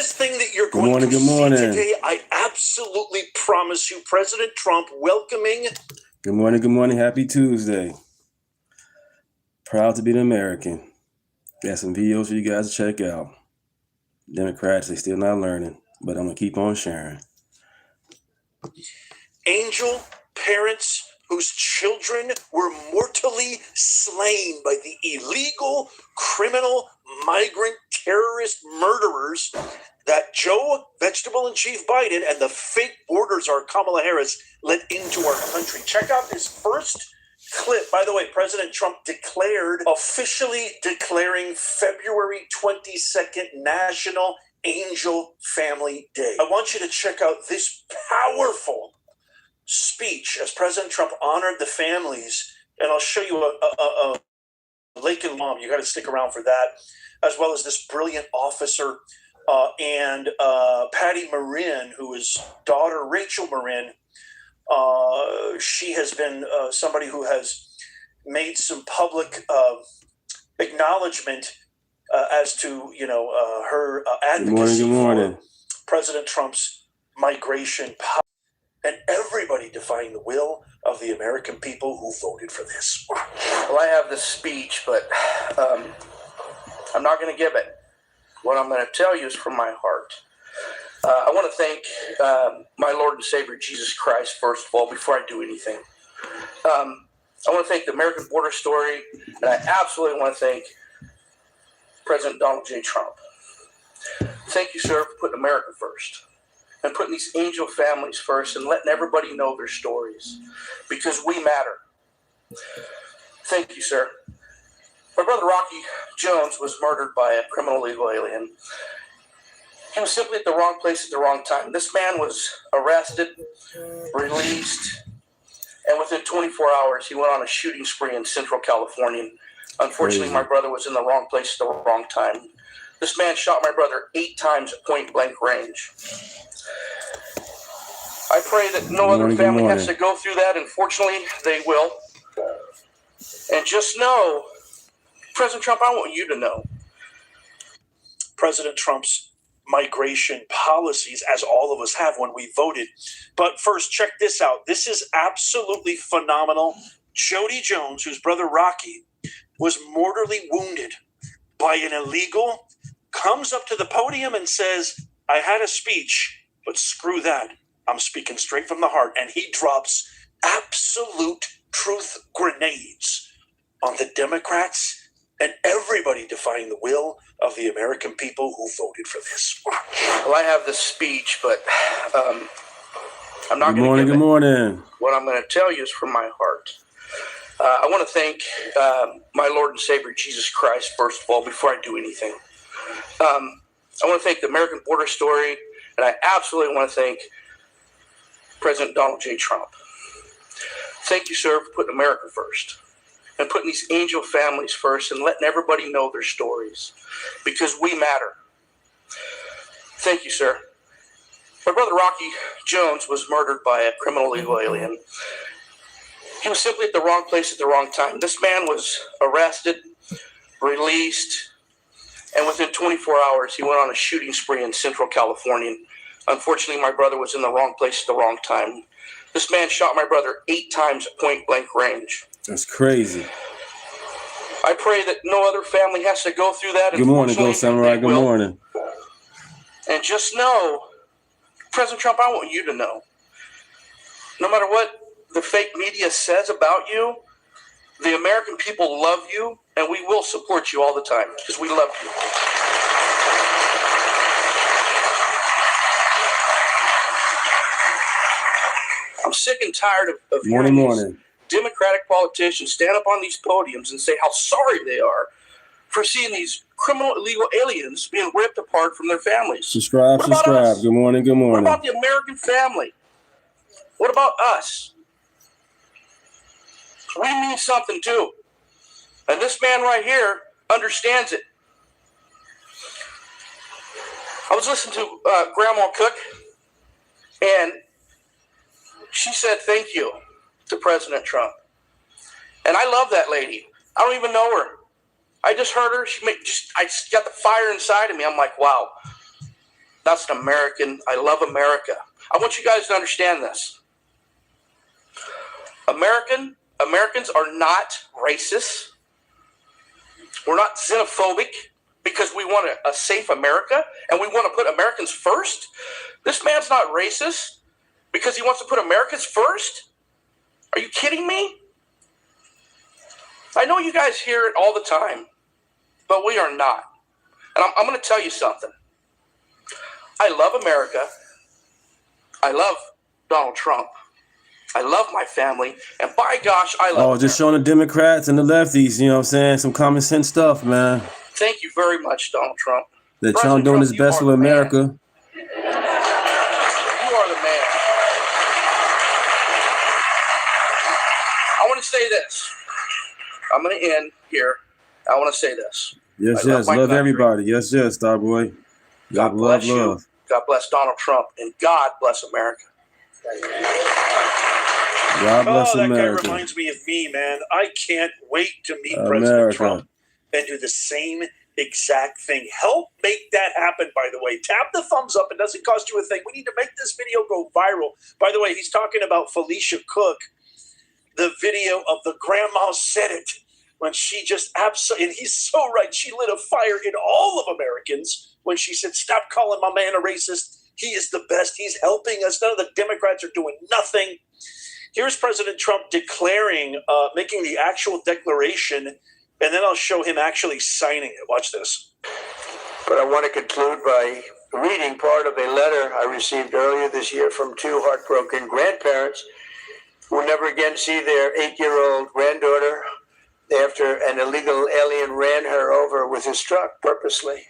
this thing that you're going to see today, I absolutely promise you, President Trump welcoming. Good morning. Happy Tuesday. Proud to be an American. Got some videos for you guys to check out. Democrats, they still not learning, but I'm going to keep on sharing. Angel parents whose children were mortally slain by the illegal, criminal, migrant, terrorist murderers that Joe Vegetable and Chief Biden and the fake borders are Kamala Harris let into our country. Check out this first clip. By the way, President Trump officially declaring February 22nd National Angel Family Day. I want you to check out this powerful speech as President Trump honored the families, and I'll show you a Laken mom. You got to stick around for that, as well as this brilliant officer and Patty Marin, who is daughter Rachel Marin. She has been somebody who has made some public acknowledgement as to her advocacy for President Trump's migration policy. And everybody defying the will of the American people who voted for this. Well, I have this speech, but I'm not going to give it. What I'm going to tell you is from my heart. I want to thank my Lord and Savior, Jesus Christ, first of all, before I do anything. I want to thank the American Border Story, and I absolutely want to thank President Donald J. Trump. Thank you, sir, for putting America first. And putting these angel families first and letting everybody know their stories. Because we matter. Thank you, sir. My brother Rocky Jones was murdered by a criminal illegal alien. He was simply at the wrong place at the wrong time. This man was arrested, released, and within 24 hours, he went on a shooting spree in Central California. Unfortunately, my brother was in the wrong place at the wrong time. This man shot my brother 8 times at point-blank range. I pray that no other family has to go through that, and fortunately, they will. And just know, President Trump, I want you to know. President Trump's migration policies, as all of us have when we voted. But first, check this out. This is absolutely phenomenal. Jody Jones, whose brother Rocky was mortally wounded by an illegal, comes up to the podium and says, I had a speech, but screw that. I'm speaking straight from the heart. And he drops absolute truth grenades on the Democrats and everybody defying the will of the American people who voted for this. Well, I have this speech, but I'm not going to give it. Good morning. What I'm going to tell you is from my heart. I want to thank my Lord and Savior, Jesus Christ, first of all, before I do anything. I want to thank the American Border Story, and I absolutely want to thank President Donald J. Trump. Thank you, sir, for putting America first and putting these angel families first and letting everybody know their stories, because we matter. Thank you, sir. My brother Rocky Jones was murdered by a criminal illegal alien. He was simply at the wrong place at the wrong time. This man was arrested, released, and within 24 hours, he went on a shooting spree in Central California. Unfortunately, my brother was in the wrong place at the wrong time. This man shot my brother 8 times at point-blank range. That's crazy. I pray that no other family has to go through that. Good morning, Go Samurai. Good morning. And just know, President Trump, I want you to know, no matter what the fake media says about you, the American people love you, and we will support you all the time because we love you. I'm sick and tired of hearing these Democratic politicians stand up on these podiums and say how sorry they are for seeing these criminal illegal aliens being ripped apart from their families. Subscribe. Good morning. What about the American family? What about us? We mean something too. And this man right here understands it. I was listening to Grandma Cook, and she said thank you to President Trump. And I love that lady. I don't even know her. I just heard her. I just got the fire inside of me. I'm like, wow. That's an American. I love America. I want you guys to understand this. Americans are not racist. We're not xenophobic because we want a safe America and we want to put Americans first. This man's not racist because he wants to put Americans first. Are you kidding me? I know you guys hear it all the time, but we are not. And I'm going to tell you something. I love America. I love Donald Trump. I love my family. And by gosh, I love just showing the Democrats and the lefties, you know what I'm saying? Some common sense stuff, man. Thank you very much, Donald Trump. That Trump doing his best for America. You are the man. I want to say this. I'm going to end here. I want to say this. Yes, love everybody. Yes, Starboy. God bless you. God bless Donald Trump. And God bless America. God bless that America. guy reminds me of me, man. I can't wait to meet President Trump and do the same exact thing. Help make that happen, by the way. Tap the thumbs up. It doesn't cost you a thing. We need to make this video go viral. By the way, he's talking about Felicia Cook, the video of the grandma said it when she just absolutely, and he's so right, she lit a fire in all of Americans when she said, stop calling my man a racist. He is the best. He's helping us. None of the Democrats are doing nothing. Here's President Trump declaring, making the actual declaration, and then I'll show him actually signing it. Watch this. But I want to conclude by reading part of a letter I received earlier this year from two heartbroken grandparents who will never again see their 8-year-old granddaughter after an illegal alien ran her over with his truck purposely.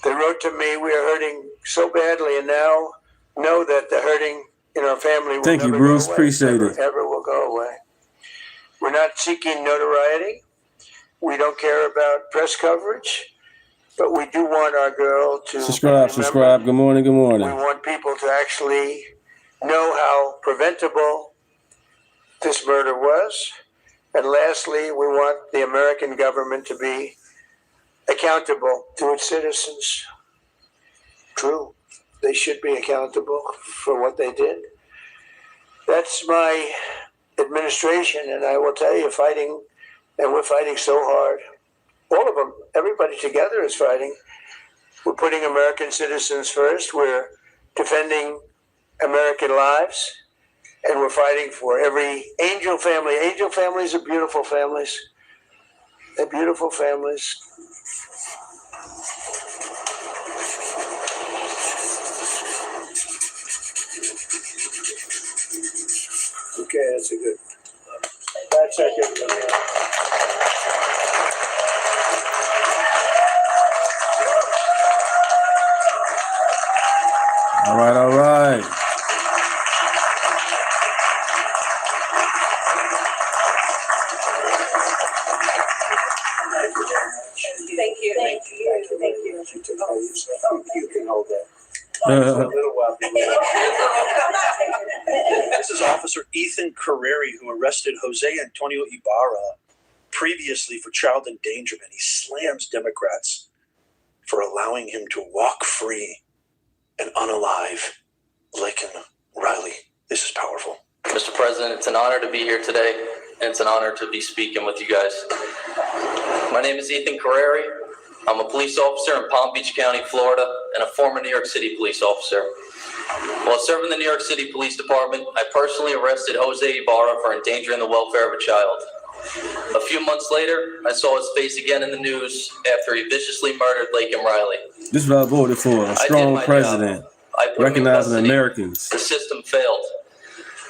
They wrote to me, we are hurting so badly, and now know that the hurting in our family will Thank you, never Bruce. go away. Appreciate Never, it. ever will go away. We're not seeking notoriety. We don't care about press coverage, but we do want our girl to subscribe. Good morning. We want people to actually know how preventable this murder was. And lastly, we want the American government to be accountable to its citizens. True. They should be accountable for what they did. That's my administration, and I will tell you, we're fighting so hard. All of them, everybody together is fighting. We're putting American citizens first. We're defending American lives, and we're fighting for every angel family. Angel families are beautiful families. They're beautiful families. Okay, that's a good. That's a good one. All right. Thank you. You can hold that. This is Officer Ethan Carreri, who arrested Jose Antonio Ibarra previously for child endangerment. He slams Democrats for allowing him to walk free and unalive Laken Riley. This is powerful. Mr. President, it's an honor to be here today, and it's an honor to be speaking with you guys. My name is Ethan Carreri. I'm a police officer in Palm Beach County, Florida, and a former New York City police officer. While serving the New York City Police Department, I personally arrested Jose Ibarra for endangering the welfare of a child. A few months later, I saw his face again in the news after he viciously murdered Laken Riley. This is what I voted for, a strong president, recognizing Americans. The system failed.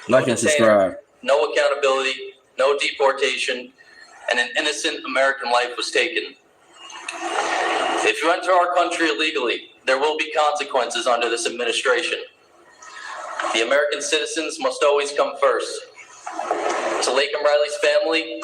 Like and subscribe. No accountability, no deportation, and an innocent American life was taken. If you enter our country illegally, there will be consequences under this administration. The American citizens must always come first. To Laken Riley's family,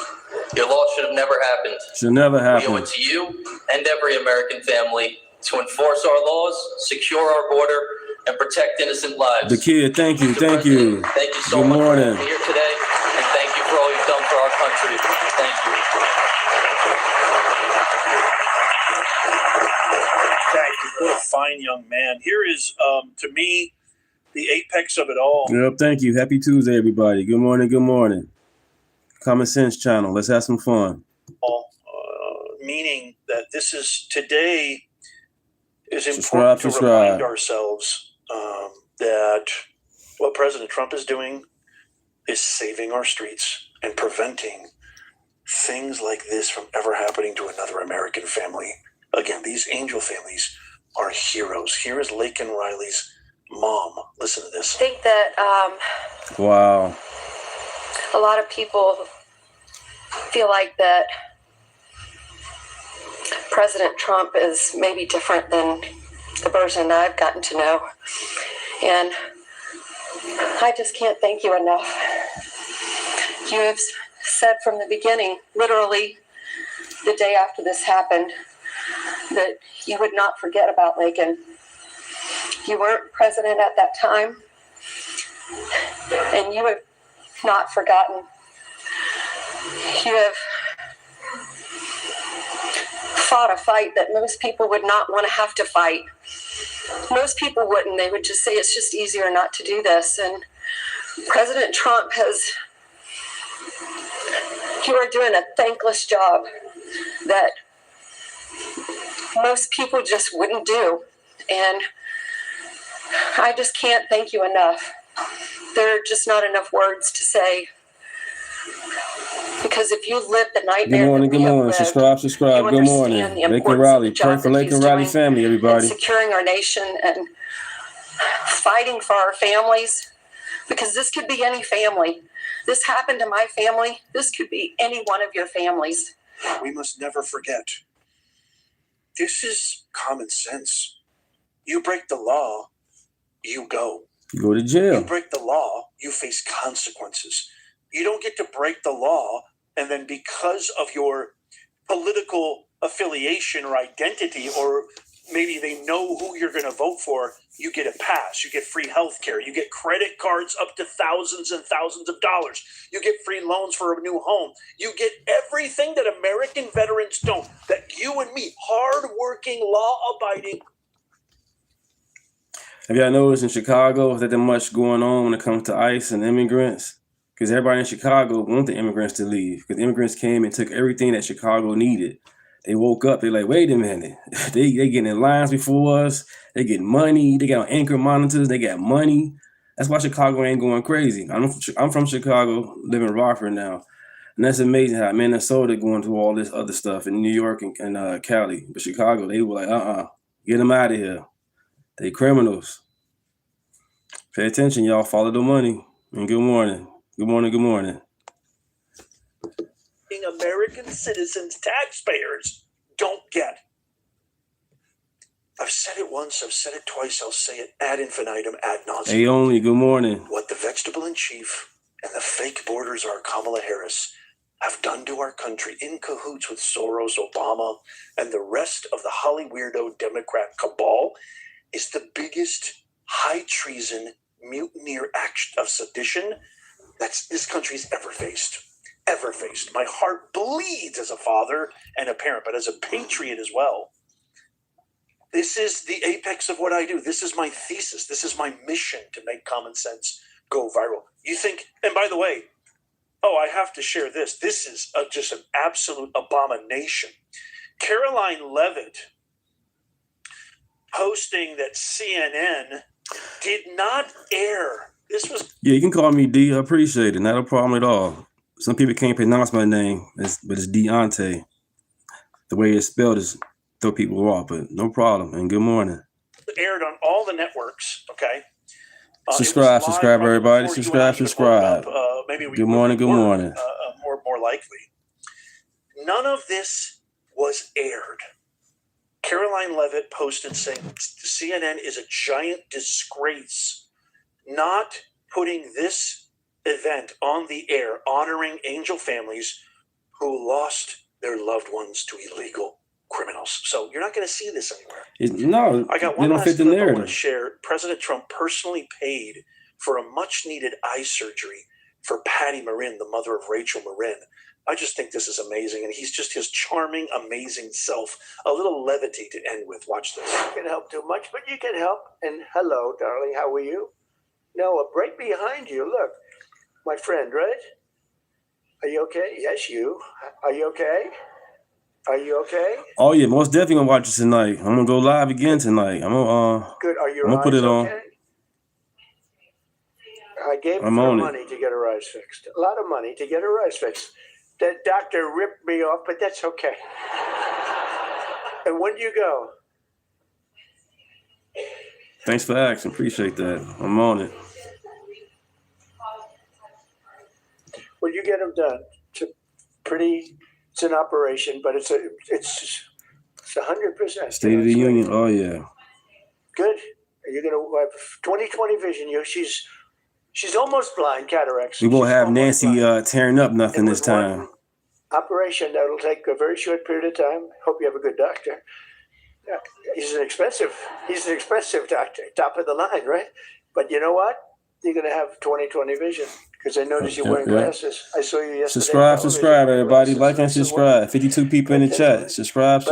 your loss should have never happened. Should never happen. We owe it to you and every American family to enforce our laws, secure our border, and protect innocent lives. The kid, thank you. Thank you so much for being here today, and thank you for all you've done for our country. Thank you. Thank you. What a fine young man. Here is, to me, the apex of it all. Yep, thank you. Happy Tuesday, everybody. Good morning. Good morning. Common Sense Channel. Let's have some fun. Meaning that this is today is important to remind ourselves that what President Trump is doing is saving our streets and preventing things like this from ever happening to another American family. Again, these angel families are heroes. Here is Laken Riley's mom. Listen to this. I think that Wow. a lot of people feel like that President Trump is maybe different than the version that I've gotten to know. And I just can't thank you enough. You have said from the beginning, literally the day after this happened, that you would not forget about Laken. You weren't president at that time, and you have not forgotten. You have fought a fight that most people would not want to have to fight. Most people wouldn't. They would just say it's just easier not to do this. And President Trump you are doing a thankless job that most people just wouldn't do. And I just can't thank you enough. There are just not enough words to say. Because if you lived the nightmare, Good morning. Subscribe. Good morning. Laken Riley. Pray for Laken Riley family, everybody. Securing our nation and fighting for our families. Because this could be any family. This happened to my family. This could be any one of your families. We must never forget. This is common sense. You break the law, you go. You go to jail. You break the law, you face consequences. You don't get to break the law and then because of your political affiliation or identity, or maybe they know who you're going to vote for, you get a pass, you get free health care, you get credit cards up to thousands and thousands of dollars, you get free loans for a new home, you get everything that American veterans don't, that you and me, hardworking, law-abiding. Have y'all noticed in Chicago that there's much going on when it comes to ICE and immigrants? Because everybody in Chicago want the immigrants to leave. Because immigrants came and took everything that Chicago needed. They woke up, they're like, wait a minute. they getting in lines before us. They getting money. They got anchor monitors. They got money. That's why Chicago ain't going crazy. I'm from Chicago, live in Rockford now. And that's amazing how Minnesota going through all this other stuff in New York and Cali. But Chicago, they were like, get them out of here. They criminals. Pay attention, y'all. Follow the money. And good morning. Good morning. American citizens, taxpayers don't get. I've said it once, I've said it twice, I'll say it ad infinitum, ad nauseum. Hey, only good morning. What the vegetable in chief and the fake borders are Kamala Harris have done to our country in cahoots with Soros, Obama, and the rest of the Holly Weirdo Democrat cabal is the biggest high treason mutineer act of sedition that's this country's ever faced. My heart bleeds as a father and a parent, but as a patriot as well. This is the apex of what I do. This is my thesis. This is my mission to make common sense go viral. You think, and by the way, I have to share this. This is just an absolute abomination. Caroline Levitt posting that CNN did not air. This was... Yeah, you can call me D. I appreciate it. Not a problem at all. Some people can't pronounce my name, but it's Deontay. The way it's spelled is throw people off, but no problem. And good morning. Aired on all the networks, okay? Subscribe, everybody. Subscribe. Good morning. More likely. None of this was aired. Caroline Levitt posted saying CNN is a giant disgrace, not putting this event on the air, honoring angel families who lost their loved ones to illegal criminals. So you're not going to see this anywhere. I got one last clip I want to share. President Trump personally paid for a much-needed eye surgery for Patty Marin, the mother of Rachel Marin. I just think this is amazing, and he's just his charming, amazing self. A little levity to end with. Watch this. You can help too much, but you can help. And hello, darling, how are you? Noah, right behind you. Look, my friend, right? Are you okay? Yes, you. Are you okay? Are you okay? Oh yeah, most definitely gonna watch it tonight. I'm gonna go live again tonight. Good. Are your I'm gonna eyes put it on. okay? I gave I'm her on it. money to get her eyes fixed. A lot of money to get her eyes fixed. That doctor ripped me off, but that's okay. And when do you go? Thanks for asking. Appreciate that. I'm on it. When you get them done, it's an operation, but it's 100%. State of the Union. Oh yeah. Good. You're gonna have 20/20 vision. She's almost blind, cataracts. We won't She's have almost Nancy blind. tearing up nothing And this with time. one operation that'll take a very short period of time. Hope you have a good doctor. Yeah, he's an expensive doctor, top of the line, right? But you know what? You're gonna have 20/20 vision because I noticed you're wearing glasses. I saw you yesterday. Subscribe, everybody. Like and subscribe. 52 people in the chat. Subscribe.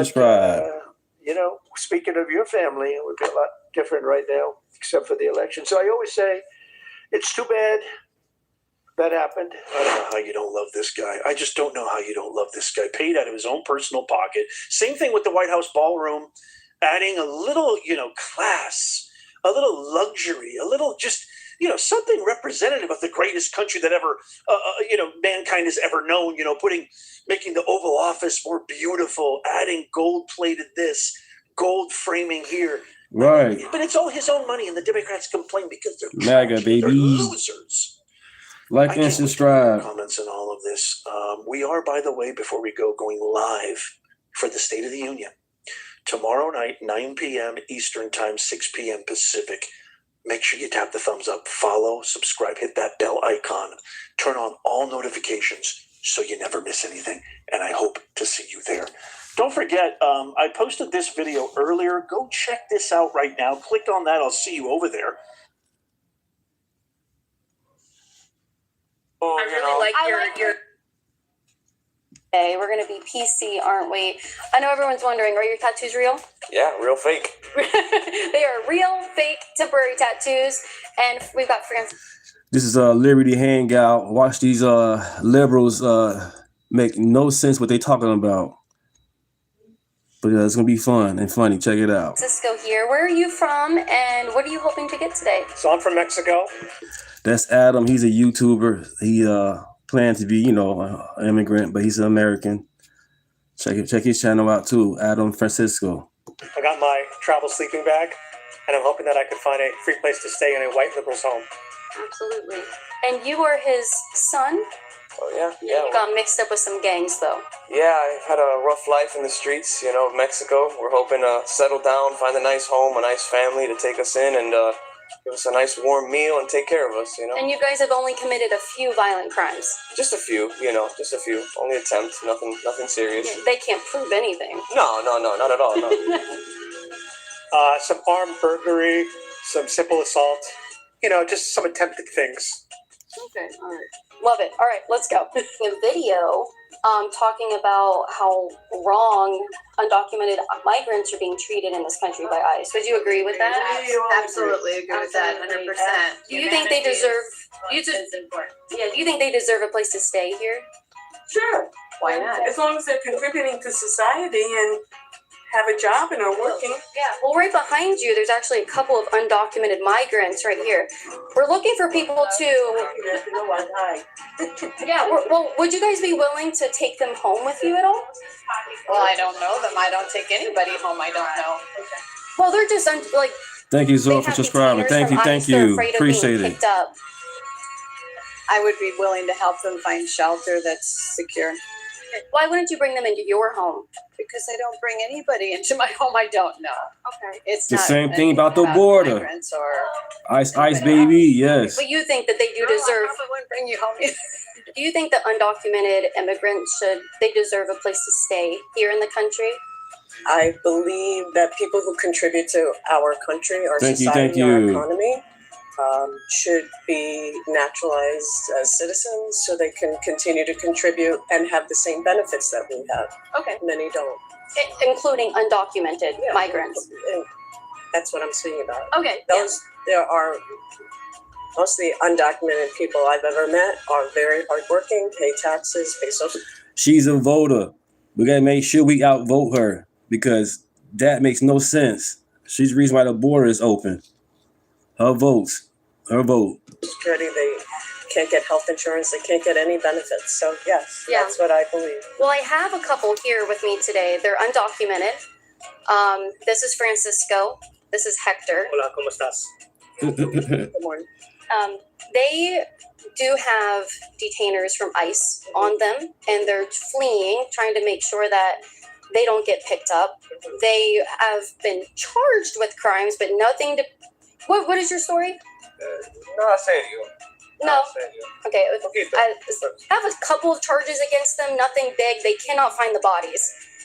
Speaking of your family, it would be a lot different right now, except for the election. So I always say, it's too bad that happened. I don't know how you don't love this guy. I just don't know how you don't love this guy. Paid out of his own personal pocket. Same thing with the White House ballroom, adding a little, class, a little luxury, a little just, something representative of the greatest country that ever, mankind has ever known, making the Oval Office more beautiful, adding gold-plated this, gold framing here. Right. But it's all his own money, and the Democrats complain because they're MAGA, baby. They're losers. Like I and can't wait to subscribe. read comments and all of this. We are, by the way, before we go, going live for the State of the Union tomorrow night, 9 p.m. Eastern Time, 6 p.m. Pacific. Make sure you tap the thumbs up, follow, subscribe, hit that bell icon, turn on all notifications so you never miss anything. And I hope to see you there. Don't forget, I posted this video earlier. Go check this out right now. Click on that. I'll see you over there. I really like your. Hey, we're gonna be PC, aren't we? I know everyone's wondering, are your tattoos real? Yeah, real fake. They are real, fake, temporary tattoos, and we've got friends. This is a Liberty Hangout. Watch these liberals make no sense what they talking about. But it's gonna be fun and funny. Check it out. Cisco here. Where are you from, and what are you hoping to get today? So I'm from Mexico. That's Adam. He's a YouTuber. He plans to be, an immigrant, but he's an American. Check his channel out too, Adam Francisco. I got my travel sleeping bag, and I'm hoping that I could find a free place to stay in a white liberal's home. Absolutely. And you are his son? Oh yeah. You got mixed up with some gangs, though. Yeah, I've had a rough life in the streets, of Mexico. We're hoping to settle down, find a nice home, a nice family to take us in and give us a nice warm meal and take care of us, And you guys have only committed a few violent crimes. Just a few, just a few. Only attempts, nothing serious. Yeah, they can't prove anything. No, not at all, no. Some armed burglary, some simple assault, just some attempted things. Okay, all right. Love it. All right, let's go. A video talking about how wrong undocumented migrants are being treated in this country by ICE. Would you agree with that? Absolutely agree with that, 100%. Do you think they deserve? Do you think they deserve a place to stay here? Sure. Why not? As long as they're contributing to society and have a job and are working. Yeah. Well, right behind you, there's actually a couple of undocumented migrants right here. We're looking for people to. Yeah. Well, would you guys be willing to take them home with you at all? Well, I don't know them. I don't take anybody home I don't know. Well, they're just like. Thank you, Zoe, for subscribing. Thank you. Appreciate it. I would be willing to help them find shelter that's secure. Why wouldn't you bring them into your home? Because I don't bring anybody into my home I don't know. Okay. It's the not same thing about the border. Migrants or Ice, baby, yes. But you think that they do deserve. I wouldn't bring you home either. Do you think that undocumented immigrants they deserve a place to stay here in the country? I believe that people who contribute to our country, our Thank society, you. our economy, should be naturalized as citizens so they can continue to contribute and have the same benefits that we have. Okay. Many don't. Including undocumented migrants. And that's what I'm speaking about. Okay. There are most of the undocumented people I've ever met are very hardworking, pay taxes, pay social. She's a voter. We gotta make sure we outvote her because that makes no sense. She's the reason why the border is open. Her vote. Security, they can't get health insurance, they can't get any benefits. So yes, that's what I believe. Well, I have a couple here with me today. They're undocumented. This is Francisco. This is Hector. Hola, ¿cómo estás? Good morning. They do have detainers from ICE on them, and they're fleeing, trying to make sure that they don't get picked up. They have been charged with crimes, but nothing to... What is your story? Nada serio. No. Serio. Okay. Poquito. I have a couple of charges against them, nothing big. They cannot find the bodies,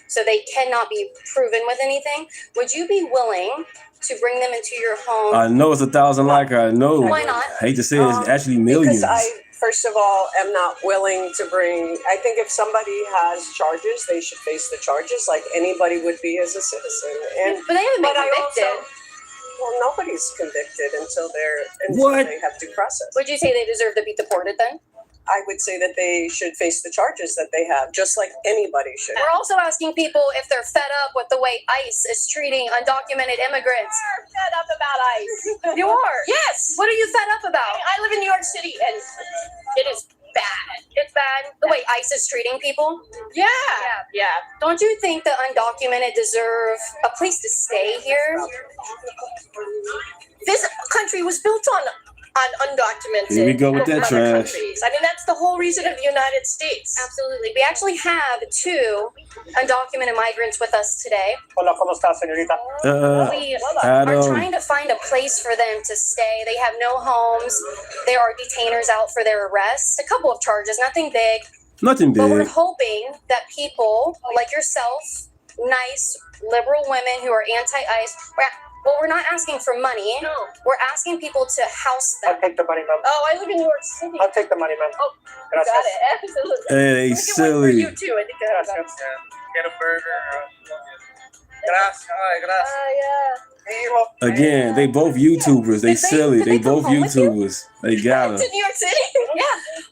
so they cannot be proven with anything. Would you be willing to bring them into your home? I know it's 1,000 like her. I know. Why not? I hate to say it's actually millions. Because I, first of all, am not willing to bring. I think if somebody has charges, they should face the charges like anybody would be as a citizen. And But they haven't been convicted. Well, nobody's convicted until What? they have due process. Would you say they deserve to be deported then? I would say that they should face the charges that they have, just like anybody should. We're also asking people if they're fed up with the way ICE is treating undocumented immigrants. We're fed up about ICE. You are? Yes. What are you fed up about? I live in New York City and it is bad. It's bad. The way ICE is treating people? Yeah. Don't you think the undocumented deserve a place to stay here? This country was built on undocumented. Here we go with that from other trash. countries. I mean, that's the whole reason of the United States. Absolutely. We actually have 2 undocumented migrants with us today. Hola, ¿cómo estás, señorita? We I are don't- trying to find a place for them to stay. They have no homes. There are detainers out for their arrest. A couple of charges, nothing big. Nothing But we're big. hoping that people like yourself, nice, liberal women who are anti-ICE, we're not asking for money. No. We're asking people to house I'll them. take the money, ma'am. Oh, I live in New York City. I'll take the money, ma'am. Oh, Gracias. got it. Absolutely. Hey, For silly. you too. I think that's Gracias. Get a burger. Gracias. Ay, gracias. yeah. Again, they both YouTubers. They Did they- silly. did They they come both home with you? YouTubers. They got To her. New York City? Yeah.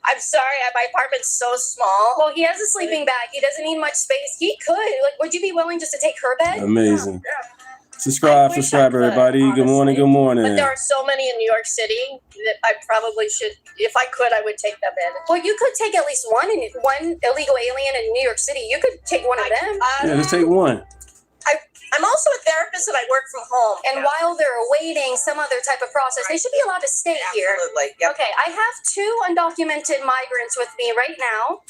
I'm sorry. My apartment's so small. Well, he has a sleeping bag. He doesn't need much space. He could. Like, would you be willing just to take her bed? Amazing. I Subscribe, wish I subscribe, could, everybody. Good morning, good But morning. there are so many in New York City that I probably should, if I could, I would take them in. Well, you could take at least one illegal alien in New York City. You could take one of them. Yeah, let's take one. I'm also a therapist and I work from home. And while they're awaiting some other type of process, they should be allowed to stay here. Absolutely. Yep. Okay, I have 2 undocumented migrants with me right now.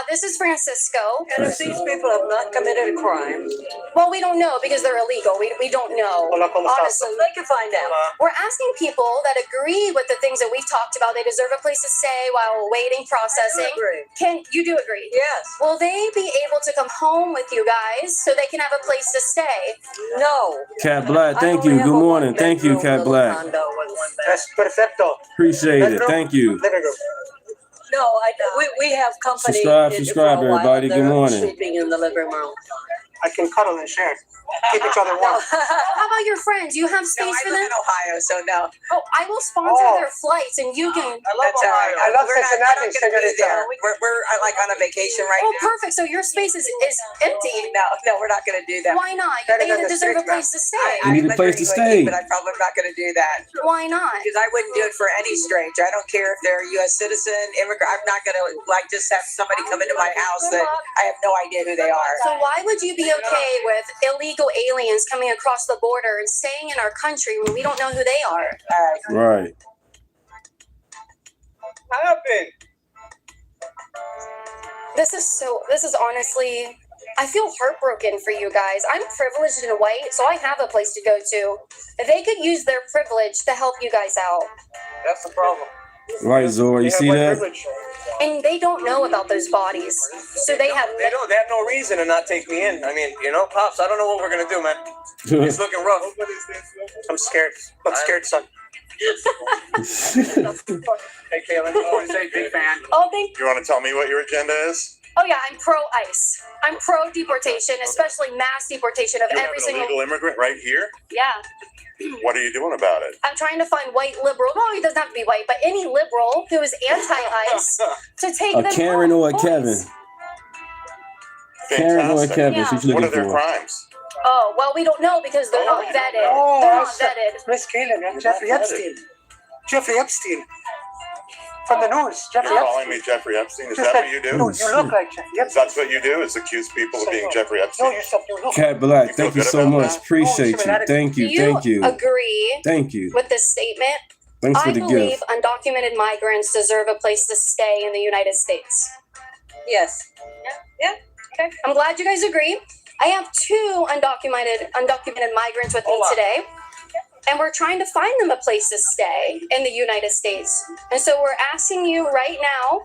This is Francisco. And if these people have not committed a crime, Well, we don't know because they're illegal. We don't know. Hola, ¿cómo estás? Honestly, they can find out. we're asking people that agree with the things that we've talked about. They deserve a place to stay while awaiting processing. Can you do agree? Yes. Will they be able to come home with you guys so they can have a place to stay? No. Cat Black, I thank only you. have Good a morning. Thank you, one-bedroom Cat little Black. condo with one bath. That's perfecto. Appreciate it. Bedroom, Thank you. Living room. No, we have company. Subscribe, for a subscribe, while, everybody. and Good they're morning. Sleeping in the living room. I can cuddle and share. Keep each other warm. How about your friends? You have space for them? Ohio, so no. Oh, I will sponsor Oh. their flights, and you can. I love Ohio. I love Cincinnati, señorita. We're like on a vacation right Oh, perfect. So your space is empty. No, we're not going to do that. Why not? Better They than the deserve a streets, place to stay. You need a place to stay. But I'm probably not going to do that. Why not? Because I wouldn't do it for any stranger. I don't care if they're a U.S. citizen, immigrant. I'm not going to just have somebody come into my house that I have no idea who they are. So why would you be okay with illegal aliens coming across the border and staying in our country when we don't know who they are? Right. Happened. This is honestly, I feel heartbroken for you guys. I'm privileged and white, so I have a place to go to. They could use their privilege to help you guys out. That's the problem. Right, Zora. You see that? And they don't know about those bodies. So they have They don't. They have no reason to not take me in. I mean, Pops. I don't know what we're gonna do, man. It's looking rough. I'm scared. I'm scared, son. Hey, Kaylin, I want to say big fan. Oh, thank. You want to tell me what your agenda is? Oh yeah, I'm pro ICE. I'm pro deportation, especially mass deportation of You have every an single. illegal immigrant right here? Yeah. What are you doing about it? I'm trying to find white liberal. No, he doesn't have to be white, but any liberal who is anti-ICE to take A them Karen home. or a Kevin? Karen or a Fantastic. Kevin? She's What looking are their for. crimes? Oh well, we don't know because they're not vetted. Oh, They're not vetted. Miss Kaylin, Jeffrey Epstein. Jeffrey Epstein. From the news, Jeffrey You're Epstein. calling me Jeffrey Epstein? Is Just that like- what you do? No, you look like Jeffrey Epstein. That's what you do? Is accuse people of being Jeffrey Epstein? No, you look. Cat Black, You feel thank you good so about much. that? Appreciate Oh, you. Thank Do you. Thank you. agree Thank you. with this statement? Thanks for I the believe gift. undocumented migrants deserve a place to stay in the United States. Yes. Okay. I'm glad you guys agree. I have two undocumented migrants with me today, and we're trying to find them a place to stay in the United States. And so we're asking you right now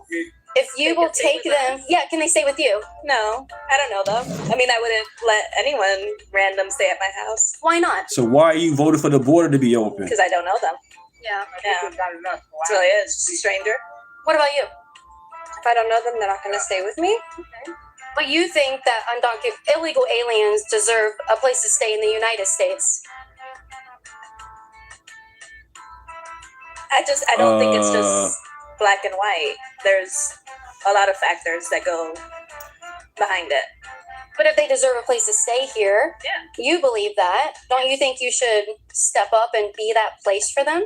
if you will take them. Yeah, can they stay with you? No, I don't know them. I mean, I wouldn't let anyone random stay at my house Why not? So why are you voting for the border to be open? because I don't know them. Yeah. Yeah, that's really it. It's just a stranger. What about you? If I don't know them, they're not going to stay with me. But you think that illegal aliens deserve a place to stay in the United States? I don't think it's just black and white. There's a lot of factors that go behind it. But if they deserve a place to stay here, you believe that. Don't you think you should step up and be that place for them?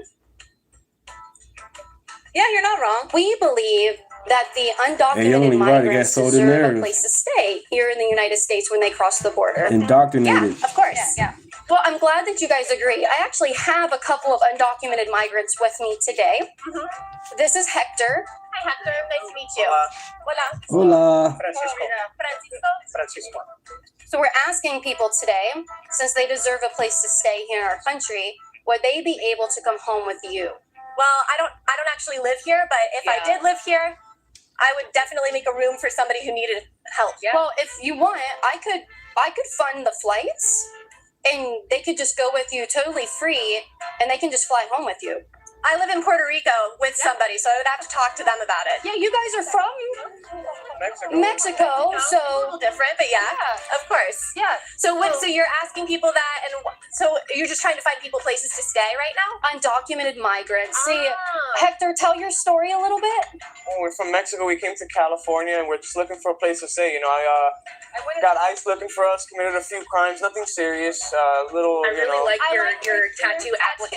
Yeah, you're not wrong. We believe that the Hey, young undocumented lady, right, it got migrants sold in deserve there. a place to stay here in the United States when they cross the border. Indoctrinated. Of course. Yeah. Well, I'm glad that you guys agree. I actually have a couple of undocumented migrants with me today. This is Hector. Hi, Hector. Nice to meet you. Hola. Hola. Francisco. So we're asking people today, since they deserve a place to stay here in our country, would they be able to come home with you? Well, I don't actually live here, but if I did live here, I would definitely make a room for somebody who needed help. Well, if you want, I could fund the flights, and they could just go with you totally free, and they can just fly home with you. I live in Puerto Rico with somebody, so I would have to talk to them about it. Yeah, you guys are from Mexico, A so little different, but yeah, of course. yeah. So so you're asking people that, and so you're just trying to find people places to stay right now? Undocumented migrants. See, Hector, tell your story a little bit. When we're from Mexico, we came to California, and we're just looking for a place to stay. You know, I got ICE looking for us, committed a few crimes, nothing serious. Little, you know. like your tattoo appliques.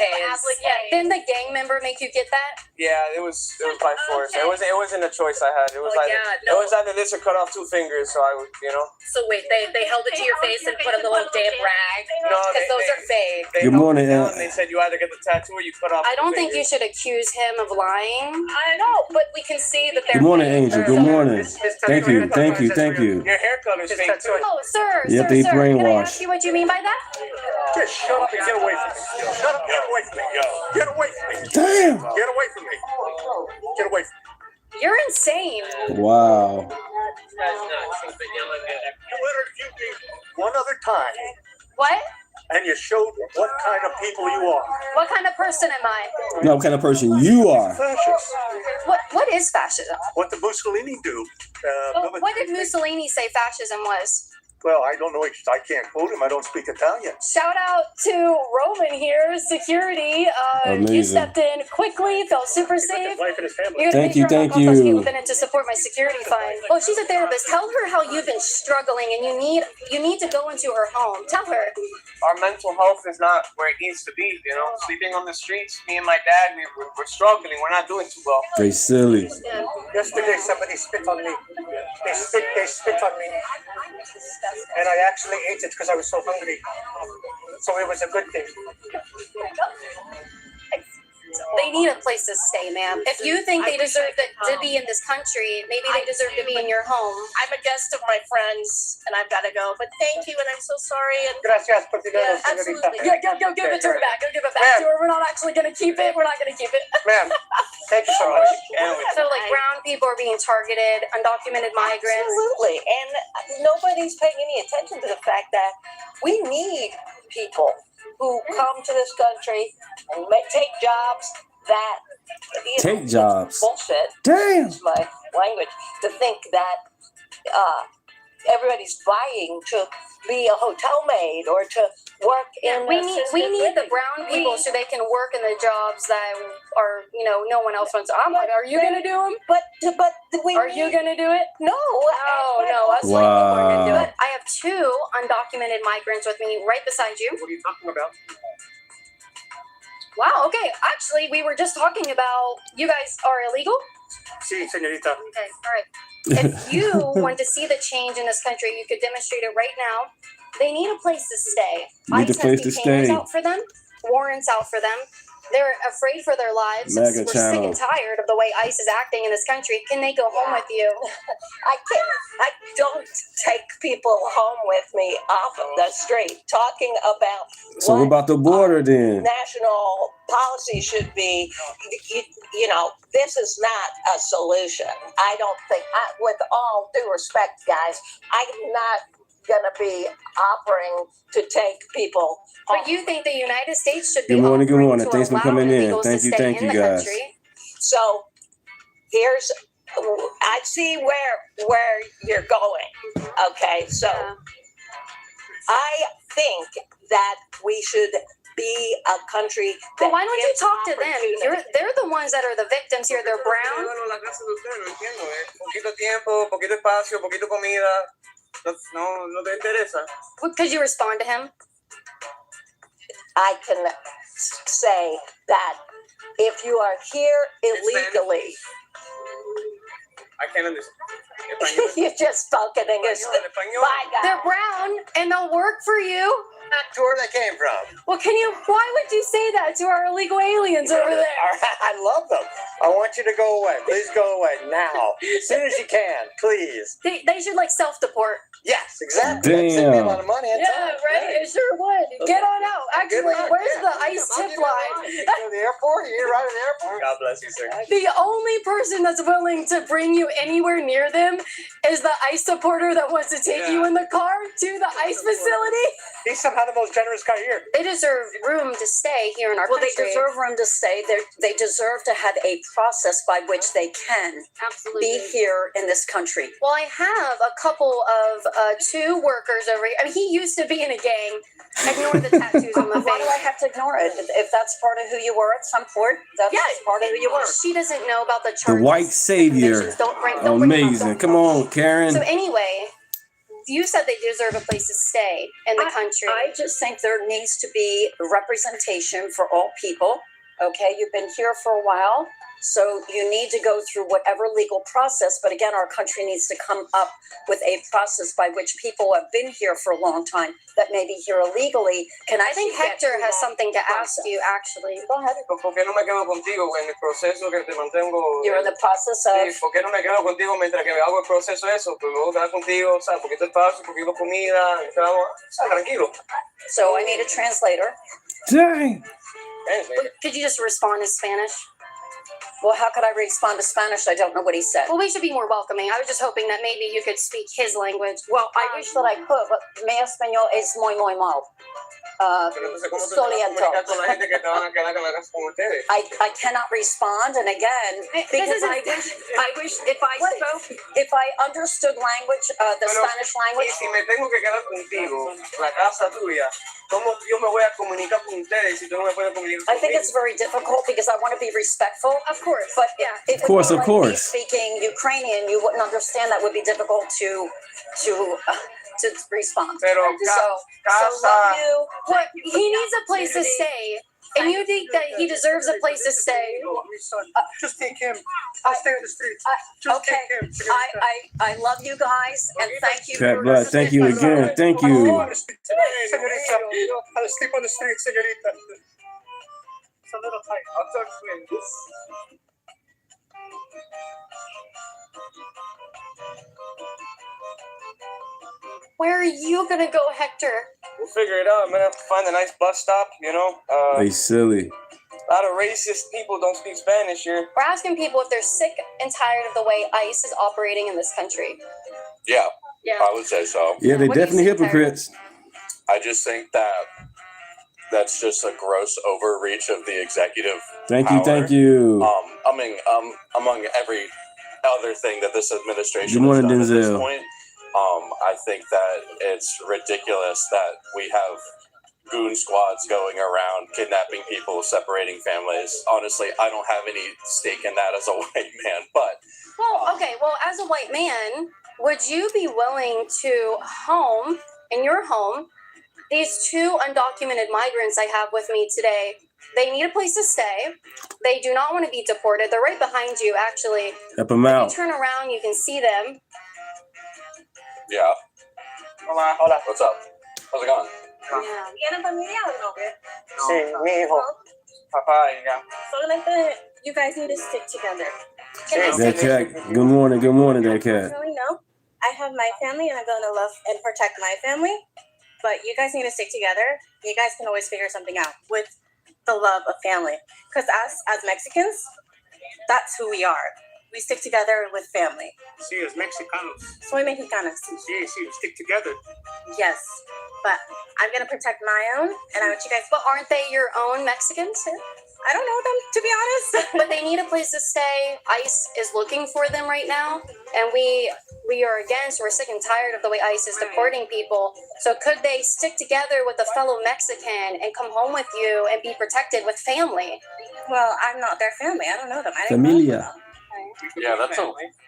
Didn't the gang member make you get that? Yeah, it was by force. Okay. It wasn't a choice I had. It was it was either this or cut off 2 fingers. So I would, you know. So wait, they held it to your face and put a little damn rag? No, Because those are fake. They Good held morning, it down Aunt. and they said you either get the tattoo or you cut off. I don't 2 think you fingers. should accuse him of lying. I know, but we can see that they're Good morning, fake. Angel. Good morning. Thank you. Thank you. Thank you. Your hair color is fake too. Oh, sir, Yep, sir, they sir. Can I brainwashed. ask you what you mean by that? Just shut up and get away from me. Shut up, get away from me. Get away from me. Damn. Get away from me. Get away from me. You're insane. Wow. You did one other time, What? and you showed what kind of people you are. What kind of person am I? No, what kind of person you are? Fascists. What is fascism? What did Mussolini do? What did Mussolini say fascism was? Well, I don't know. I can't quote him. I don't speak Italian. Shout out to Roman here, security. You Amazing. stepped in quickly, felt super safe. Wife and his family. You're gonna Thank you, make sure thank I'm not supposed to you. be within it to support my security fund. Oh, she's a therapist. Tell her how you've been struggling and you need to go into her home. Tell her. Our mental health is not where it needs to be. You know, sleeping on the streets. Me and my dad, we're struggling. We're not doing too well. They silly. Yesterday, somebody spit on me. They spit on me, and I actually ate it because I was so hungry. So it was a good thing. They need a place to stay, ma'am. If you think they deserve to be in this country, maybe they deserve to be in your home. I'm a guest of my friends, and I've got to go. But thank you, and I'm so sorry. And Gracias por dinero, yeah, señorita. absolutely. Yeah, go give it to her back. Go give it back to her. We're not actually gonna keep it. We're not gonna keep it. Ma'am, thank you so much. So like brown people are being targeted, undocumented migrants. Absolutely. And nobody's paying any attention to the fact that we need people who come to this country and take jobs that Take jobs. bullshit. Damn. Excuse my language. To think that everybody's vying to be a hotel maid or to work in. We need the brown people so they can work in the jobs that are, no one else wants. I'm like, are you gonna do them? But are you gonna do it? No. Us white people are gonna do it. I have 2 undocumented migrants with me right beside you. What are you talking about? Wow. Okay. Actually, we were just talking about you guys are illegal. Sí, señorita. Okay. All right. If you want to see the change in this country, you could demonstrate it right now. They need a place to stay. Need a place to stay. Out for them, warrants out for them. They're afraid for their lives. MAGA We're sick channel. and tired of the way ICE is acting in this country. Can they go home with you? I don't take people home with me off of the street. Talking about So what about the border then? national policy should be, this is not a solution. I don't think, with all due respect, guys, I'm not going to be offering to take people home. But you think the United States should be Good morning, offering morning. to Thanks for allow coming in. illegals to stay Thank in you, the guys. country? So I see where you're going. Okay, so I think that we should be a country that. But why don't you gives talk to them? opportunity. They're the ones that are the victims here. They're brown. Poquito tiempo, poquito espacio, poquito comida. No te interesa. Could you respond to him? I can say that if you are here illegally, I can't understand. you just spoke in English. Bye, guys. They're brown and they'll work for you. To where they came from. Well, why would you say that to our illegal aliens over there? I love them. I want you to go away. Please go away now. As soon as you can, please. They should Yes, self-deport. exactly. Damn. That'd save me a lot of money. Yeah, right. It sure would. Get on out. Actually, where's the ICE tip line? You go to the airport? You need a ride to the airport? God bless you, sir. The only person that's willing to bring you anywhere near them is the ICE supporter that wants to take you in the car to the ICE facility. He's somehow the most generous guy here. They deserve room to stay here in our Well, country. they deserve room to stay. They deserve to have a process by which they can be here in this country. Well, I have a couple of 2 workers over here. I mean, he used to be in a gang. Ignore the tattoos on the face. Why do I have to ignore it? If that's part of who you were at some point, that's part of who you were. She doesn't know about the The charges. white savior. Don't bring them Amazing. up. Come on, Karen. So anyway, you said they deserve a place to stay in the country. I just think there needs to be representation for all people. Okay, you've been here for a while, so you need to go through whatever legal process. But again, our country needs to come up with a process by which people who have been here for a long time that may be here illegally can. I think Hector has something to ask you, actually. Go ahead. ¿Por qué no me quedo contigo en el proceso que te mantengo? You're in the process of. Sí, ¿por qué no me quedo contigo mientras que hago el proceso eso? Pues luego quedar contigo, ¿sabes? Poquito espacio, poquito comida, tranquilo. So I need a translator. Dang. Could you just respond in Spanish? Well, how could I respond to Spanish? I don't know what he said. Well, we should be more welcoming. I was just hoping that maybe you could speak his language. Well, I wish that I could, but mi español es muy mal. Soliento. I cannot respond, and again, because I wish if I understood language, the Spanish language. Si me tengo que quedar contigo, la casa tuya, ¿cómo yo me voy a comunicar con ustedes si tú no me puedes comunicar conmigo? I think it's very difficult because I want to be respectful. Of course, but Of course. Speaking Ukrainian, you wouldn't understand. That would be difficult to respond. Pero so love you. What he needs a place to stay, and you think that he deserves a place to stay. Just take him. I'll stay on the streets. Just Okay. take him. I love you guys and thank you. Cat Black, thank you again. Thank you. Señorita, I'll sleep on the street, señorita. It's a little tight. I'll talk to you. Where are you gonna go, Hector? We'll figure it out. I'm gonna have to find a nice bus stop, They silly. A lot of racist people don't speak Spanish here. We're asking people if they're sick and tired of the way ICE is operating in this country. Yeah, I would say so. Yeah, they What do you definitely think, hypocrites. I just think that that's just a gross overreach of the executive Thank power. you, thank you. Among every other thing that this administration Good morning, has done at this Denzel. point, I think that it's ridiculous that we have goon squads going around kidnapping people, separating families. Honestly, I don't have any stake in that as a white man, but Well, okay. Well, as a white man, would you be willing to home in your home these two undocumented migrants I have with me today? They need a place to stay. They do not want to be deported. They're right behind you, actually. Help them If out. you turn around, you can see them. yeah. Hola. Hola. What's up? How's it going? ¿Tienen familia o no? Sí, mi hijo. Papá y ya. Solamente you guys need to stick together. That cat. Good morning, that cat. Really, no. I have my family and I'm going to love and protect my family. But you guys need to stick together. You guys can always figure something out with the love of family. Because us, as Mexicans, that's who we are. We stick together with family. Sí, es mexicanos. Soy mexicana. Sí, stick together. Yes. But I'm going to protect my own. And I want you guys... But aren't they your own Mexicans? I don't know them, to be honest. But they need a place to stay. ICE is looking for them right now. And we are against, we're sick and tired of the way ICE is deporting people. So could they stick together with a fellow Mexican and come home with you and be protected with family? Well, I'm not their family. I don't know them. Familia. Yeah,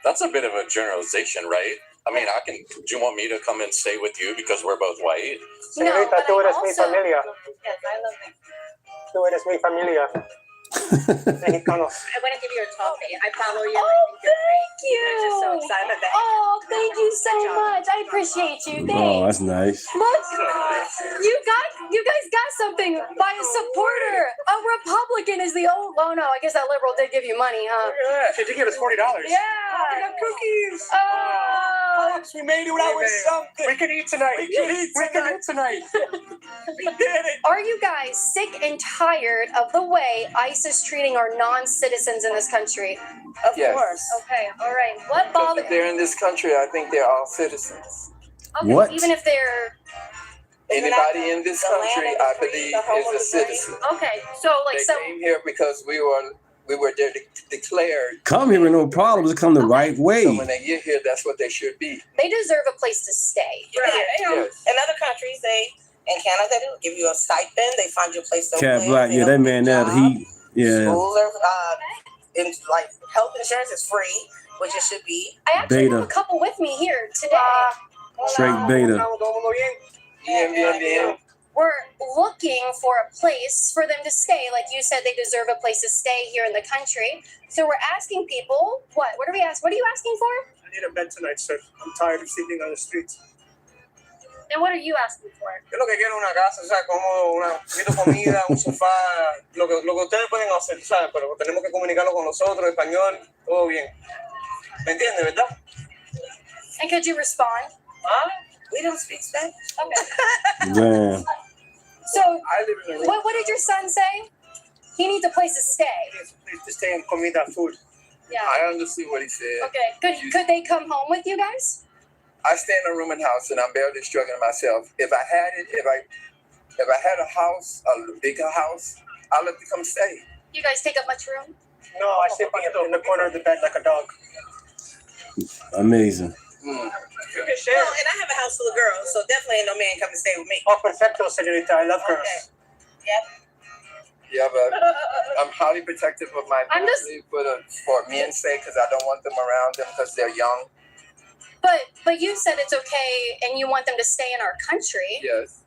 that's a bit of a generalization, right? I mean, do you want me to come and stay with you because we're both white? Señorita, tú eres mi familia. Yes, I love them. Tú eres mi familia. Mexicanos. I want to give you a topic. I follow you. Oh, thank you. I'm just so excited that. Oh, thank you so much. I appreciate you. Thanks. Oh, that's nice. Look, you guys got something by a supporter. A Republican is the old. Oh no, I guess that liberal did give you money, huh? She did give us $40. Yeah. We got cookies. Oh. We made it out with something. We can eat tonight. We can eat tonight. We did it. Are you guys sick and tired of the way ICE is treating our non-citizens in this country? Of course. Okay. All right. What bothers? If they're in this country, I think they're all citizens. Okay, What? even if they're Anybody in this country, I believe, is a citizen. okay. So like They so. came here because we were declared. Come here with no problems. Come the right way. So when they get here, that's what they should be. They deserve a place to stay. Right. Yes. In other countries, in Canada, they will give you a stipend. They find you a place to Cat live. Black. they Yeah, help that you man job. there. He. Yeah. Schools are, like health insurance is free, which it should be. I actually Beta. have a couple with me here today. Straight beta. Yeah. We're looking for a place for them to stay. Like you said, they deserve a place to stay here in the country. So we're asking people, what? What are we asking? What are you asking for? I need a bed tonight, sir. I'm tired of sleeping on the streets. And what are you asking for? Yo lo que quiero es una casa, o sea, cómodo, un poquito de comida, un sofá, lo que ustedes pueden hacer, ¿sabes? Pero tenemos que comunicarlo con nosotros, español, todo bien. ¿Me entiendes, verdad? And could you respond? We don't speak Spanish. Okay. Damn. So, I live in a room. what did your son say? He needs a place to stay. Please to stay and comida, food. Yeah. I understood what he said. Okay. Could they come home with you guys? I stay in a rooming house and I'm barely struggling myself. If I had a house, a bigger house, I'd let them come stay. You guys take up much room? No, I sleep in the corner of the bed like a dog. Amazing. You can share. Well, and I have a house full of girls, so definitely ain't no man come to stay with me. Oh, perfecto, señorita. I love girls. Yep. Yeah, but I'm highly protective of my I'm just- family for men's sake because I don't want them around them because they're young. But you said it's okay and you want them to stay in our country. Yes.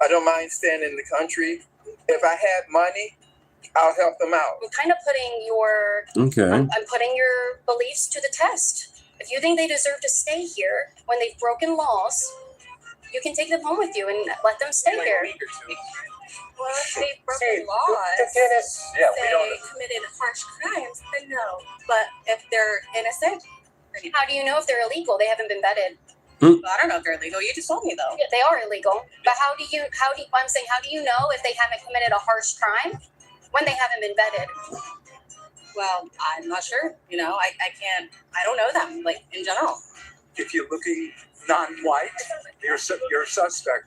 I don't mind staying in the country. If I had money, I'll help them out. I'm kind of putting your Okay. I'm putting your beliefs to the test. If you think they deserve to stay here when they've broken laws, you can take them home with you and let them stay here. Well, if they've Sí, broken tú laws, tienes. Yeah, we they don't. committed harsh crimes, then no. But if they're innocent, How do you know if they're illegal? They haven't been vetted. well, I don't know if they're illegal. You just told me though. Yeah, they are illegal. But how do you know if they haven't committed a harsh crime when they haven't been vetted? Well, I'm not sure. You know, I don't know them, like, in general. If you're looking non-white, you're a suspect.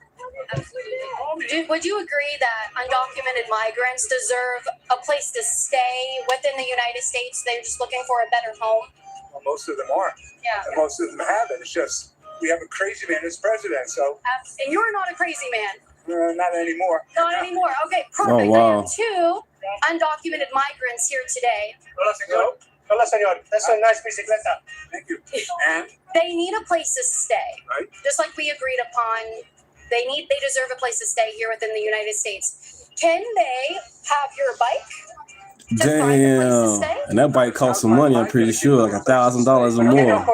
Would you agree that undocumented migrants deserve a place to stay within the United States? They're just looking for a better home? Well, most of them are. Yeah. And most of them have it. It's just we have a crazy man as president, so. And you're not a crazy man. Not anymore. Not anymore. Okay, perfect. Oh, wow. I have two undocumented migrants here today. Hola, señor. Hola, señor. That's a nice bicicleta. Thank you. And? They need a place to stay. Right. Just like we agreed upon. They deserve a place to stay here within the United States. Can they have your bike? Damn. And that bike costs some money, I'm pretty sure, like $1,000 or more. Yeah,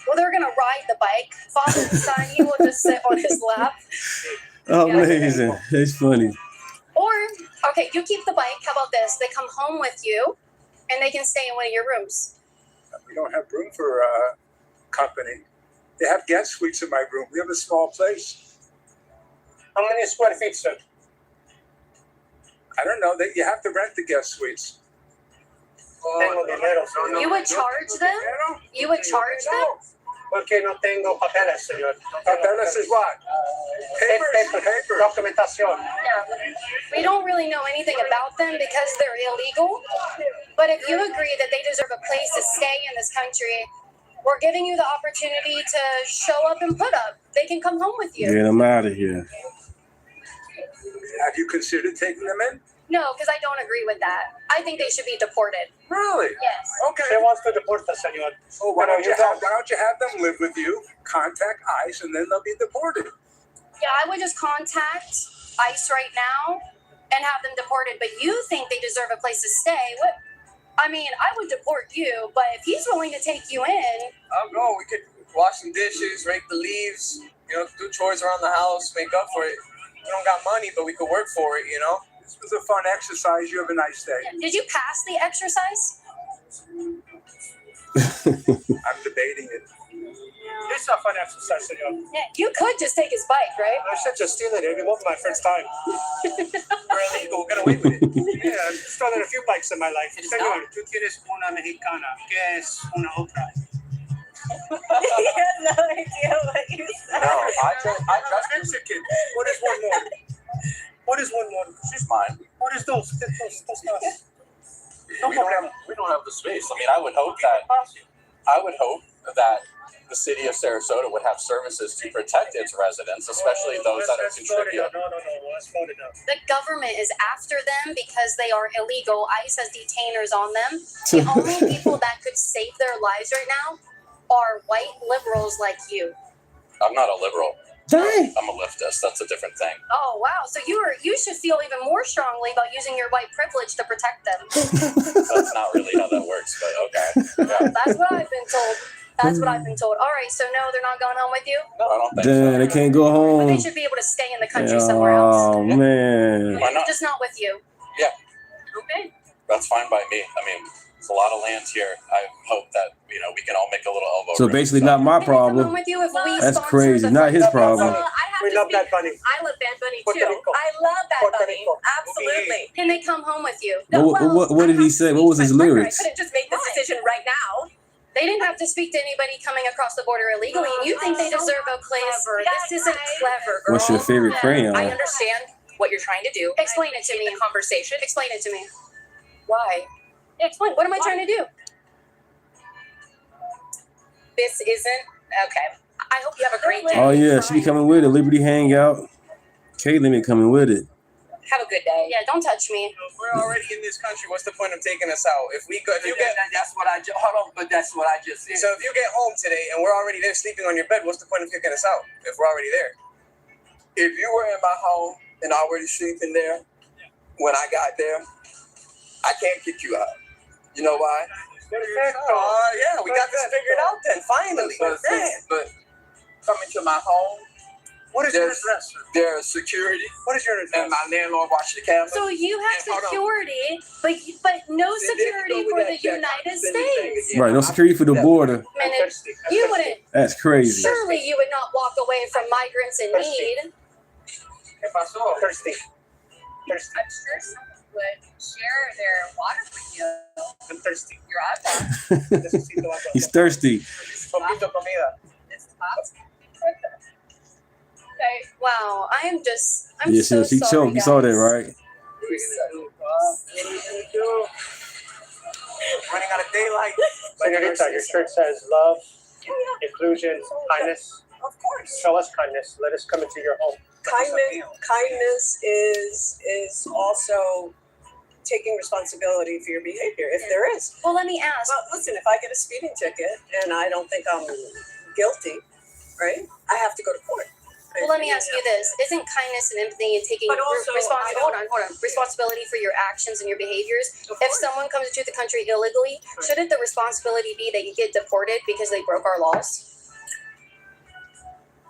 well, they're going to ride the bike. Father and son, he will just sit on his lap. Amazing. It's funny. Or, okay, you keep the bike. How about this? They come home with you, and they can stay in one of your rooms. We don't have room for company. They have guest suites in my room. We have a small place. How many square feet, sir? I don't know. You have to rent the guest suites. You would charge them? You would charge them? Porque no tengo papeles, señor. Papeles is what? Papers. Documentación. Yeah. We don't really know anything about them because they're illegal. But if you agree that they deserve a place to stay in this country, we're giving you the opportunity to show up and put up. They can come home with you. Get them out of here. Have you considered taking them in? No, because I don't agree with that. I think they should be deported. Really? Yes. Okay. She wants to deport us, señor. Oh, why don't you have them live with you, contact ICE, and then they'll be deported? Yeah, I would just contact ICE right now and have them deported. But you think they deserve a place to stay? What? I mean, I would deport you, but if he's willing to take you in, I'll go. We could wash some dishes, rake the leaves, do chores around the house, make up for it. We don't got money, but we could work for it, This was a fun exercise. You have a nice day. Did you pass the exercise? I'm debating it. It's a fun exercise, senor. Yeah, you could just take his bike, right? I should just steal it. It wasn't my first time. We're illegal. Get away with it. Yeah, I've stolen a few bikes in my life. Senor, tú tienes una mexicana. ¿Qué es una otra? He has no idea what you said. No, I just Mexican. What is one more? What is one more? She's mine. What is those? We don't have the space. I mean, I would hope that the city of Sarasota would have services to protect its residents, especially those that are contributing. No. Let's vote it up. The government is after them because they are illegal. ICE has detainers on them. The only people that could save their lives right now are white liberals like you. I'm not a liberal. I'm a leftist. That's a different thing. Oh, wow. So you should feel even more strongly about using your white privilege to protect them. That's not really how that works, but okay. Yeah. That's what I've been told. All right, so no, they're not going home with you? No, I don't think Damn, they can't go home. They should be able to stay in the country somewhere else. Oh, man. Why not? Just not with you. Yeah. Okay. That's fine by me. I mean, it's a lot of land here. I hope that, we can all make a little elbow. So basically not my problem. With you if we That's sponsor crazy. the Not his problem. We love Bad Bunny. I love Bad Bunny Puerto too. Rico. I love Bad Puerto Bunny. Rico. Absolutely. Can they come home with you? What did he say? What was his lyrics? I couldn't just make this decision right now. They didn't have to speak to anybody coming across the border illegally. And you think they deserve a place? This isn't clever, girl. What's your favorite crayon? I understand what you're trying to do. Explain it to me. The conversation. Explain it to me. Why? Explain. What am I trying to do? This isn't okay. I hope you have a great day. Oh, yeah. She be coming with it. Liberty Hangout. Caitlin be coming with it. Have a good day. Yeah, don't touch me. We're already in this country. What's the point of taking us out? If you get That's what I just said. so if you get home today and we're already there sleeping on your bed, what's the point of kicking us out if we're already there? If you were in my home and already sleeping there when I got there, I can't kick you out. You know why? Yeah, we got this figured out then, finally. But coming to my home, What is your address? there's security. What is your address? And my landlord watched the camera. So you have Hold on. security, but no security for the United States. Right. No security for the border. And you wouldn't. That's crazy. Surely you would not walk away from migrants in need. Thirsty. I'm sure someone would share their water with you. I'm thirsty. You're out. He's thirsty. Poquito comida. It's tops. Okay. Wow. I'm Yeah, so she sorry, choked. You saw that, guys. right? Running out of daylight. Senorita, your shirt says love, inclusion, kindness. Of course. Show us kindness. Let us come into your home. Kindness is also taking responsibility for your behavior, if there is. Well, let me ask. Well, listen, if I get a speeding ticket and I don't think I'm guilty, right? I have to go to court. Well, let me ask you this: isn't kindness and empathy and taking But also, hold on, responsibility for your actions and your behaviors? If someone comes into the country illegally, shouldn't the responsibility be that you get deported because they broke our laws?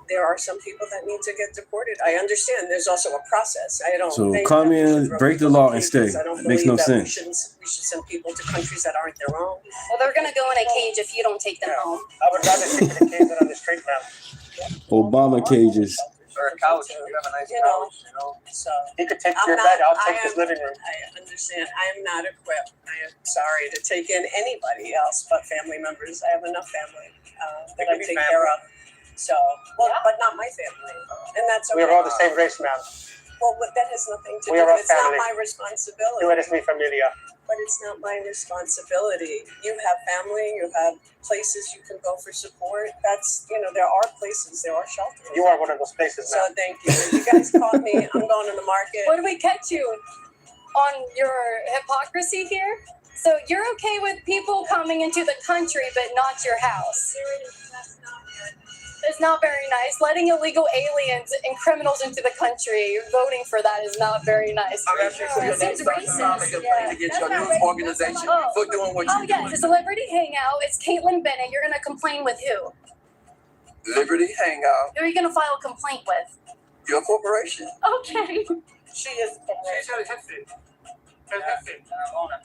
There are some people that need to get deported. I understand. There's also a process. I don't. So think come that we in, should break the throw law, people and stay. cages. I don't It makes no believe that sense. We should send people to countries that aren't their own. Well, they're gonna go in a cage if you don't take them home. I would rather stick to the cage than on the street, ma'am. Obama cages. Or a couch. You have a nice couch, you know. So He could take I'm your not- bed. I'll I take his am- living room. I understand. I am not equipped. I am sorry to take in anybody else but family members. I have enough family that I take care of. So, but not my family, and that's okay. We are all the same race, ma'am. Well, but that has nothing to We do are all with it. It's not family. my responsibility. Tú eres mi familia. But it's not my responsibility. You have family. You have places you can go for support. That's there are places. There are shelters. You are one of those places, So ma'am. thank you. You guys caught me. I'm going to the market. What do we catch you on your hypocrisy here? So you're okay with people coming into the country, but not your house? It's not very nice. Letting illegal aliens and criminals into the country, voting for that is not very nice. I'm actually for your It next seems racist. against your news organization for doing what Oh you're yes, doing. it's a Liberty Hangout. It's Caitlin Bennett. You're gonna complain with who? Liberty Hangout, Who are you gonna file a complaint with? your corporation. Okay. She is.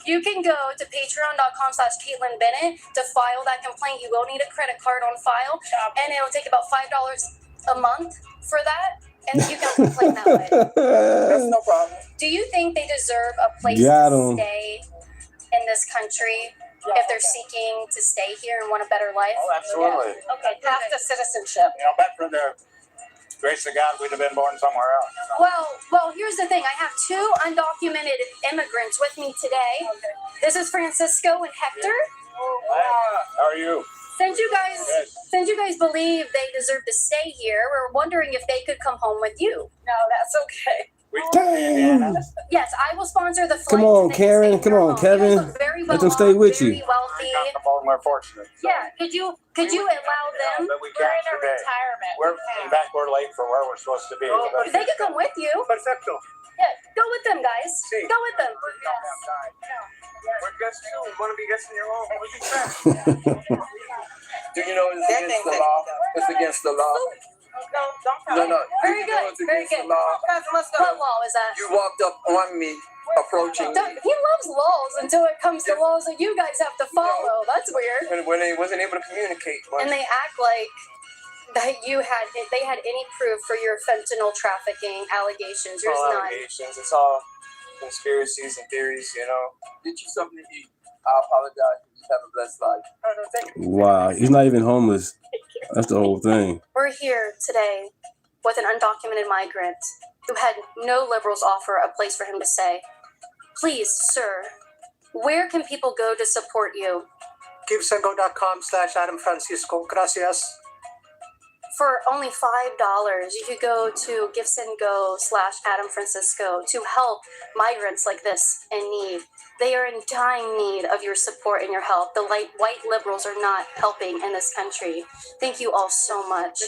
You can go to patreon.com/Caitlin Bennett to file that complaint. You will need a credit card on file, and it'll take about $5 a month for that, and you can complain that way. That's no problem. Do you think they deserve a place Got to 'em. stay in this country if they're seeking to stay here and want a better life? Oh, absolutely. Okay, path to citizenship. But for the grace of God, we'd have been born somewhere else. Well, here's the thing. I have two undocumented immigrants with me today. This is Francisco and Hector. How are you? Since you guys believe they deserve to stay here, we're wondering if they could come home with you. No, that's okay. Damn. Yes, I will sponsor the flight. Come on, so they can Karen. stay Come here on, home. You Kevin. guys look very Let them well stay off, with very you. wealthy. We're fortunate. Yeah, could you allow them? But we We're can't in a today. retirement. We're in fact, we're late for where we're supposed to be. They could come with you. Perfecto. Yeah, go with them, guys. Go with them. We're guests too. We want to be guests in your home. Do you know it's against the law? It's against the law. No. Very You know good. it's Very against the good. law. What law is that? You walked up on me, approaching me. He loves laws until it comes to laws that you guys have to follow. That's weird. When they wasn't able to communicate. And they act like that they had any proof for your fentanyl trafficking allegations. There's all none. allegations. It's all conspiracies and theories, Get you something to eat. I apologize. You have a blessed life. Wow, he's not even homeless. That's the whole thing. We're here today with an undocumented migrant who had no liberals offer a place for him to stay. Please, sir, where can people go to support you? GiveSendGo.com/Adam Francisco. Gracias. For only $5, you could go to GiveSendGo/Adam Francisco to help migrants like this in need. They are in dying need of your support and your help. The white liberals are not helping in this country. Thank you all so much.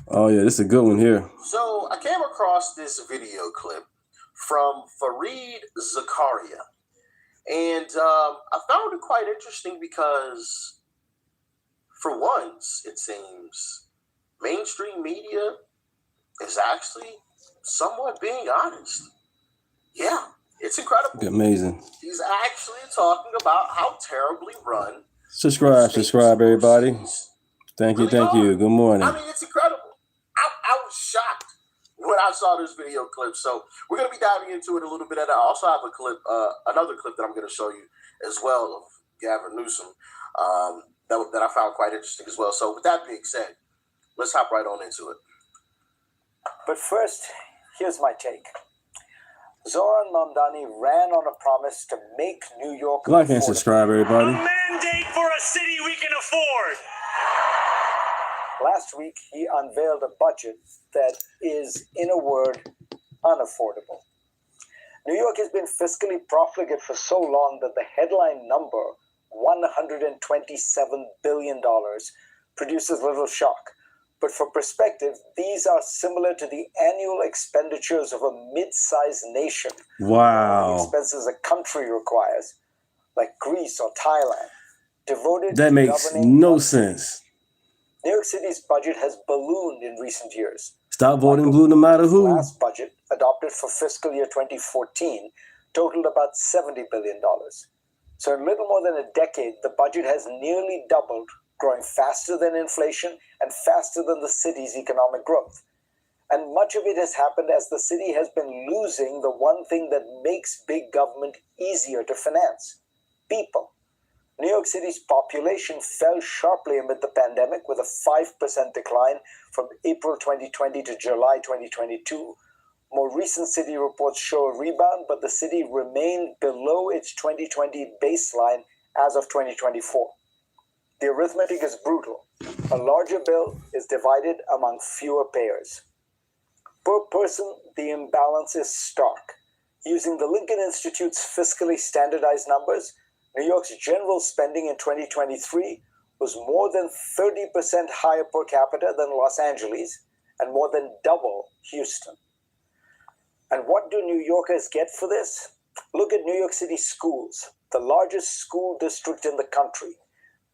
Oh yeah, this is a good one here. So I came across this video clip from Fareed Zakaria. And I found it quite interesting because, for once, it seems mainstream media is actually somewhat being honest. Yeah, it's incredible. Amazing. He's actually talking about how terribly run. Subscribe, everybody. Thank you. Good morning. I mean, it's incredible. I was shocked when I saw this video clip. So we're going to be diving into it a little bit. And I also have another clip that I'm going to show you as well of Gavin Newsom. that I found quite interesting as well. So with that being said, let's hop right on into it. But first, here's my take. Zoran Mamdani ran on a promise to make New York Like and subscribe, everybody. Mandate for a city we can afford. Last week, he unveiled a budget that is, in a word, unaffordable. New York has been fiscally profligate for so long that the headline number, $127 billion, produces little shock. But for perspective, these are similar to the annual expenditures of a mid-sized nation. Wow. The expenses a country requires, like Greece or Thailand, devoted That to makes governing no sense. New York City's budget has ballooned in recent years. Stop voting blue no matter who. Last budget, adopted for fiscal year 2014, totaled about $70 billion. So in little more than a decade, the budget has nearly doubled, growing faster than inflation and faster than the city's economic growth. And much of it has happened as the city has been losing the one thing that makes big government easier to finance: people. New York City's population fell sharply amid the pandemic, with a 5% decline from April 2020 to July 2022. More recent city reports show a rebound, but the city remained below its 2020 baseline as of 2024. The arithmetic is brutal. A larger bill is divided among fewer payers. Per person, the imbalance is stark. Using the Lincoln Institute's fiscally standardized numbers, New York's general spending in 2023 was more than 30% higher per capita than Los Angeles and more than double Houston. And what do New Yorkers get for this? Look at New York City schools, the largest school district in the country.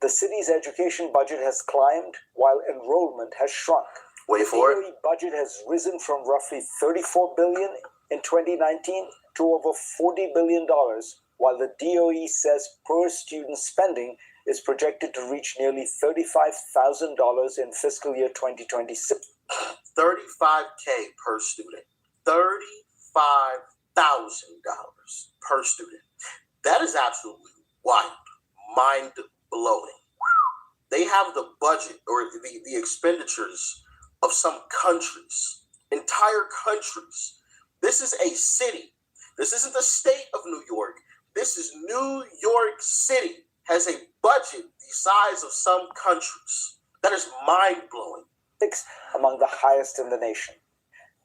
The city's education budget has climbed while enrollment has shrunk. Wait for it. The DOE budget has risen from roughly $34 billion in 2019 to over $40 billion, while the DOE says per student spending is projected to reach nearly $35,000 in fiscal year 2026. $35K per student. $35,000 per student. That is absolutely wild. Mind-blowing. They have the budget or the expenditures of some countries, entire countries. This is a city. This isn't the state of New York. This is New York City has a budget the size of some countries. That is mind-blowing. Among the highest in the nation.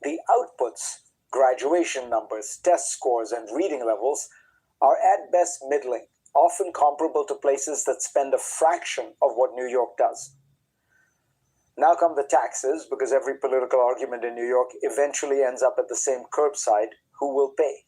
The outputs, graduation numbers, test scores, and reading levels are at best middling, often comparable to places that spend a fraction of what New York does. Now come the taxes, because every political argument in New York eventually ends up at the same curbside: who will pay?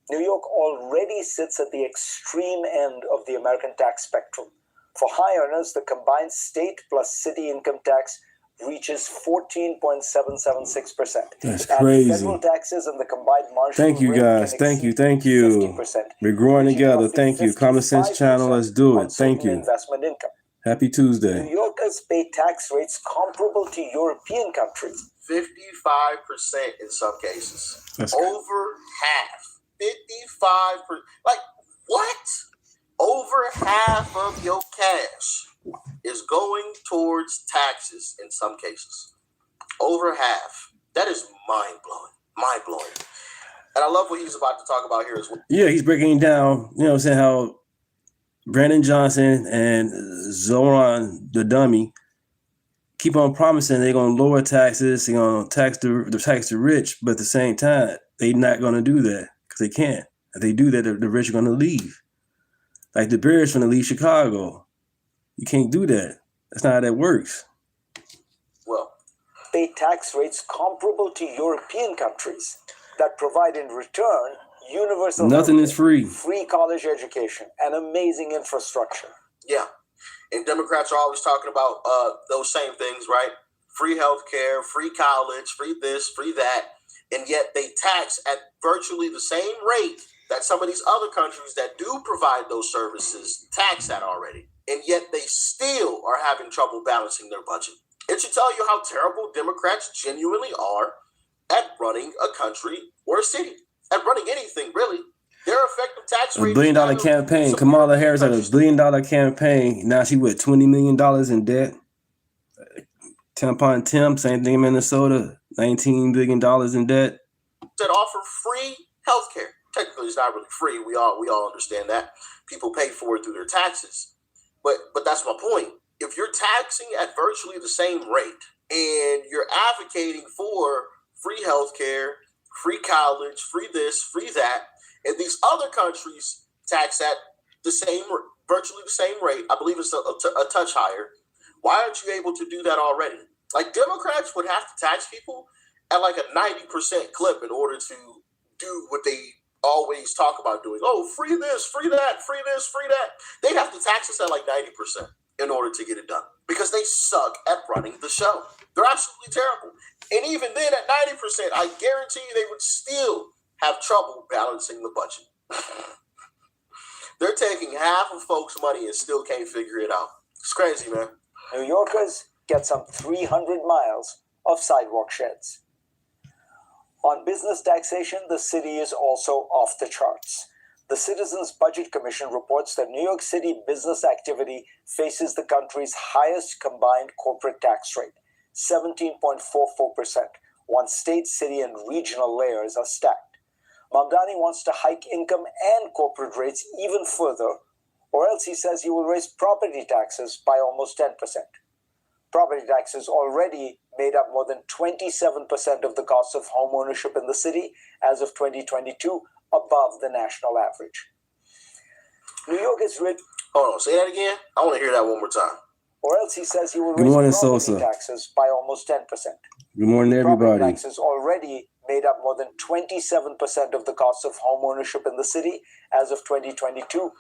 New York already sits at the extreme end of the American tax spectrum. For high earners, the combined state plus city income tax reaches 14.776%. That's And crazy. federal taxes and the combined marginal Thank you, rate guys. can Thank you. exceed Thank you. 50%, We're growing reaching together. roughly Thank you. Common Sense Channel. Let's do on it. Thank certain you. investment income. Happy New Tuesday. Yorkers pay tax rates comparable to European countries. 55% in some cases. That's over half. 55%. Like, what? Over half of your cash is going towards taxes in some cases. Over half. That is mind-blowing. Mind-blowing. And I love what he's about to talk about here as well. Yeah, he's breaking down, you know what I'm saying, how Brandon Johnson and Zoran the dummy keep on promising they're going to lower taxes, they're going to tax the rich, but at the same time, they're not going to do that because they can't. If they do that, the rich are going to leave. Like the Bears going to leave Chicago. You can't do that. That's not how that works. Well, pay tax rates comparable to European countries that provide in return universal Nothing healthcare, is free. free college education, and amazing infrastructure. Yeah. And Democrats are always talking about those same things, right? Free healthcare, free college, free this, free that. And yet they tax at virtually the same rate that some of these other countries that do provide those services tax at already. And yet they still are having trouble balancing their budget. It should tell you how terrible Democrats genuinely are at running a country or a city, at running anything, really. Their effective tax A rate. $1 billion campaign. Kamala Harris had a $1 billion campaign. Now she with $20 million in debt. Tampon Tim, same thing in Minnesota, $19 billion in debt. That offer free health care. Technically, it's not really free. We all understand that. People pay for it through their taxes. But that's my point. If you're taxing at virtually the same rate and you're advocating for free health care, free college, free this, free that, and these other countries tax at the same, virtually the same rate, I believe it's a touch higher. Why aren't you able to do that already? Like, Democrats would have to tax people at like a 90% clip in order to do what they always talk about doing. Oh, free this, free that, free this, free that. They'd have to tax us at like 90% in order to get it done because they suck at running the show. They're absolutely terrible. And even then at 90%, I guarantee you they would still have trouble balancing the budget. They're taking half of folks' money and still can't figure it out. It's crazy, man. New Yorkers get some 300 miles of sidewalk sheds. On business taxation, the city is also off the charts. The Citizens Budget Commission reports that New York City business activity faces the country's highest combined corporate tax rate, 17.44%, once state, city, and regional layers are stacked. Mamdani wants to hike income and corporate rates even further, or else he says he will raise property taxes by almost 10%. Property taxes already made up more than 27% of the cost of home ownership in the city as of 2022, above the national average. New York is rich. Hold on, say that again. I want to hear that one more time. Or else he says he will Good raise morning, property Sosa. taxes by almost 10%. Good morning, everybody. Property taxes already made up more than 27% of the cost of home ownership in the city as of 2022.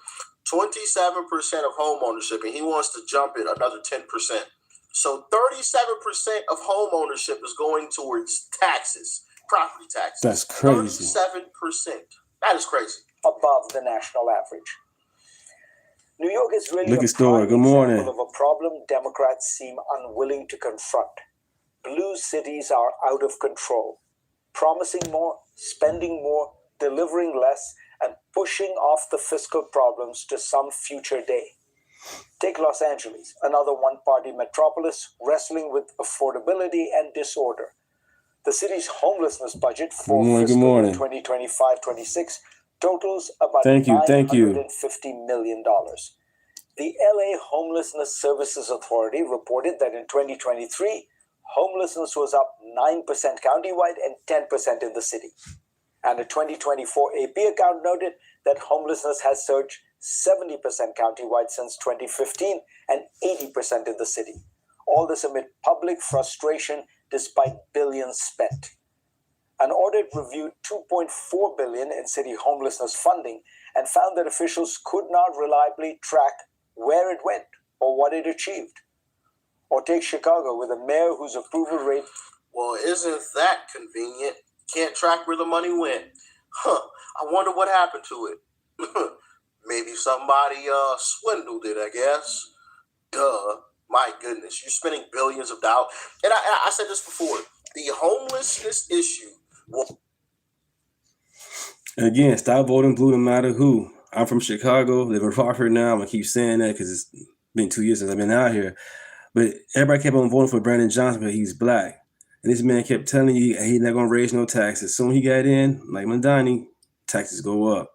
27% of home ownership, and he wants to jump it another 10%. So 37% of home ownership is going towards taxes, property taxes. That's crazy. 37%. That is crazy. Above the national average. New York is really Look a at Story. prime Good morning. example of a problem Democrats seem unwilling to confront. Blue cities are out of control, promising more, spending more, delivering less, and pushing off the fiscal problems to some future day. Take Los Angeles, another one-party metropolis wrestling with affordability and disorder. The city's homelessness budget for fiscal year 2025-26 totals about $950 million. The LA Homelessness Services Authority reported that in 2023, homelessness was up 9% countywide and 10% in the city. And a 2024 AP account noted that homelessness has surged 70% countywide since 2015 and 80% in the city. All this amid public frustration despite billions spent. An audit reviewed $2.4 billion in city homelessness funding and found that officials could not reliably track where it went or what it achieved. Or take Chicago with a mayor whose approval rate... Well, isn't that convenient? Can't track where the money went. I wonder what happened to it. Maybe somebody swindled it, I guess. Duh. My goodness. You're spending billions of dollars. And I said this before. The homelessness issue will... Again, stop voting blue no matter who. I'm from Chicago, live in Rockford now. I'm going to keep saying that because it's been 2 years since I've been out here. But everybody kept on voting for Brandon Johnson because he's black. And this man kept telling you he's not going to raise no taxes. Soon he got in, like Mamdani, taxes go up.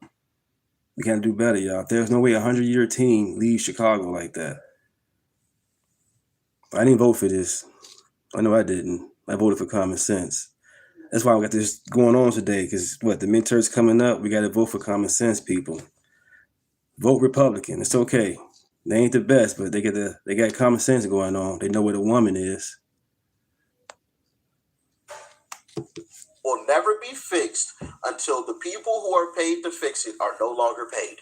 We got to do better, y'all. There's no way a 100-year team leaves Chicago like that. I didn't vote for this. I know I didn't. I voted for common sense. That's why we got this going on today, because the midterms coming up, we got to vote for common sense, people. Vote Republican. It's okay. They ain't the best, but they got common sense going on. They know where the woman is. Will never be fixed until the people who are paid to fix it are no longer paid.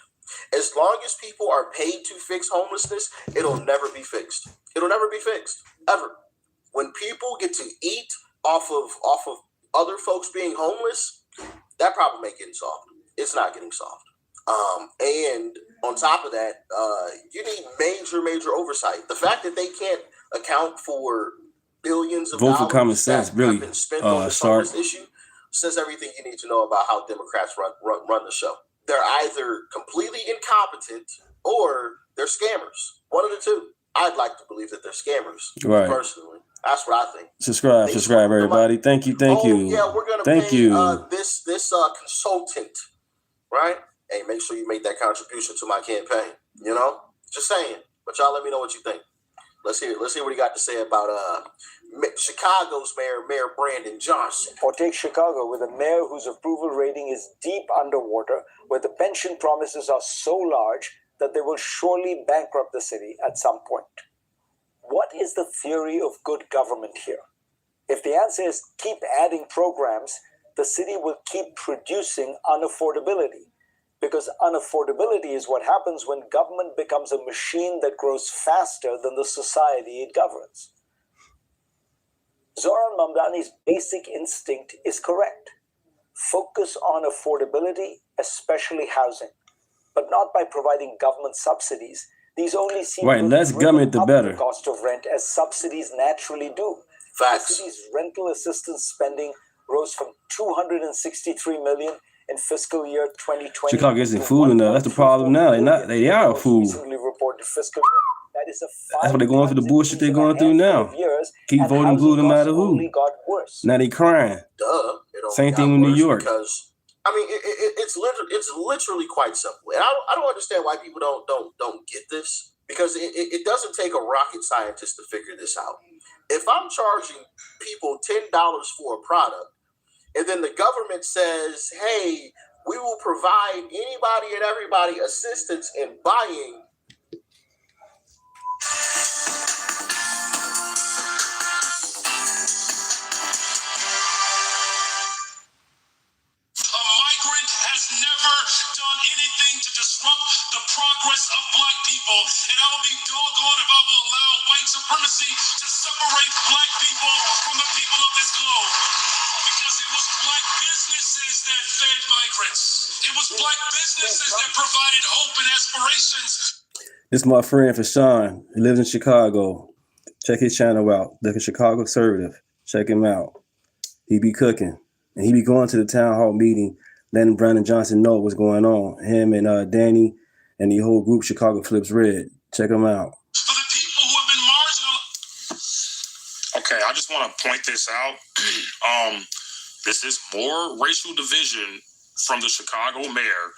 As long as people are paid to fix homelessness, it'll never be fixed. It'll never be fixed, ever. When people get to eat off of other folks being homeless, that problem ain't getting solved. It's not getting solved. And on top of that, you need major oversight. The fact that they can't account for billions of vote dollars for common sense, really. Have been spent on this homeless issue says everything you need to know about how Democrats run the show. they're either completely incompetent or they're scammers. One of the two. I'd like to believe that they're scammers, personally. That's what I think. Subscribe, everybody. Thank you. Yeah, we're gonna pay this consultant, right? Hey, make sure you make that contribution to my campaign. You know, just saying. But y'all, let me know what you think. Let's hear what he got to say about Chicago's Mayor Brandon Johnson. Or take Chicago, with a mayor whose approval rating is deep underwater, where the pension promises are so large that they will surely bankrupt the city at some point. What is the theory of good government here? If the answer is keep adding programs, the city will keep producing unaffordability, because unaffordability is what happens when government becomes a machine that grows faster than the society it governs. Zoran Mamdani's basic instinct is correct. Focus on affordability, especially housing, but not by providing government subsidies. These only seem less government, the better. The cost of rent, as subsidies naturally do. Facts. The city's rental assistance spending rose from $263 million in fiscal year 2020. Chicago isn't food enough. That's the problem now. They are a food. Recently reported fiscal year. That is that's what they're going through, the bullshit they're going through now. Keep voting blue no matter who. Now they crying. Same thing with New York. Because I mean, it's literally quite simple, and I don't understand why people don't get this, because it doesn't take a rocket scientist to figure this out. If I'm charging people $10 for a product, and then the government says, "Hey, we will provide anybody and everybody assistance in buying." The progress of black people, and I will be doggone if I will allow white supremacy to separate black people from the people of this globe, because it was black businesses that fed migrants. It was black businesses that provided hope and aspirations. This is my friend Fashawn. He lives in Chicago. Check his channel out, the Chicago Conservative. Check him out. He be cooking, and he be going to the town hall meeting, letting Brandon Johnson know what's going on. Him and Danny and the whole group, Chicago Flips Red. Check them out. For the people who have been marginalized. Okay, I just want to point this out. This is more racial division from the Chicago mayor.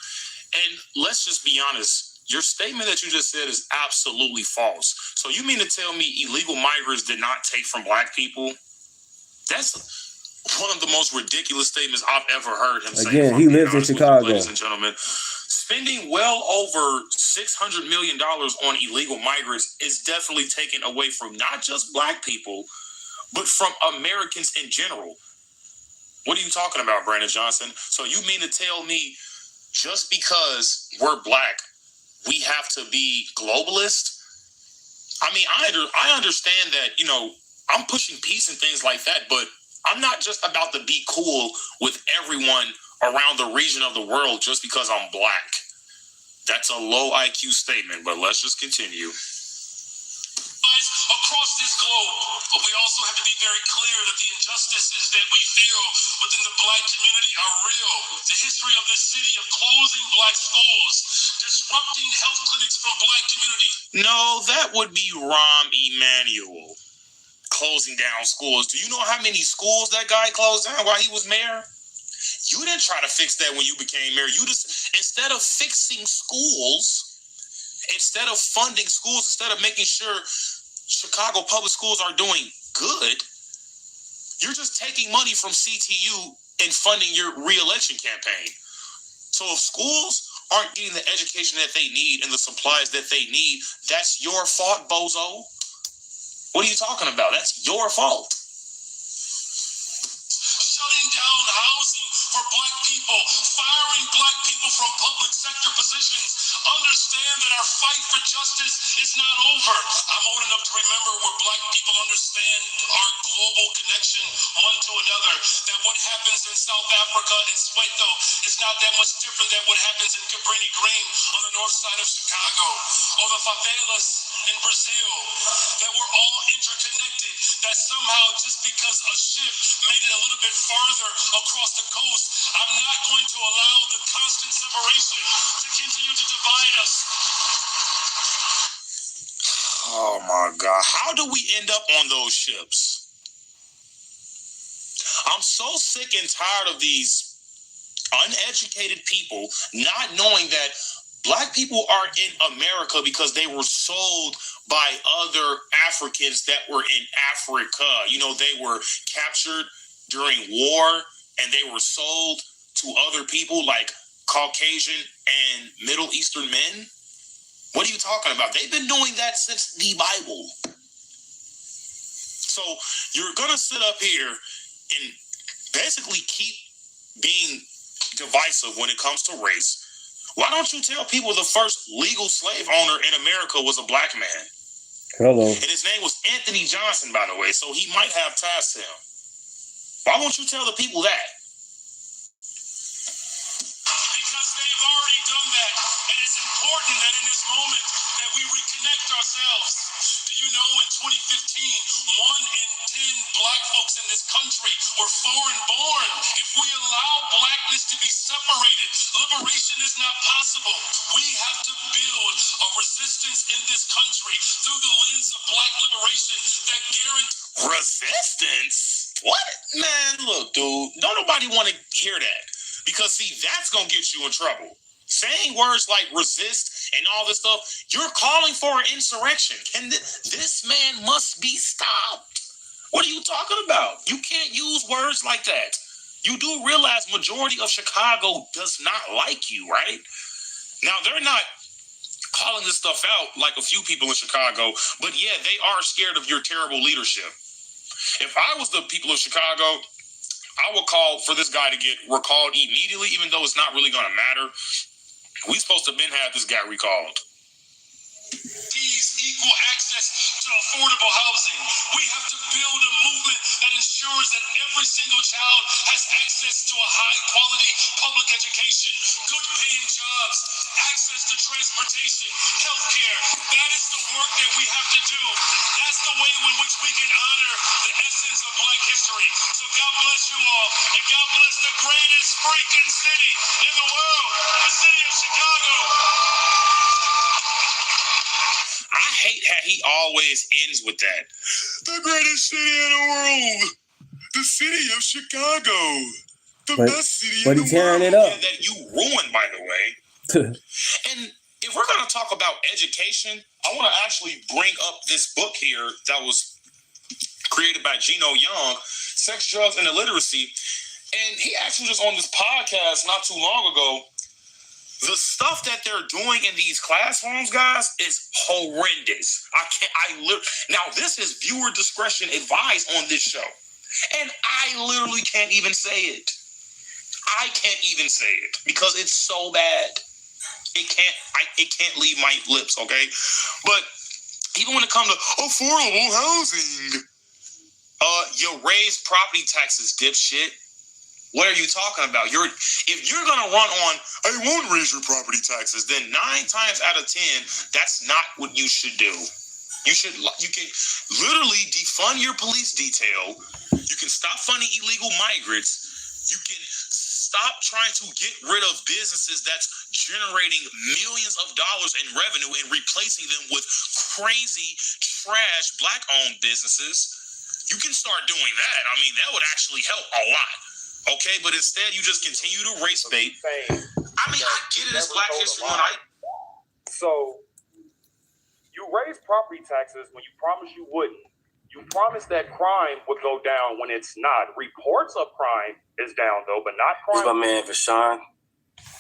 And let's just be honest, your statement that you just said is absolutely false. So you mean to tell me illegal migrants did not take from black people? That's one of the most ridiculous statements I've ever heard him say. Again, he lives in Chicago. Ladies and gentlemen, spending well over $600 million on illegal migrants is definitely taken away from not just black people, but from Americans in general. What are you talking about, Brandon Johnson? So you mean to tell me just because we're black, we have to be globalist? I mean, I understand that, you know, I'm pushing peace and things like that, but I'm not just about to be cool with everyone around the region of the world just because I'm black. That's a low IQ statement, but let's just continue. Across this globe, but we also have to be very clear that the injustices that we feel within the black community are real. The history of this city of closing black schools, disrupting health clinics from black communities. No, that would be Rahm Emanuel. Closing down schools. Do you know how many schools that guy closed down while he was mayor? You didn't try to fix that when you became mayor. You just, instead of fixing schools, instead of funding schools, instead of making sure Chicago public schools are doing good, you're just taking money from CTU and funding your re-election campaign. So if schools aren't getting the education that they need and the supplies that they need, that's your fault, bozo. What are you talking about? That's your fault. Shutting down housing for black people, firing black people from public sector positions. Understand that our fight for justice is not over. I'm old enough to remember where black people understand our global connection one to another, that what happened happens in South Africa and Soweto is not that much different than what happens in Cabrini Green on the north side of Chicago, or the favelas in Brazil, that we're all interconnected, that somehow just because a ship made it a little bit farther across the coast, I'm not going to allow the constant separation to continue to divide us. Oh my God. How do we end up on those ships? I'm so sick and tired of these uneducated people not knowing that Black people are in America because they were sold by other Africans that were in Africa. You know, they were captured during war and they were sold to other people like Caucasian and Middle Eastern men. What are you talking about? They've been doing that since the Bible. So you're going to sit up here and basically keep being divisive when it comes to race. Why don't you tell people the first legal slave owner in America was a Black man? Hello. And his name was Anthony Johnson, by the way, so he might have ties to him. Why won't you tell the people that? Because they've already done that, and it's important that in this moment that we reconnect ourselves. Do you know in 2015, 1 in 10 Black folks in this country were foreign born? If we allow Blackness to be separated, liberation is not possible. We have to build a resistance in this country through the lens of Black liberation that guarantees. Resistance? What? Man, look, dude, don't nobody want to hear that. Because, see, that's going to get you in trouble. Saying words like resist and all this stuff, you're calling for an insurrection. And this man must be stopped. What are you talking about? You can't use words like that. You do realize majority of Chicago does not like you, right? Now, they're not calling this stuff out like a few people in Chicago, but yeah, they are scared of your terrible leadership. If I was the people of Chicago, I would call for this guy to get recalled immediately, even though it's not really going to matter. We supposed to have been had this guy recalled. Equal access to affordable housing. We have to build a movement that ensures that every single child has access to a high quality public education, good paying jobs, access to transportation, healthcare. That is the work that we have to do. That's the way in which we can honor the essence of Black history. So God bless you all, and God bless the greatest freaking city in the world, the city of Chicago. I hate how he always ends with that. The greatest city in the world. The city of Chicago. The best city in the world. But he's tearing it up. That you ruined, by the way. And if we're going to talk about education, I want to actually bring up this book here that was created by Gino Young, Sex, Drugs, and Illiteracy. And he actually was on this podcast not too long ago. The stuff that they're doing in these classrooms, guys, is horrendous. Now, this is viewer discretion advised on this show. And I literally can't even say it. I can't even say it because it's so bad. It can't leave my lips, okay? But even when it comes to affordable housing, you raise property taxes, dipshit. What are you talking about? If you're going to run on, I won't raise your property taxes, then 9 times out of 10, that's not what you should do. You can literally defund your police detail. You can stop funding illegal migrants. You can stop trying to get rid of businesses that's generating millions of dollars in revenue and replacing them with crazy, trash, Black-owned businesses. You can start doing that. I mean, that would actually help a lot. Okay, but instead you just continue to race bait. I mean, I get it. It's Black History Month. So you raise property taxes when you promised you wouldn't. You promised that crime would go down when it's not. Reports of crime is down though, but not crime. This is my man Vashawn,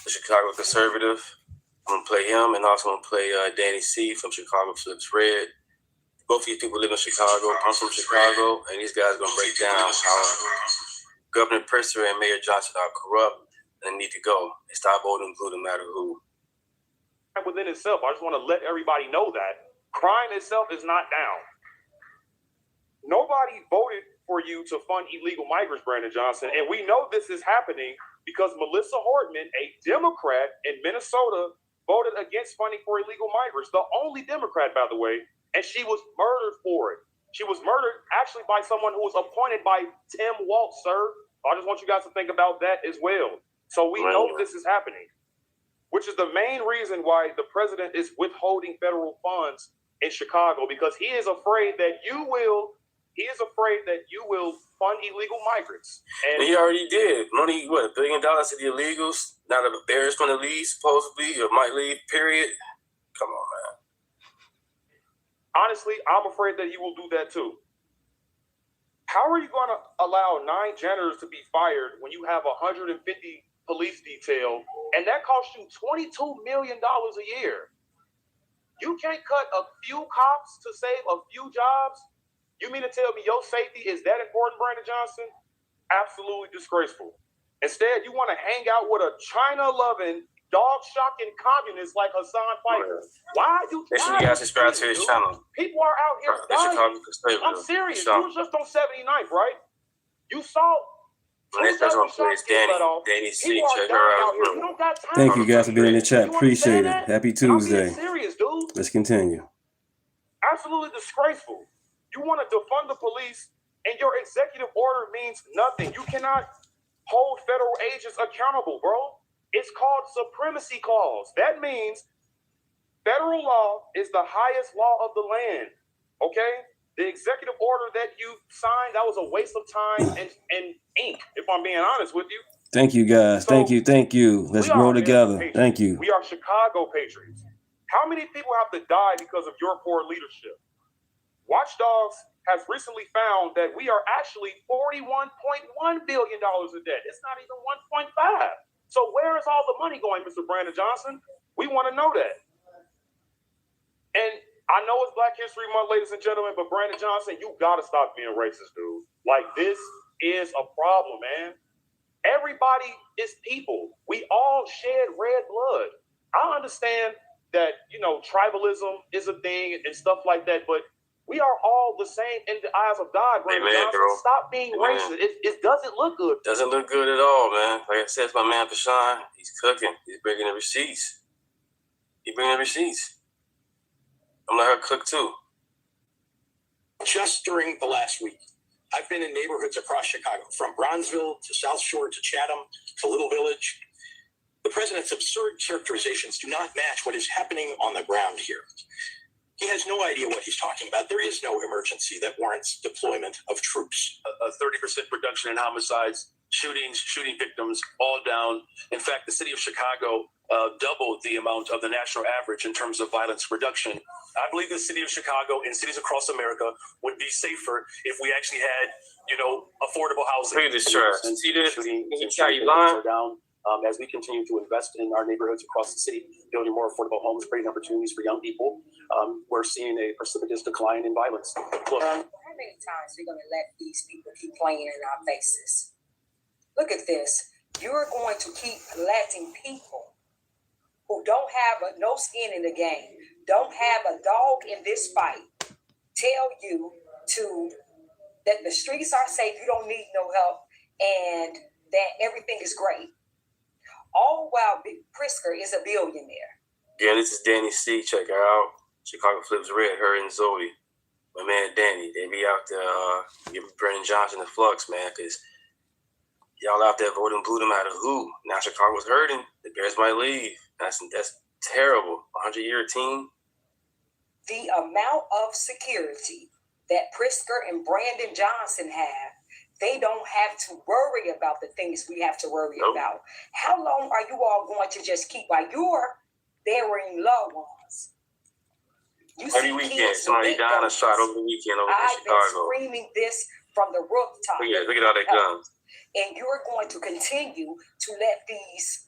the Chicago conservative. I'm gonna play him, and also gonna play Danny C from Chicago Flips Red. Both of these people live in Chicago. I'm from Chicago, and these guys are gonna break down how Governor Pritzker and Mayor Johnson are corrupt and need to go. They stop voting blue no matter who. Within itself, I just want to let everybody know that crime itself is not down. Nobody voted for you to fund illegal migrants, Brandon Johnson. And we know this is happening because Melissa Hortman, a Democrat in Minnesota, voted against funding for illegal migrants. The only Democrat, by the way, and she was murdered for it. She was murdered actually by someone who was appointed by Tim Walz, sir. I just want you guys to think about that as well. So we know this is happening, which is the main reason why the president is withholding federal funds in Chicago, because he is afraid that you will fund illegal migrants. And he already did. Money, what, $1 billion to the illegals? Now that the bears going to leave, supposedly, or might leave, period. Come on, man. Honestly, I'm afraid that he will do that too. How are you going to allow 9 janitors to be fired when you have 150 police detail, and that costs you $22 million a year? You can't cut a few cops to save a few jobs? You mean to tell me your safety is that important, Brandon Johnson? Absolutely disgraceful. Instead, you want to hang out with a China-loving, dog-shocking communist like Hassan Pfeiffer. Why are you? Make sure you guys subscribe to his channel. People are out here dying. I'm serious. You was just on 79th, right? You saw. Next person on play is Danny C. Check her out. Thank you guys for being in the chat. Appreciate it. Happy Tuesday. Serious, dude. Let's continue. Absolutely disgraceful. You want to defund the police, and your executive order means nothing. You cannot hold federal agents accountable, bro. It's called supremacy clause. That means federal law is the highest law of the land. Okay? The executive order that you signed, that was a waste of time and ink, if I'm being honest with you. Thank you, guys. So, thank you. Let's grow together. Thank you. We are Chicago patriots. How many people have to die because of your poor leadership? Watch Dogs has recently found that we are actually $41.1 billion in debt. It's not even 1.5. So where is all the money going, Mr. Brandon Johnson? We want to know that. And I know it's Black History Month, ladies and gentlemen, but Brandon Johnson, you got to stop being racist, dude. Like, this is a problem, man. Everybody is people. We all shed red blood. I understand that, tribalism is a thing and stuff like that, but we are all the same in the eyes of God, Brandon Johnson. Bro. Stop being racist. It doesn't look good. Doesn't look good at all, man. Like I said, it's my man Pashan. He's cooking. He's bringing the receipts. I'm gonna let her cook too. Just during the last week, I've been in neighborhoods across Chicago, from Bronzeville to South Shore to Chatham to Little Village. The president's absurd characterizations do not match what is happening on the ground here. He has no idea what he's talking about. There is no emergency that warrants deployment of troops. A 30% reduction in homicides, shootings, shooting victims, all down. In fact, the city of Chicago doubled the amount of the national average in terms of violence reduction. I believe the city of Chicago and cities across America would be safer if we actually had, affordable housing. Look at this chart. See this? Are down. As we continue to invest in our neighborhoods across the city, building more affordable homes, creating opportunities for young people, we're seeing a precipitous decline in violence. Look, how many times are we going to let these people keep playing in our faces? Look at this. You're going to keep letting people who don't have no skin in the game, don't have a dog in this fight, tell you that the streets are safe, you don't need no help, and that everything is great. All while Pritzker is a billionaire. Yeah, this is Danny C. Check her out. Chicago Flips Red, her and Zoe. My man Danny, they be out there giving Brandon Johnson the flux, man, because y'all out there voting blue no matter who. Now Chicago's hurting. The Bears might leave. That's terrible. 100-year team. The amount of security that Pritzker and Brandon Johnson have, they don't have to worry about the things we have to worry about. How long are you all going to just keep while you're burying loved ones? Every weekend, somebody died or shot over the weekend over in Chicago. I've been screaming this from the rooftop. Look at all that guns. And you're going to continue to let these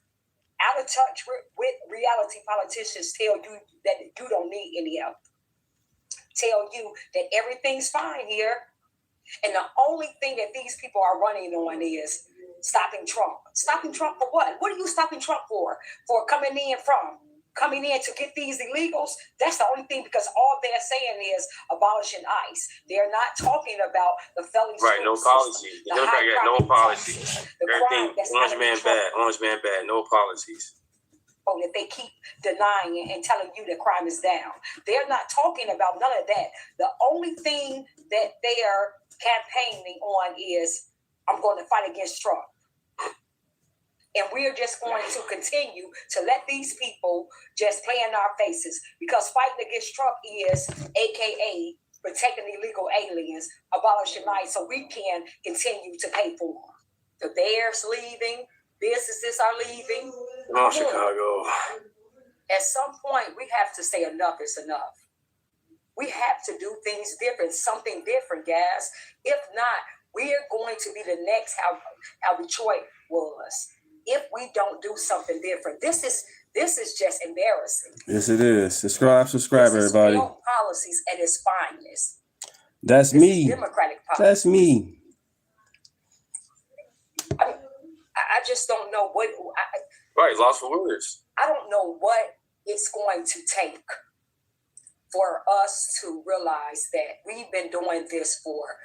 out of touch with reality politicians tell you that you don't need any help. Tell you that everything's fine here. And the only thing that these people are running on is stopping Trump. Stopping Trump for what? What are you stopping Trump for? For coming in from coming in to get these illegals, that's the only thing, because all they're saying is abolishing ICE. They're not talking about the felony. Right, no policies. The Democrat got no policies. Everything, orange man bad, no policies. Oh, that they keep denying and telling you that crime is down. They're not talking about none of that. The only thing that they are campaigning on is, I'm going to fight against Trump. And we're just going to continue to let these people just play in our faces, because fighting against Trump is AKA protecting illegal aliens, abolishing ICE so we can continue to pay for them. The bears leaving, businesses are leaving. Oh, Chicago. At some point, we have to say enough is enough. We have to do things different, something different, guys. If not, we're going to be the next how Detroit was. If we don't do something different, this is just embarrassing. Yes, it is. Subscribe, everybody. Policies at its finest. That's me. Democratic policy. That's me. I just don't know what. Right, lost for words. I don't know what it's going to take for us to realize that we've been doing this for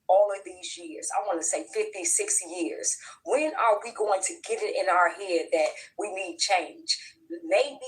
all of these years. I want to say 50, 60 years. When are we going to get it in our head that we need change? Maybe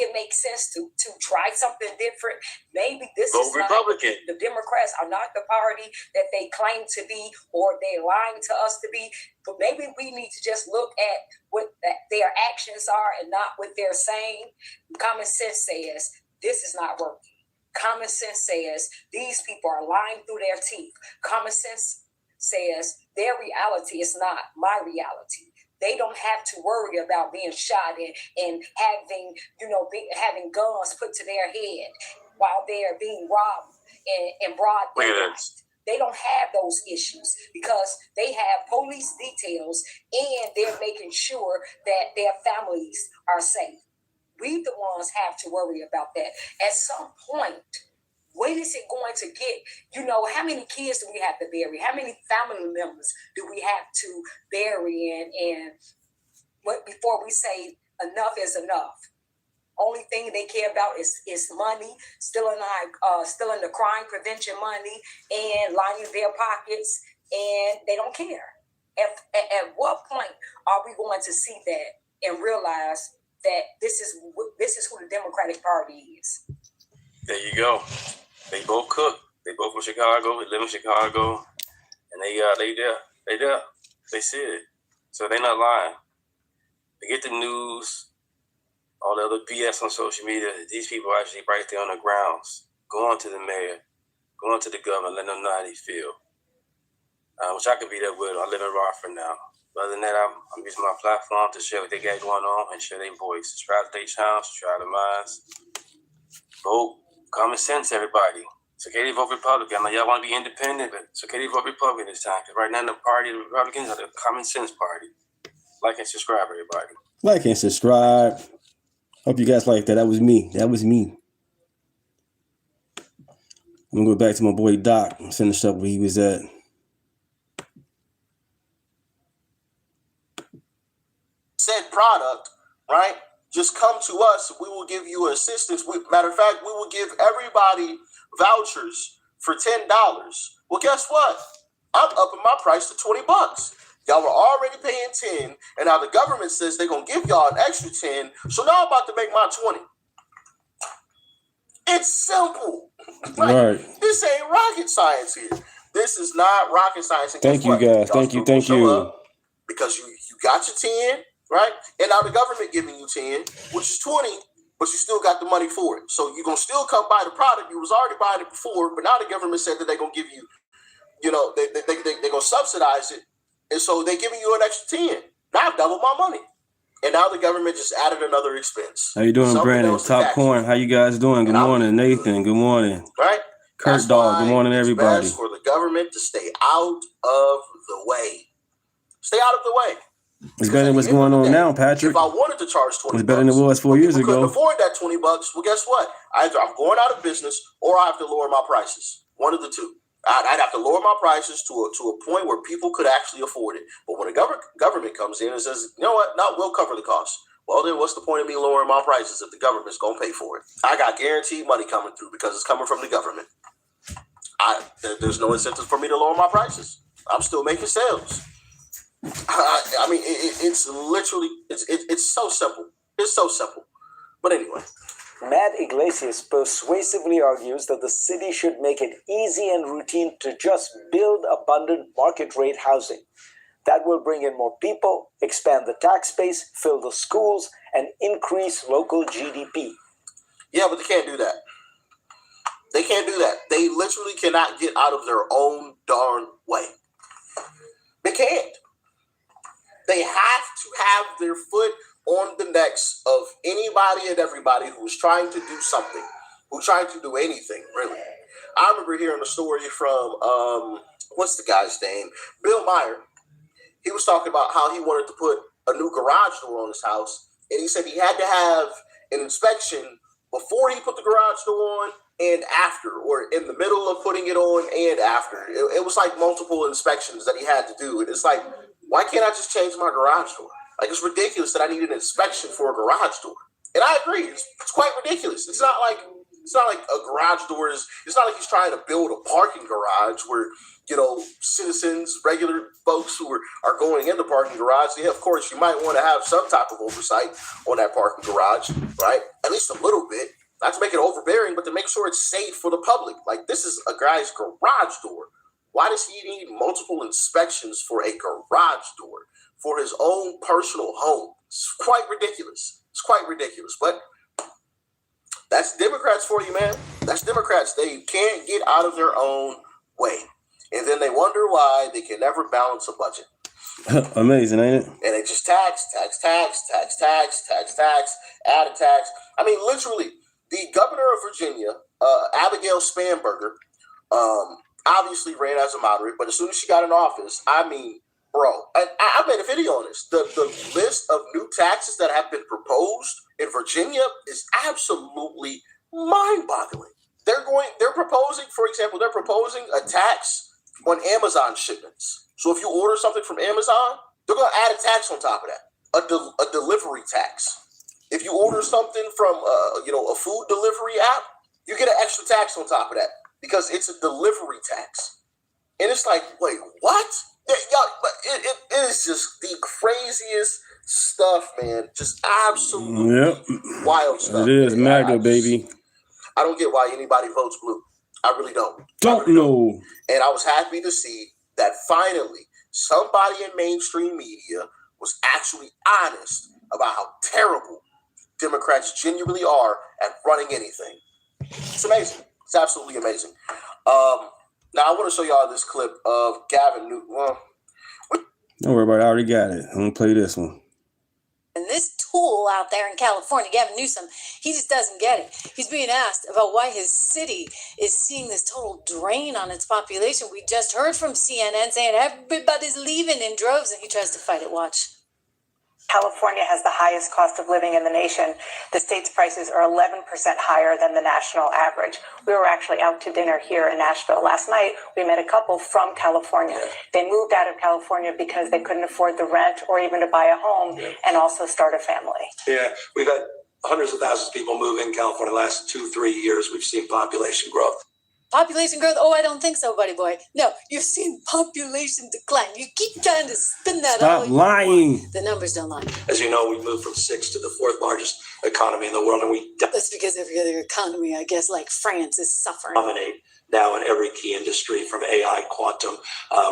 it makes sense to try something different. Maybe this is Republican. The Democrats are not the party that they claim to be, or they're lying to us to be. But maybe we need to just look at what their actions are and not what they're saying. Common sense says this is not working. Common sense says these people are lying through their teeth. Common sense says their reality is not my reality. They don't have to worry about being shot and having guns put to their head while they're being robbed in broad daylight. They don't have those issues because they have police details and they're making sure that their families are safe. We the ones have to worry about that. At some point, when is it going to get, how many kids do we have to bury? How many family members do we have to bury before we say enough is enough? Only thing they care about is money, stealing the crime prevention money and lining their pockets, and they don't care. At what point are we going to see that and realize that this is who the Democratic Party is? There you go. They both cook. They both from Chicago. They live in Chicago, and they there. They there. They see it. So they're not lying. They get the news, all the other BS on social media. These people are actually right there on the grounds, going to the mayor, going to the governor, letting them know how they feel. Which I could be there with. I live in Rockford now. But other than that, I'm using my platform to share what they got going on and share their voice. Subscribe to their channel, subscribe to mine. Vote common sense, everybody. It's okay to vote Republican. I know y'all want to be independent, but it's okay to vote Republican this time. Because right now, the party of the Republicans are the common sense party. Like and subscribe, everybody. Like and subscribe. Hope you guys like that. That was me. I'm going to go back to my boy Doc and finish up where he was at. Said product, right? Just come to us. We will give you assistance. Matter of fact, we will give everybody vouchers for $10. Well, guess what? I'm upping my price to $20. Y'all were already paying 10, and now the government says they're gonna give y'all an extra 10. So now I'm about to make my 20. It's simple. Right. This ain't rocket science here. This is not rocket science. And thank you, guys. Thank you. Because you got your 10. Right? And now the government giving you 10, which is 20, but you still got the money for it. So you're going to still come buy the product. You was already buying it before, but now the government said that they're going to give you, they're going to subsidize it. And so they're giving you an extra 10. Now I've doubled my money. And now the government just added another expense. How you doing, Brandon? Top Corn, how you guys doing? Good morning, Nathan. Good morning. Right? Kurt Dog, good morning, everybody. It's best for the government to stay out of the way. Stay out of the way. It's better than what's going on now, Patrick. If I wanted to charge $20, it's better than it was 4 years ago. Couldn't afford that $20. Well, guess what? Either I'm going out of business or I have to lower my prices. One of the two. I'd have to lower my prices to a point where people could actually afford it. But when the government comes in and says, you know what? No, we'll cover the cost. Well, then what's the point of me lowering my prices if the government's going to pay for it? I got guaranteed money coming through because it's coming from the government. There's no incentive for me to lower my prices. I'm still making sales. I mean, it's literally, it's so simple. It's so simple. But anyway. Matt Iglesias persuasively argues that the city should make it easy and routine to just build abundant market rate housing. That will bring in more people, expand the tax base, fill the schools, and increase local GDP. Yeah, but they can't do that. They can't do that. They literally cannot get out of their own darn way. They can't. They have to have their foot on the necks of anybody and everybody who's trying to do something, who's trying to do anything, really. I remember hearing a story from, what's the guy's name? Bill Meyer. He was talking about how he wanted to put a new garage door on his house, and he said he had to have an inspection before he put the garage door on and after, or in the middle of putting it on and after. It was like multiple inspections that he had to do. And it's like, why can't I just change my garage door? Like, it's ridiculous that I need an inspection for a garage door. And I agree, it's quite ridiculous. It's not like a garage door is, it's not like he's trying to build a parking garage where, you know, citizens, regular folks who are going in the parking garage, yeah, of course, you might want to have some type of oversight on that parking garage, right? At least a little bit. Not to make it overbearing, but to make sure it's safe for the public. Like, this is a guy's garage door. Why does he need multiple inspections for a garage door for his own personal home? It's quite ridiculous. It's quite ridiculous. But that's Democrats for you, man. That's Democrats. They can't get out of their own way. And then they wonder why they can never balance a budget. Amazing, ain't it? And they just tax, add a tax. I mean, literally, the governor of Virginia, Abigail Spanberger, obviously ran as a moderate, but as soon as she got in office, I mean, bro, I made a video on this. The list of new taxes that have been proposed in Virginia is absolutely mind-boggling. They're proposing, for example, a tax on Amazon shipments. So if you order something from Amazon, they're going to add a tax on top of that, a delivery tax. If you order something from a food delivery app, you get an extra tax on top of that because it's a delivery tax. And it's like, wait, what? It is just the craziest stuff, man. Just absolute wild stuff. It is MAGA, baby. I don't get why anybody votes blue. I really don't. Don't know. And I was happy to see that finally somebody in mainstream media was actually honest about how terrible Democrats genuinely are at running anything. It's amazing. It's absolutely amazing. Now, I want to show y'all this clip of Gavin Newsom. Well, don't worry about it. I already got it. I'm going to play this one. And this tool out there in California, Gavin Newsom, he just doesn't get it. He's being asked about why his city is seeing this total drain on its population. We just heard from CNN saying everybody's leaving in droves, and he tries to fight it. Watch. California has the highest cost of living in the nation. The state's prices are 11% higher than the national average. We were actually out to dinner here in Nashville last night. We met a couple from California. They moved out of California because they couldn't afford the rent or even to buy a home and also start a family. Yeah, we've had hundreds of thousands of people move in California the last 2-3 years. We've seen population growth. Population growth? Oh, I don't think so, buddy boy. No, you've seen population decline. You keep trying to spin that Stop lying. The numbers don't lie. As you know, we moved from 6th to the 4th largest economy in the world, and we That's because every other economy, I guess, like France, is suffering. dominate now in every key industry, from AI, quantum,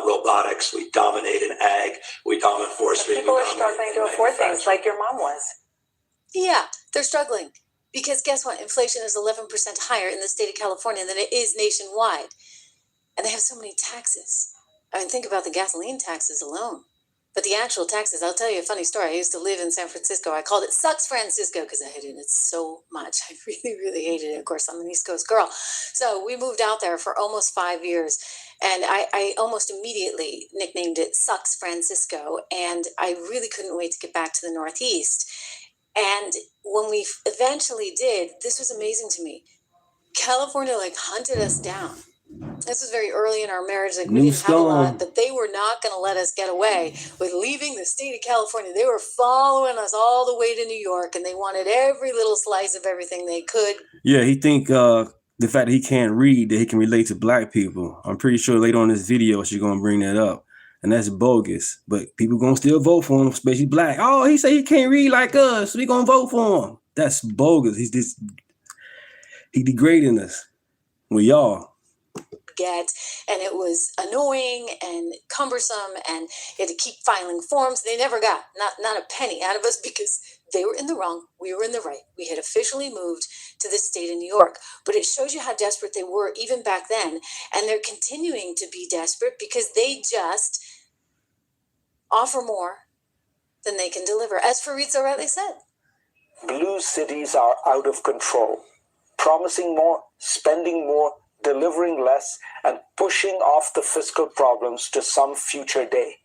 robotics. We dominate in ag. We dominate forestry. People are struggling to afford things like your mom was. Yeah, they're struggling. Because guess what? Inflation is 11% higher in the state of California than it is nationwide. And they have so many taxes. I mean, think about the gasoline taxes alone. But the actual taxes, I'll tell you a funny story. I used to live in San Francisco. I called it Sucks Francisco because I hated it so much. I really, really hated it. Of course, I'm an East Coast girl. So we moved out there for almost 5 years. And I almost immediately nicknamed it Sucks Francisco. And I really couldn't wait to get back to the Northeast. And when we eventually did, this was amazing to me. California hunted us down. This was very early in our marriage. Like, we New didn't have a lot, storm. but they were not going to let us get away with leaving the state of California. They were following us all the way to New York, and they wanted every little slice of everything they could. Yeah, he think the fact that he can't read, that he can relate to black people. I'm pretty sure later on in this video she's gonna bring that up, and that's bogus. But people gonna still vote for him, especially black. Oh, he say he can't read like us, so we gonna vote for him. That's bogus. He degrading us. Well, y'all. And it was annoying and cumbersome, and you had to keep filing forms. They never got not a penny out of us because they were in the wrong, we were in the right. We had officially moved to the state of New York, but it shows you how desperate they were even back then, and they're continuing to be desperate because they just offer more than they can deliver. As Fareed so rightly said, Blue cities are out of control, promising more, spending more, delivering less, and pushing off the fiscal problems to some future day.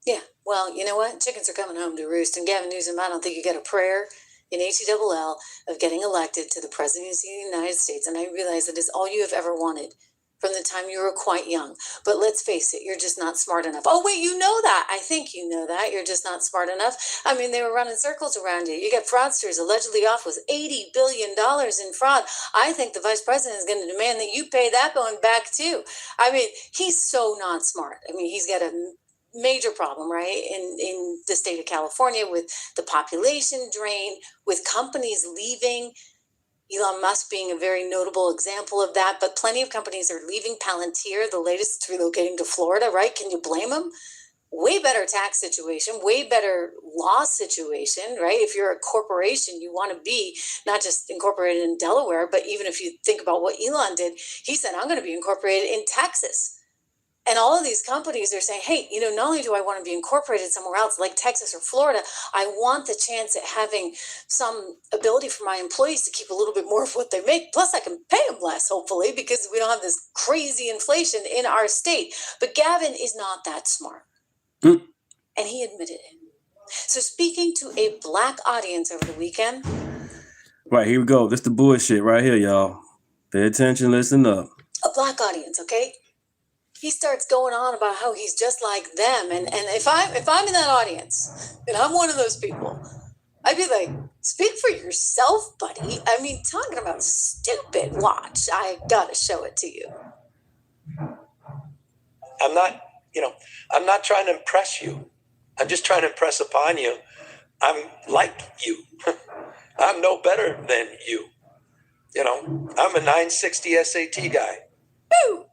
Yeah, well, you know what? Chickens are coming home to roost. And Gavin Newsom, I don't think you get a prayer in HELL of getting elected to the presidency of the United States. And I realize that is all you have ever wanted from the time you were quite young. But let's face it, you're just not smart enough. Oh, wait, you know that. I think you know that. You're just not smart enough. I mean, they were running circles around you. You got fraudsters allegedly off with $80 billion in fraud. I think the vice president is going to demand that you pay that going back, too. I mean, he's so not smart. I mean, he's got a major problem, right, in the state of California with the population drain, with companies leaving. Elon Musk being a very notable example of that, but plenty of companies are leaving. Palantir, the latest, relocating to Florida, right? Can you blame them? Way better tax situation, way better law situation, right? If you're a corporation, you want to be not just incorporated in Delaware, but even if you think about what Elon did, he said, I'm going to be incorporated in Texas. And all of these companies are saying, hey, you know, not only do I want to be incorporated somewhere else like Texas or Florida, I want the chance at having some ability for my employees to keep a little bit more of what they make. Plus, I can pay them less, hopefully, because we don't have this crazy inflation in our state. But Gavin is not that smart. And he admitted it. So speaking to a black audience over the weekend. Right, here we go. This the bullshit right here, y'all. Pay attention, listen up. A black audience, okay? He starts going on about how he's just like them. And if I'm in that audience, and I'm one of those people, I'd be like, speak for yourself, buddy. I mean, talking about stupid. Watch. I gotta show it to you. I'm not trying to impress you. I'm just trying to impress upon you. I'm like you. I'm no better than you. You know, I'm a 960 SAT guy. Woo!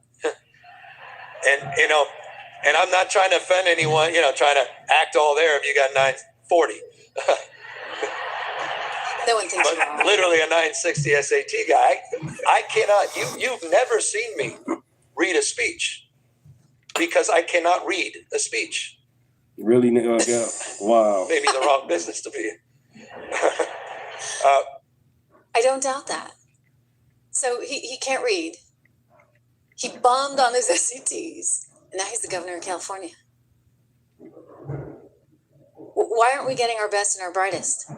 And I'm not trying to offend anyone, trying to act all there if you got 940. No one thinks but literally a 960 SAT guy. I cannot, you've never seen me read a speech because I cannot read a speech. Really? Wow. Maybe the wrong business to be in. I don't doubt that. So he can't read. He bombed on his SATs, and now he's the governor of California. Why aren't we getting our best and our brightest?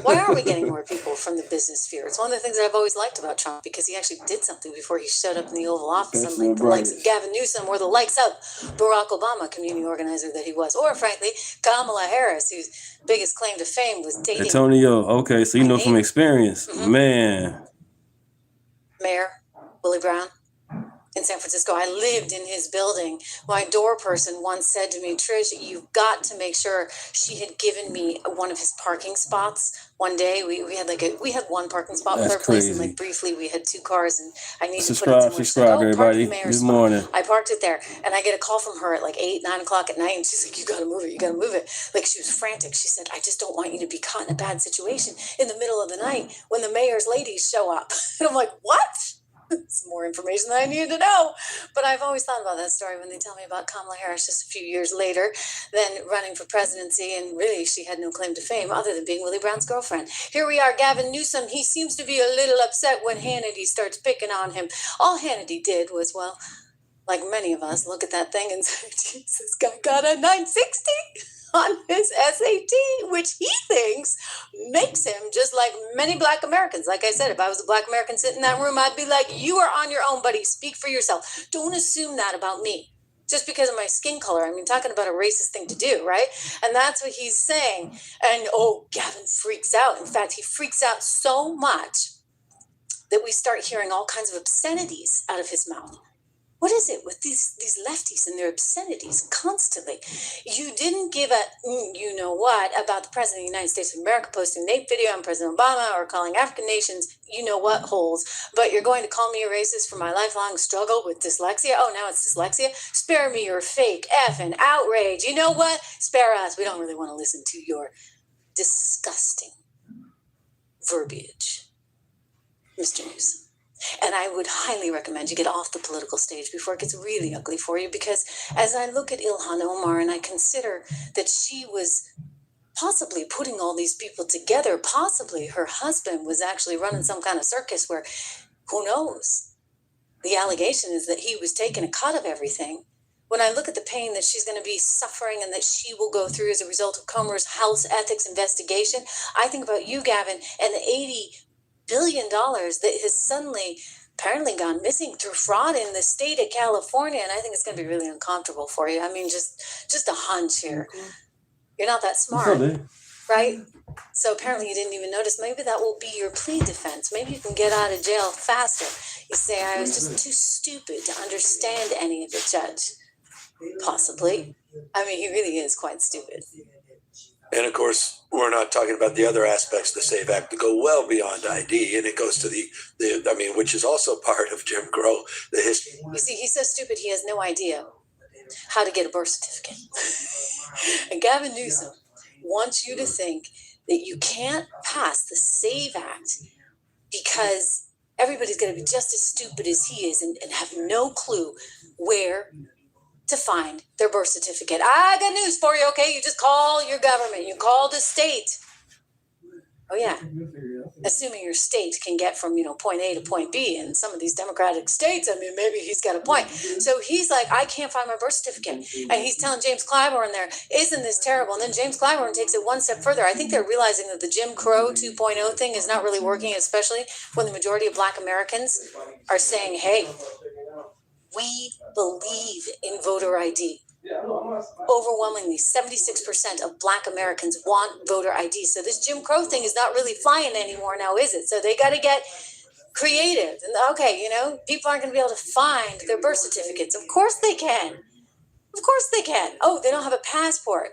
Why aren't we getting more people from the business sphere? It's one of the things that I've always liked about Trump, because he actually did something before he showed up in the Oval Office, unlike the likes of Gavin Newsom or the likes of Barack Obama, community organizer that he was, or frankly, Kamala Harris, whose biggest claim to fame was dating Antonio. Okay, so you know from experience. Mm-hmm. Man. Mayor Willie Brown in San Francisco. I lived in his building. My door person once said to me, Trish, you've got to make sure. She had given me one of his parking spots. One day we had one parking spot with our place, and like briefly we had two cars, and I needed to put it somewhere. Subscribe, everybody. Good morning. I parked it there, and I get a call from her at like 8-9 o'clock at night, and she's like, you gotta move it. Like, she was frantic. She said, I just don't want you to be caught in a bad situation in the middle of the night when the mayor's ladies show up. And I'm like, what? It's more information than I needed to know. But I've always thought about that story when they tell me about Kamala Harris just a few years later, then running for presidency, and really she had no claim to fame other than being Willie Brown's girlfriend. Here we are, Gavin Newsom. He seems to be a little upset when Hannity starts picking on him. All Hannity did was, well, like many of us, look at that thing and say, Jesus, guy got a 960. on his SAT, which he thinks makes him just like many Black Americans. Like I said, if I was a Black American sitting in that room, I'd be like, you are on your own, buddy. Speak for yourself. Don't assume that about me just because of my skin color. I mean, talking about a racist thing to do, right? And that's what he's saying. And Gavin freaks out. In fact, he freaks out so much that we start hearing all kinds of obscenities out of his mouth. What is it with these lefties and their obscenities constantly? You didn't give a you-know-what about the President of the United States of America posting a video on President Obama or calling African nations you-know-what holes, but you're going to call me a racist for my lifelong struggle with dyslexia? Oh, now it's dyslexia? Spare me your fake effing outrage. You know what? Spare us. We don't really want to listen to your disgusting verbiage, Mr. Newsom. And I would highly recommend you get off the political stage before it gets really ugly for you, because as I look at Ilhan Omar and I consider that she was possibly putting all these people together, possibly her husband was actually running some kind of circus where, who knows? The allegation is that he was taking a cut of everything. When I look at the pain that she's going to be suffering and that she will go through as a result of Comer's House ethics investigation, I think about you, Gavin, and the $80 billion that has suddenly apparently gone missing through fraud in the state of California, and I think it's going to be really uncomfortable for you. I mean, just a hunch here. You're not that smart, right? So apparently you didn't even notice. Maybe that will be your plea defense. Maybe you can get out of jail faster. You say, I was just too stupid to understand any of it, Judge. Possibly. I mean, he really is quite stupid. And of course, we're not talking about the other aspects of the SAVE Act that go well beyond ID, and it goes to which is also part of Jim Crow, the history. You see, he's so stupid he has no idea how to get a birth certificate. And Gavin Newsom wants you to think that you can't pass the SAVE Act because everybody's going to be just as stupid as he is and have no clue where to find their birth certificate. I got news for you, okay? You just call your government. You call the state. Oh, yeah. Assuming your state can get from, point A to point B in some of these democratic states, I mean, maybe he's got a point. So he's like, I can't find my birth certificate. And he's telling James Clyburn there, isn't this terrible? And then James Clyburn takes it one step further. I think they're realizing that the Jim Crow 2.0 thing is not really working, especially when the majority of Black Americans are saying, hey, we believe in voter ID. Overwhelmingly, 76% of Black Americans want voter ID. So this Jim Crow thing is not really flying anymore now, is it? So they got to get creative. And okay, people aren't going to be able to find their birth certificates. Of course they can. Of course they can. Oh, they don't have a passport.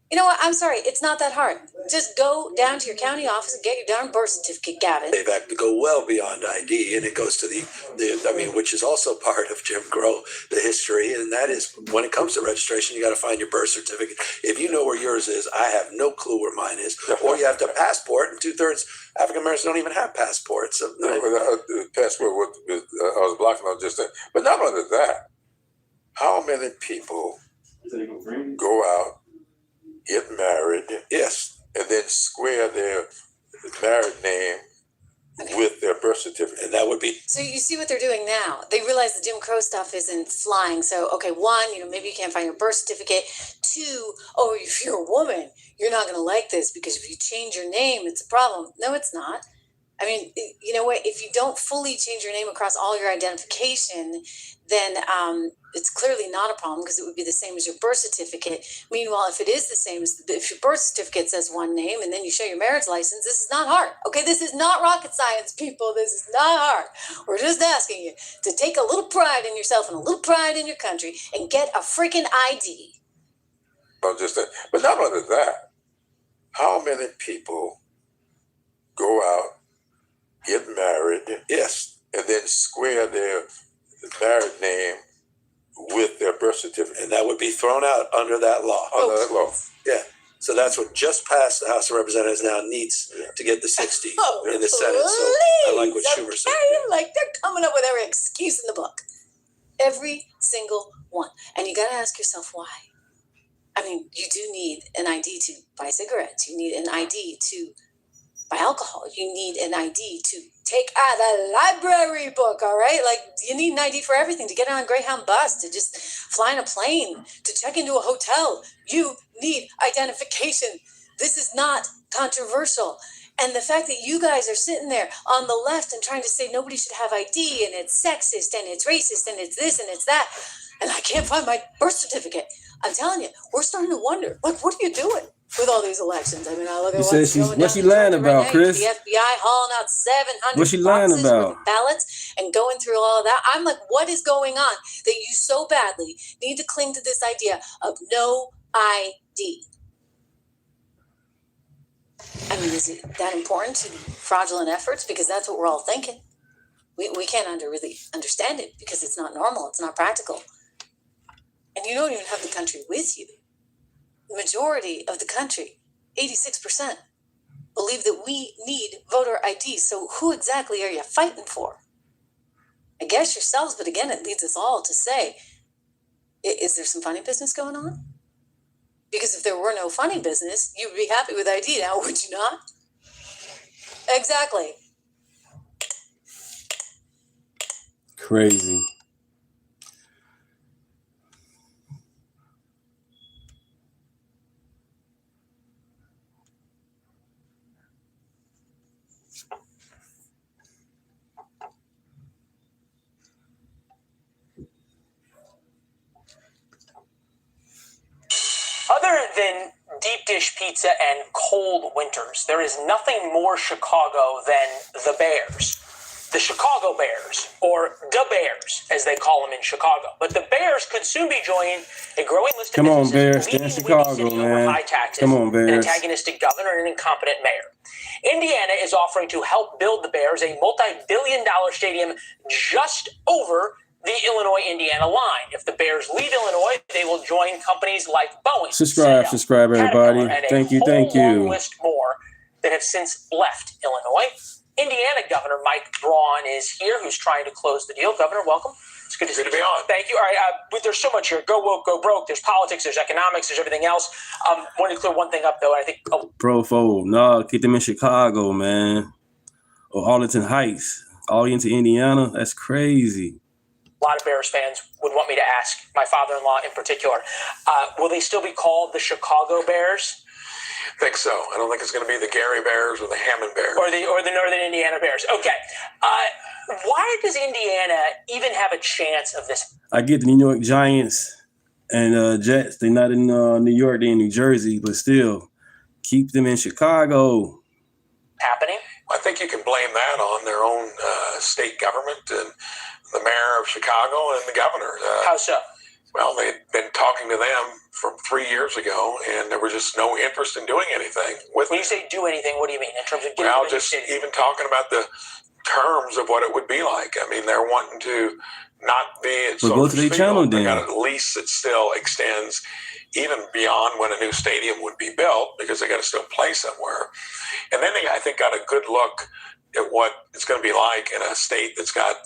You know what? I'm sorry. It's not that hard. Just go down to your county office and get your darn birth certificate, Gavin. SAVE Act to go well beyond ID, and it goes to which is also part of Jim Crow, the history, and that is when it comes to registration, you got to find your birth certificate. If you know where yours is, I have no clue where mine is, or you have to have a passport, and 2/3 African Americans don't even have passports. So, passport, I was blocking on just that. But not only that, how many people go out, get married, yes, and then square their married name with their birth certificate? And that would be. So you see what they're doing now. They realize the Jim Crow stuff isn't flying. So, okay, one, maybe you can't find your birth certificate. Two, if you're a woman, you're not going to like this because if you change your name, it's a problem. No, it's not. I mean, you know what? If you don't fully change your name across all your identification, then it's clearly not a problem because it would be the same as your birth certificate. Meanwhile, if it is the same as if your birth certificate says one name and then you show your marriage license, this is not hard. Okay, this is not rocket science, people. This is not hard. We're just asking you to take a little pride in yourself and a little pride in your country and get a freaking ID. Not just that. But not only that, how many people go out, get married, yes, and then square their married name with their birth certificate? And that would be thrown out under that law. Under that law. Yeah. So that's what just passed the House of Representatives now needs to get the 60 in the Senate. So I like what Schumer said. Like they're coming up with every excuse in the book. Every single one. And you got to ask yourself why. I mean, you do need an ID to buy cigarettes. You need an ID to buy alcohol. You need an ID to take the library book, all right? Like, you need an ID for everything, to get on a Greyhound bus, to just fly in a plane, to check into a hotel. You need identification. This is not controversial. And the fact that you guys are sitting there on the left and trying to say nobody should have ID, and it's sexist, and it's racist, and it's this, and it's that, and I can't find my birth certificate. I'm telling you, we're starting to wonder, like, what are you doing with all these elections? I mean, I look at what's she lying about, Chris? The FBI hauling out 700 What's she lying boxes about? with ballots and going through all of that. I'm like, what is going on that you so badly need to cling to this idea of no ID? I mean, is it that important to fraudulent efforts? Because that's what we're all thinking. We can't really understand it because it's not normal. It's not practical. And you don't even have the country with you. The majority of the country, 86%, believe that we need voter ID. So who exactly are you fighting for? I guess yourselves, but again, it leads us all to say, is there some funny business going on? Because if there were no funny business, you'd be happy with ID now, would you not? Exactly. Crazy. Other than deep dish pizza and cold winters, there is nothing more Chicago than the Bears. The Chicago Bears, or the Bears, as they call them in Chicago. But the Bears could soon be joining a growing list of Come on, Bears. businesses Stay in Chicago, man. high taxes, Come on, an Bears. antagonistic governor, and an incompetent mayor. Indiana is offering to help build the Bears a multi-billion-dollar stadium just over the Illinois-Indiana line. If the Bears leave Illinois, they will join companies like Boeing, Subscribe, everybody. and Thank a you. long list more that have since left Illinois. Indiana Governor Mike Braun is here, who's trying to close the deal. Governor, welcome. It's good to see you. Good to be on. Thank you. All right, there's so much here. Go woke, go broke. There's politics, there's economics, there's everything else. Want to clear one thing up, though. I think Profo, no, keep them in Chicago, man. Or Arlington Heights, all into Indiana. That's crazy. a lot of Bears fans would want me to ask, my father-in-law in particular, will they still be called the Chicago Bears? I think so. I don't think it's going to be the Gary Bears or the Hammond Bears. Or the Northern Indiana Bears. Okay. Why does Indiana even have a chance of this? I get the New York Giants and Jets. They're not in New York, they're in New Jersey, but still, keep them in Chicago. Happening? I think you can blame that on their own state government and the mayor of Chicago and the governor. How so? Well, they'd been talking to them from 3 years ago, and there was just no interest in doing anything with When you say do anything, what do you mean? In terms of getting well, them in the just city? even talking about the terms of what it would be like. I mean, they're wanting to not be at Well, go to their channel They then. got a lease that still extends even beyond when a new stadium would be built, because they got to still play somewhere. And then they, I think, got a good look at what it's going to be like in a state that's got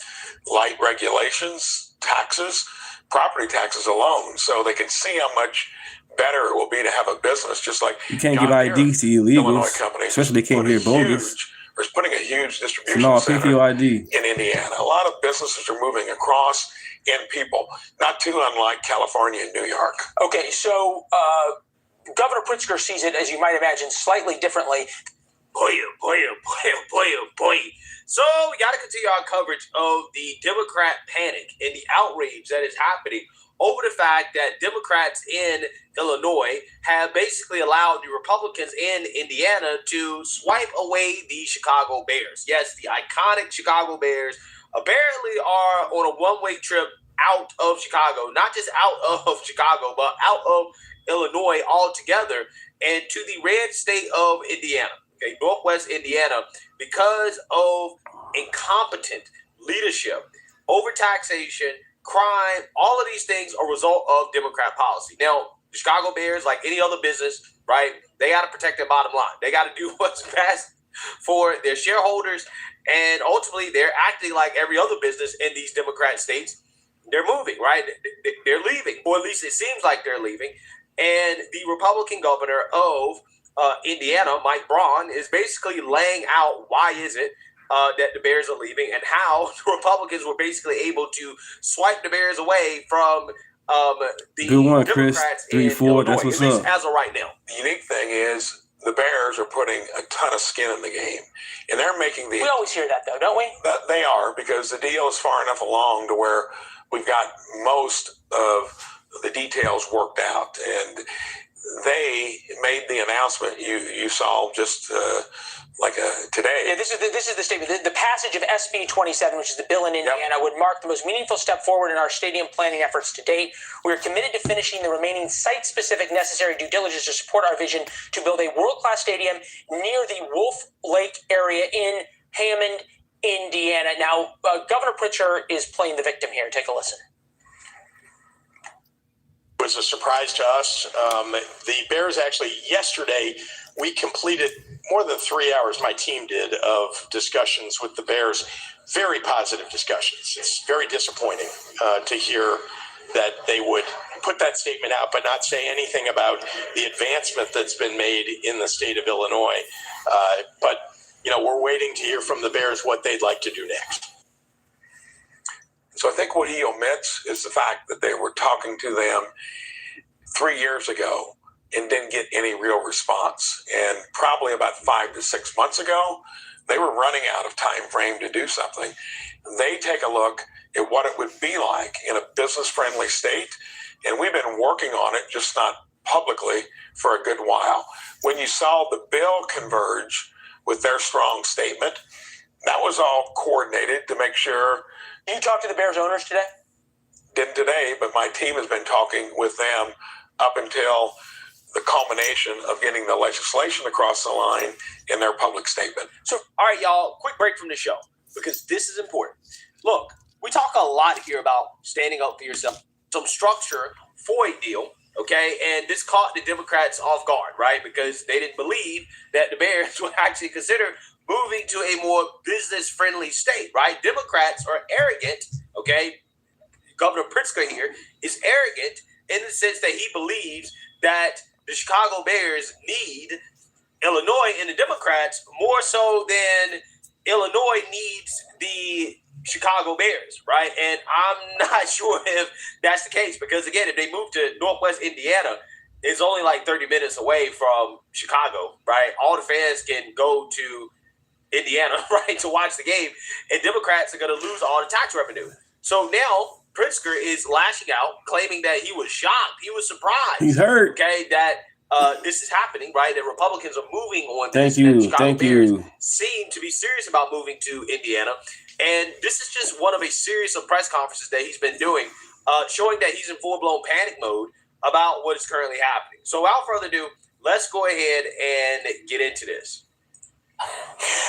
light regulations, taxes, property taxes alone, so they can see how much better it will be to have a business just like You can't John give IDs to Illinois illegals, company especially they can't hear bogus. or is putting a huge distribution No, pay for center your ID. in Indiana. A lot of businesses are moving across in people, not too unlike California and New York. Okay, so Governor Pritzker sees it, as you might imagine, slightly differently. Boy. So we got to continue our coverage of the Democrat panic and the outrage that is happening over the fact that Democrats in Illinois have basically allowed the Republicans in Indiana to swipe away the Chicago Bears. Yes, the iconic Chicago Bears apparently are on a one-way trip out of Chicago, not just out of Chicago, but out of Illinois altogether, and to the red state of Indiana. Okay, Northwest Indiana, because of incompetent leadership, overtaxation, crime, all of these things are a result of Democrat policy. Now, the Chicago Bears, like any other business, right, they got to protect their bottom line. They got to do what's best for their shareholders, and ultimately, they're acting like every other business in these Democrat states. They're moving, right? They're leaving, or at least it seems like they're leaving. And the Republican governor of Indiana, Mike Braun, is basically laying out why is it that the Bears are leaving, and how the Republicans were basically able to swipe the Bears away from the Good one, Chris. Democrats 3-4. in Illinois, That's what's at least up. as of right now. The unique thing is the Bears are putting a ton of skin in the game, and they're making the. We always hear that, though, don't we? They are, because the deal is far enough along to where we've got most of the details worked out, and they made the announcement you saw just today. Yeah, this is the statement. The passage of SB 27, which is the bill in Indiana, would mark the most meaningful step forward in our stadium planning efforts to date. We are committed to finishing the remaining site-specific necessary due diligence to support our vision to build a world-class stadium near the Wolf Lake area in Hammond, Indiana. Now, Governor Pritzker is playing the victim here. Take a listen. It was a surprise to us. The Bears actually, yesterday, we completed more than 3 hours, my team did, of discussions with the Bears. Very positive discussions. It's very disappointing to hear that they would put that statement out but not say anything about the advancement that's been made in the state of Illinois. But, we're waiting to hear from the Bears what they'd like to do next. So I think what he omits is the fact that they were talking to them 3 years ago and didn't get any real response. And probably about 5 to 6 months ago, they were running out of time frame to do something. They take a look at what it would be like in a business-friendly state, and we've been working on it, just not publicly, for a good while. When you saw the bill converge with their strong statement, that was all coordinated to make sure. You talked to the Bears owners today? Didn't today, but my team has been talking with them up until the culmination of getting the legislation across the line in their public statement. So, all right, y'all, quick break from the show, because this is important. Look, we talk a lot here about standing up for yourself, some structure for a deal, okay? And this caught the Democrats off guard, right? Because they didn't believe that the Bears would actually consider moving to a more business-friendly state, right? Democrats are arrogant, okay? Governor Pritzker here is arrogant in the sense that he believes that the Chicago Bears need Illinois and the Democrats more so than Illinois needs the Chicago Bears, right? And I'm not sure if that's the case, because, again, if they move to Northwest Indiana, it's only like 30 minutes away from Chicago, right? All the fans can go to Indiana, right, to watch the game, and Democrats are going to lose all the tax revenue. So now Pritzker is lashing out, claiming that he was shocked, he was surprised. He's hurt. Okay, that this is happening, right? That Republicans are moving on this. Thank you. Seem to be serious about moving to Indiana, and this is just one of a series of press conferences that he's been doing, showing that he's in full-blown panic mode about what is currently happening. So without further ado, let's go ahead and get into this.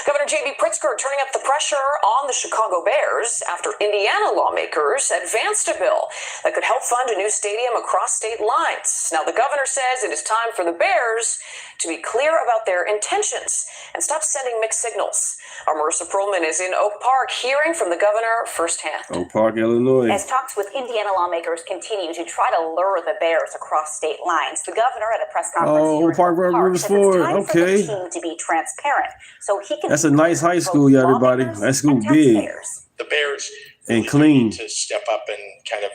Governor J.B. Pritzker turning up the pressure on the Chicago Bears after Indiana lawmakers advanced a bill that could help fund a new stadium across state lines. Now, the governor says it is time for the Bears to be clear about their intentions and stop sending mixed signals. Our Marissa Perlman is in Oak Park hearing from the governor firsthand. Oak Park, Illinois. As talks with Indiana lawmakers continue to try to lure the Bears across state lines, the governor at a press conference here in Oak Park, Rivers Ford. Okay. for the team to be transparent, so he can. That's a nice high school, yeah, everybody. That school big The Bears and clean. to step up and kind of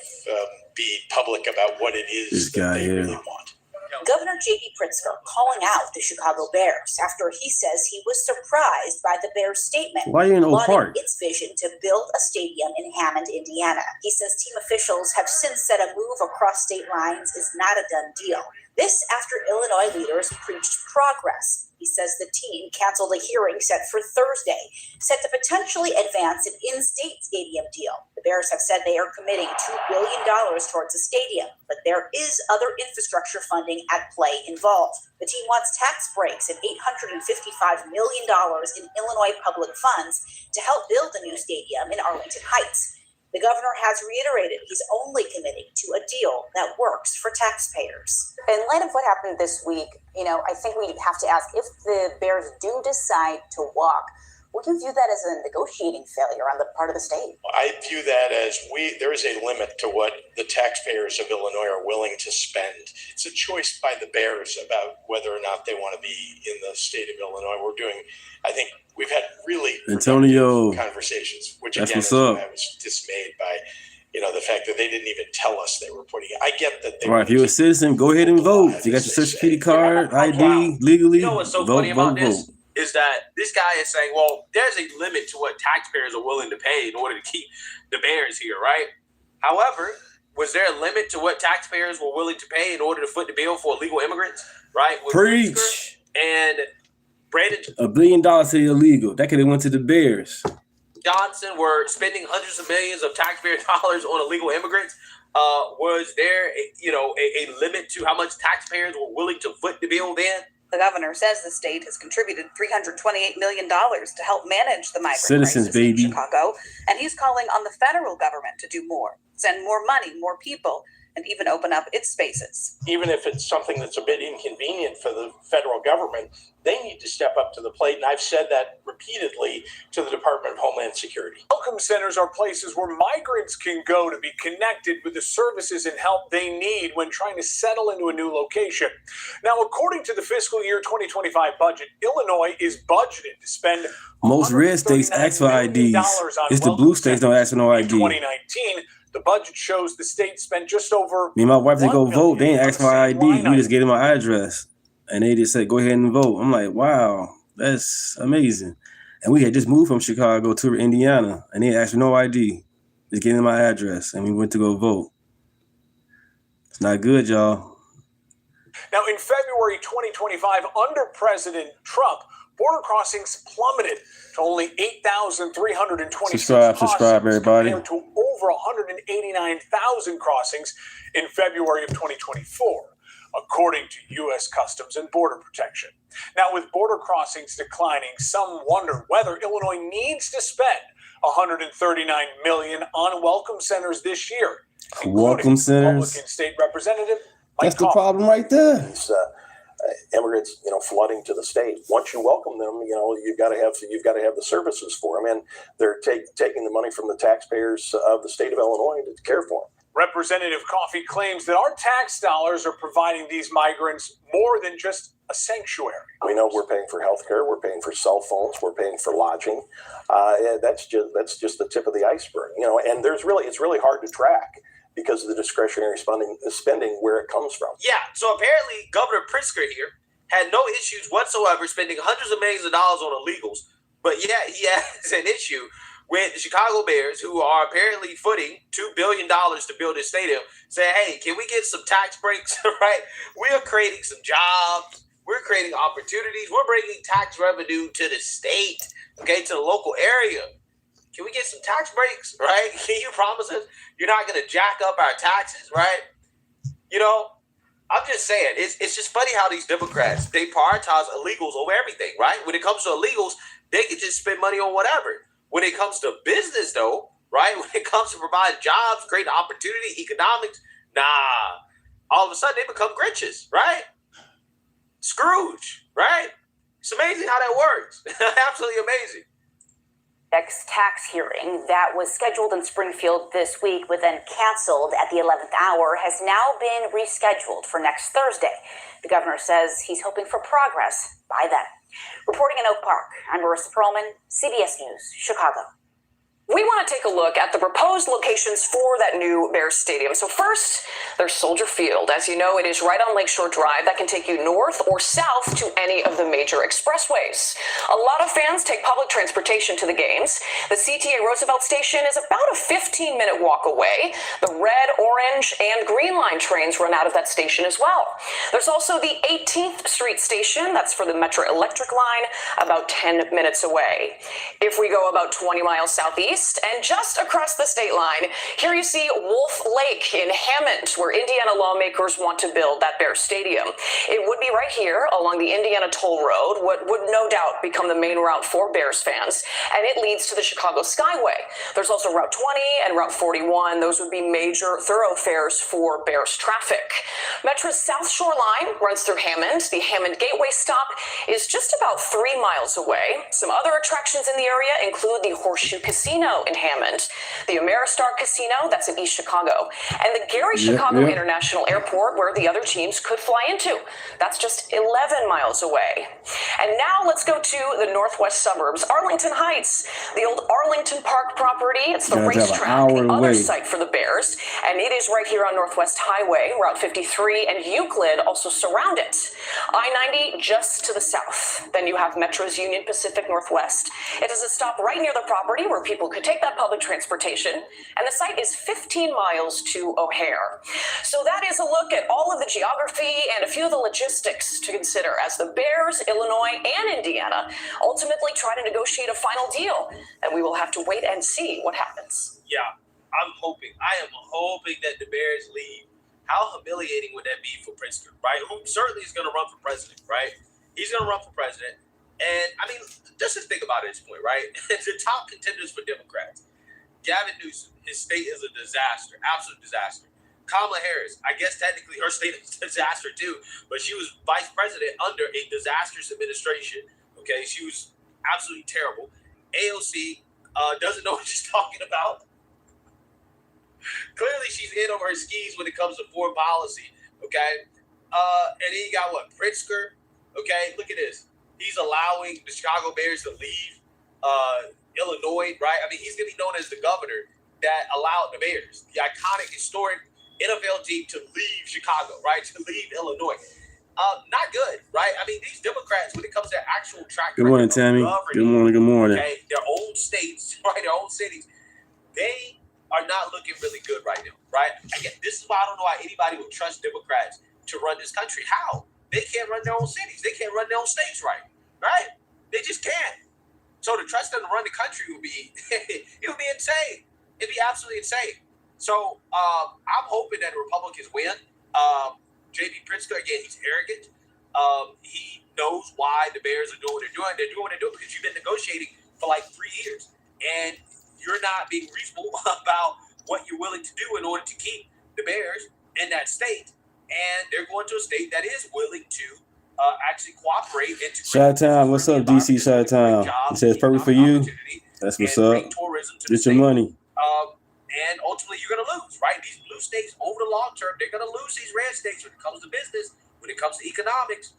be public about what it is This guy here. really want. Governor J.B. Pritzker calling out the Chicago Bears after he says he was surprised by the Bears' statement. Why you in Oak lauding Park? its vision to build a stadium in Hammond, Indiana. He says team officials have since said a move across state lines is not a done deal. This after Illinois leaders preached progress. He says the team canceled a hearing set for Thursday, set to potentially advance an in-state stadium deal. The Bears have said they are committing $2 billion towards a stadium, but there is other infrastructure funding at play involved. The team wants tax breaks and $855 million in Illinois public funds to help build a new stadium in Arlington Heights. The governor has reiterated he's only committing to a deal that works for taxpayers. In light of what happened this week, I think we have to ask, if the Bears do decide to walk Would you view that as a negotiating failure on the part of the state? I view that as there is a limit to what the taxpayers of Illinois are willing to spend. It's a choice by the Bears about whether or not they want to be in the state of Illinois. I think we've had really Antonio conversations, which that's again what's is up. why I was dismayed by, the fact that they didn't even tell us they were putting it. I get that they Right, if you're a citizen, go ahead and vote. If you got your social security card, ID, legally, You know what's so vote, funny about vote, this vote. is that this guy is saying, well, there's a limit to what taxpayers are willing to pay in order to keep the Bears here, right? However, was there a limit to what taxpayers were willing to pay in order to foot the bill for illegal immigrants, right? With Preach. Pritzker and Brandon $1 billion to the illegal. That could have went to the Bears. Johnson were spending hundreds of millions of taxpayer dollars on illegal immigrants. Was there, a limit to how much taxpayers were willing to foot the bill then? The governor says the state has contributed $328 million to help manage the migrant Citizens, crisis in baby. Chicago, and he's calling on the federal government to do more, send more money, more people, and even open up its spaces. Even if it's something that's a bit inconvenient for the federal government, they need to step up to the plate. And I've said that repeatedly to the Department of Homeland Security. Welcome centers are places where migrants can go to be connected with the services and help they need when trying to settle into a new location. Now, according to the fiscal year 2025 budget, Illinois is budgeted to spend Most red states ask for IDs. It's the blue states don't ask for no in ID. 2019. The budget shows the state spent just over Me and my wife, they go $1 vote. They ain't ask for my ID. line We just gave them my address. And they just said, go ahead and vote. I'm like, wow, that's amazing. And we had just moved from Chicago to Indiana, and they asked for no ID. Just gave them my address, and we went to go vote. It's not good, y'all. Now, in February 2025, under President Trump, border crossings plummeted to only 8,326 Subscribe, everybody. compared to over 189,000 crossings in February of 2024, according to U.S. Customs and Border Protection. Now, with border crossings declining, some wonder whether Illinois needs to spend $139 million on welcome centers this year. Welcome centers. Republican State Representative That's the problem right there. Immigrants, flooding to the state. Once you welcome them, you've got to have the services for them, and they're taking the money from the taxpayers of the state of Illinois to care for them. Representative Coffey claims that our tax dollars are providing these migrants more than just a sanctuary. We know we're paying for health care, we're paying for cell phones, we're paying for lodging. That's just the tip of the iceberg, and it's really hard to track because of the discretionary spending where it comes from. Yeah, so apparently Governor Pritzker here had no issues whatsoever spending hundreds of millions of dollars on illegals, but yet he has an issue with the Chicago Bears, who are apparently footing $2 billion to build this stadium, say, hey, can we get some tax breaks, right? We are creating some jobs. We're creating opportunities. We're bringing tax revenue to the state, okay, to the local area. Can we get some tax breaks, right? Can you promise us you're not going to jack up our taxes, right? I'm just saying, it's just funny how these Democrats, they prioritize illegals over everything, right? When it comes to illegals, they can just spend money on whatever. When it comes to business, though, right? When it comes to providing jobs, creating opportunity, economics, all of a sudden they become Grinches, right? Scrooge, right? It's amazing how that works. Absolutely amazing. Next tax hearing that was scheduled in Springfield this week but then canceled at the 11th hour has now been rescheduled for next Thursday. The governor says he's hoping for progress by then. Reporting in Oak Park, I'm Marissa Perlman, CBS News, Chicago. We want to take a look at the proposed locations for that new Bears stadium. So first, there's Soldier Field. As you know, it is right on Lakeshore Drive. That can take you north or south to any of the major expressways. A lot of fans take public transportation to the games. The CTA Roosevelt Station is about a 15-minute walk away. The red, orange, and green line trains run out of that station as well. There's also the 18th Street Station. That's for the Metro Electric line, about 10 minutes away. If we go about 20 miles southeast, east and just across the state line, here you see Wolf Lake in Hammond, where Indiana lawmakers want to build that Bears stadium. It would be right here along the Indiana Toll Road, what would no doubt become the main route for Bears fans, and it leads to the Chicago Skyway. There's also Route 20 and Route 41. Those would be major thoroughfares for Bears traffic. Metro's South Shore line runs through Hammond. The Hammond Gateway stop is just about 3 miles away. Some other attractions in the area include the Horseshoe Casino in Hammond, the Ameristar Casino, that's in East Chicago, and the Gary Chicago International Airport, where the other teams could fly into. That's just 11 miles away. And now let's go to the northwest suburbs, Arlington Heights, the old Arlington Park property. It's the racetrack, the other site for the Bears, and it is right here on Northwest Highway. Route 53 and Euclid also surround it. I-90 just to the south. Then you have Metro's Union Pacific Northwest. It has a stop right near the property where people could take that public transportation, and the site is 15 miles to O'Hare. So that is a look at all of the geography and a few of the logistics to consider as the Bears, Illinois, and Indiana ultimately try to negotiate a final deal, and we will have to wait and see what happens. Yeah, I am hoping that the Bears leave. How humiliating would that be for Pritzker, right? Who certainly is going to run for president, right? He's going to run for president. And, I mean, just to think about it at this point, right? The top contenders for Democrats, Gavin Newsom, his state is a disaster, absolute disaster. Kamala Harris, I guess technically her state is a disaster too, but she was vice president under a disastrous administration, okay? She was absolutely terrible. AOC doesn't know what she's talking about. Clearly, she's in over her skis when it comes to foreign policy, okay? And then you got what? Pritzker, okay? Look at this. He's allowing the Chicago Bears to leave Illinois, right? I mean, he's going to be known as the governor that allowed the Bears, the iconic, historic NFL team, to leave Chicago, right? To leave Illinois. Not good, right? I mean, these Democrats, when it comes to actual track record, good morning, Tammy. Good morning. Okay, their own states, right? Their own cities, they are not looking really good right now, right? Again, this is why I don't know why anybody would trust Democrats to run this country. How? They can't run their own cities. They can't run their own states right? They just can't. So to trust them to run the country would be, it would be insane. It'd be absolutely insane. So I'm hoping that the Republicans win. J.B. Pritzker, again, he's arrogant. He knows why the Bears are doing what they're doing. They're doing what they're doing because you've been negotiating for like 3 years. And you're not being reasonable about what you're willing to do in order to keep the Bears in that state. And they're going to a state that is willing to actually cooperate. Chi-Town, what's up, DC Chi-Town? It says perfect for you. That's what's up. Get your money. And ultimately, you're going to lose, right? These blue states, over the long term, they're going to lose these red states when it comes to business, when it comes to economics,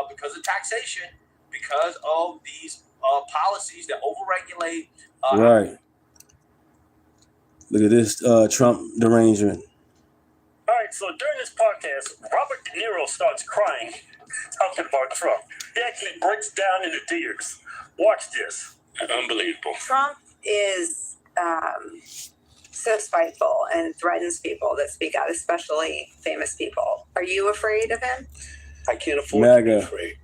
because of taxation, because of these policies that overregulate. Right. Look at this Trump derangement. All right, so during this podcast, Robert De Niro starts crying, talking about Trump. He actually breaks down into tears. Watch this. Unbelievable. Trump is so spiteful and threatens people that speak out, especially famous people. Are you afraid of him? I can't afford to be afraid.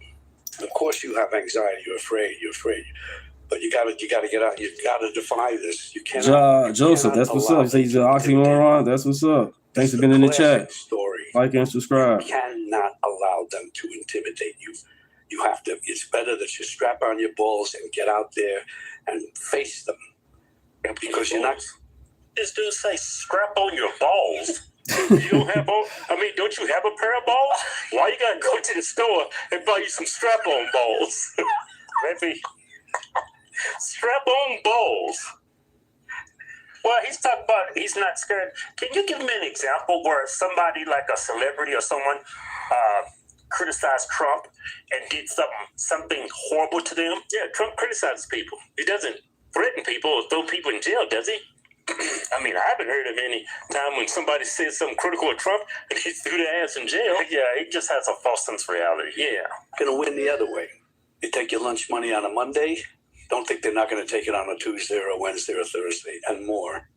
Of course you have anxiety. You're afraid. But you gotta get out. You gotta defy this. You cannot. Joseph, that's what's up. Say he's an oxymoron. That's what's up. Thanks for being in the chat. Like and subscribe. You cannot allow them to intimidate you. You have to. It's better that you strap on your balls and get out there and face them. Because you're not. This dude say, "Scrap on your balls." You don't have don't you have a pair of balls? Why you gotta go to the store and buy you some strap-on balls? Maybe strap-on balls. Well, he's talking about he's not scared. Can you give me an example where somebody like a celebrity or someone criticized Trump and did something horrible to them? Yeah, Trump criticizes people. He doesn't threaten people or throw people in jail, does he? I mean, I haven't heard of any time when somebody said something critical of Trump and he threw their ass in jail. Yeah, he just has a false sense of reality. Yeah. Going to win the other way. You take your lunch money on a Monday, don't think they're not going to take it on a Tuesday or a Wednesday or a Thursday, and more.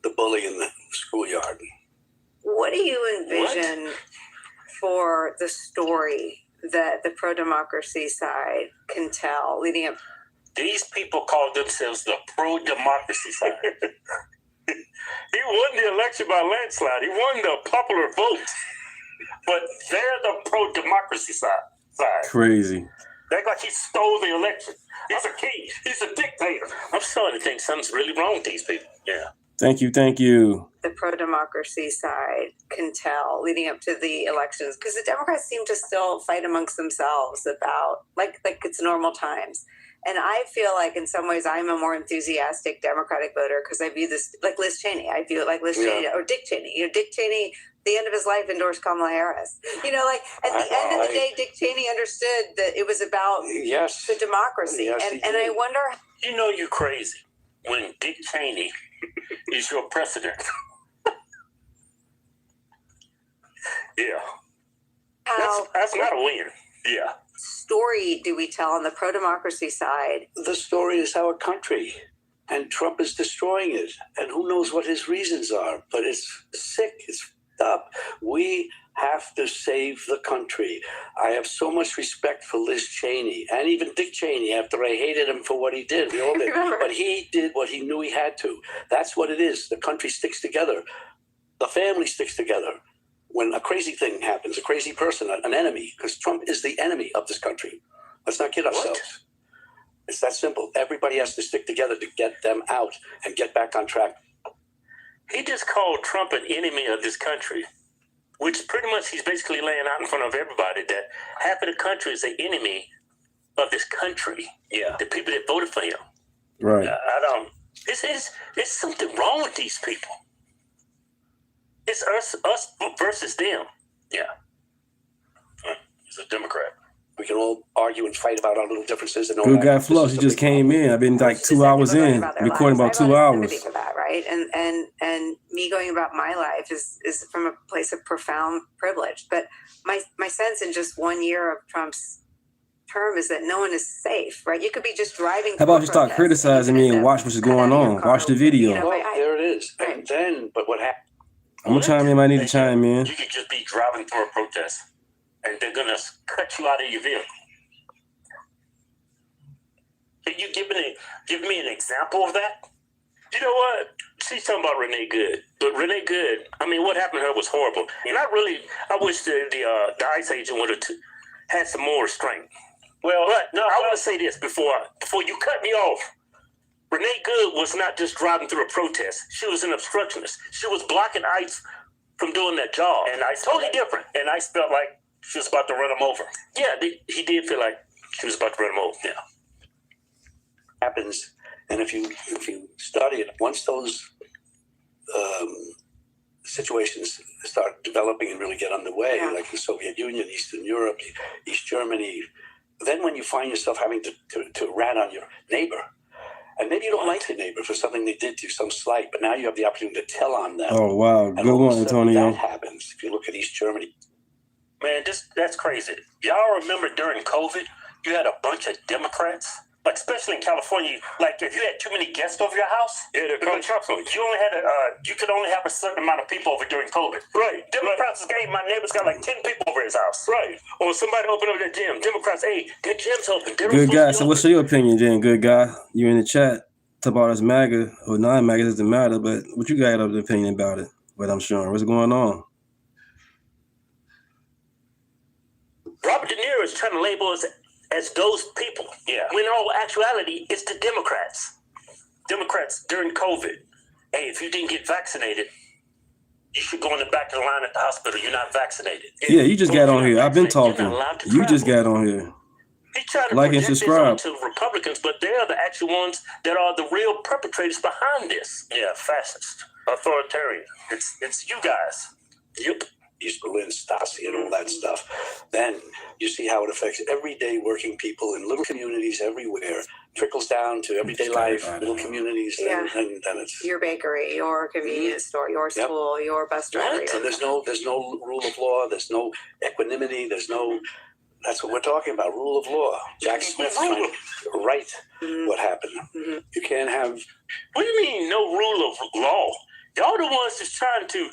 The bully in the schoolyard. What do you envision for the story that the pro-democracy side can tell leading up These people call themselves the pro-democracy side. He won the election by landslide. He won the popular vote. But they're the pro-democracy side. Crazy. They act like he stole the election. He's a king. He's a dictator. I'm starting to think something's really wrong with these people. Yeah. Thank you. The pro-democracy side can tell leading up to the elections, because the Democrats seem to still fight amongst themselves about like it's normal times. And I feel like in some ways I'm a more enthusiastic Democratic voter because I view this like Liz Cheney. I view it like Liz Cheney or Dick Cheney. Dick Cheney, the end of his life, endorsed Kamala Harris. At the end of the day, Dick Cheney understood that it was about the democracy. And I wonder... You know you're crazy when Dick Cheney is your president. Yeah. That's not a win. Yeah. Story do we tell on the pro-democracy side? The story is our country, and Trump is destroying it, and who knows what his reasons are, but it's sick, it's up. We have to save the country. I have so much respect for Liz Cheney and even Dick Cheney after I hated him for what he did. We all did. But he did what he knew he had to. That's what it is. The country sticks together. The family sticks together. When a crazy thing happens, a crazy person, an enemy, because Trump is the enemy of this country. Let's not kid ourselves. It's that simple. Everybody has to stick together to get them out and get back on track. He just called Trump an enemy of this country, which pretty much he's basically laying out in front of everybody that half of the country is an enemy of this country. Yeah. The people that voted for him. Right. It's something wrong with these people. It's us versus them. Yeah. He's a Democrat. We can all argue and fight about our little differences. And all Good that. guy Flo, she just came in. I've been like 2 hours in, recording about 2 hours. For that, right? And me going about my life is from a place of profound privilege. But my sense in just 1 year of Trump's term is that no one is safe, right? You could be just driving. How about you start criticizing me and watch what's going on? Watch the video. Well, there it is. And then, but what happened? I'm gonna chime in. I need to chime in. You could just be driving through a protest, and they're gonna cut you out of your vehicle. Can you give me an example of that? You know what? She's talking about Renee Good, but Renee Good, I mean, what happened to her was horrible, and I wish the ICE agent would have had some more restraint. Well, I want to say this before you cut me off. Renee Good was not just driving through a protest. She was an obstructionist. She was blocking ICE from doing their job. And ICE totally different. And ICE felt like she was about to run him over. Yeah, he did feel like she was about to run him over. Yeah. Happens, and if you study it, once those situations start developing and really get underway, like the Soviet Union, Eastern Europe, East Germany, then when you find yourself having to rat on your neighbor, and maybe you don't like the neighbor for something they did to you, some slight, but now you have the opportunity to tell on them. Oh, wow. And Good all of a one, sudden Antonio. That happens if you look at East Germany. Man, that's crazy. Y'all remember during COVID, you had a bunch of Democrats, like especially in California. Like if you had too many guests over your house, you could only have a certain amount of people over during COVID. Right. Democrats, hey, my neighbor's got like 10 people over his house. Right. Or somebody open up their gym. Democrats, hey, their gym's open. Good guy. So what's your opinion, then? Good guy. You in the chat. Talk about us MAGA or non-MAGA, doesn't matter. But what you got an opinion about it? What I'm showing. What's going on? Robert De Niro is trying to label us as those people. Yeah. When in all actuality, it's the Democrats. Democrats during COVID. Hey, if you didn't get vaccinated, you should go in the back of the line at the hospital. You're not vaccinated. Yeah, you just got on here. I've been talking. You just got on here. He tried to like and subscribe to Republicans, but they're the actual ones that are the real perpetrators behind this. Yeah, fascist, authoritarian. It's you guys. Yep. East Berlin, Stasi, and all that stuff. Then you see how it affects everyday working people in little communities everywhere. Trickles down to everyday life, little communities. Then it's your bakery, your convenience store, your school, your bus driver. And there's no rule of law. There's no equanimity. That's what we're talking about. Rule of law. Jack Smith trying to write what happened. You can't have. What do you mean no rule of law? Y'all the ones that's trying to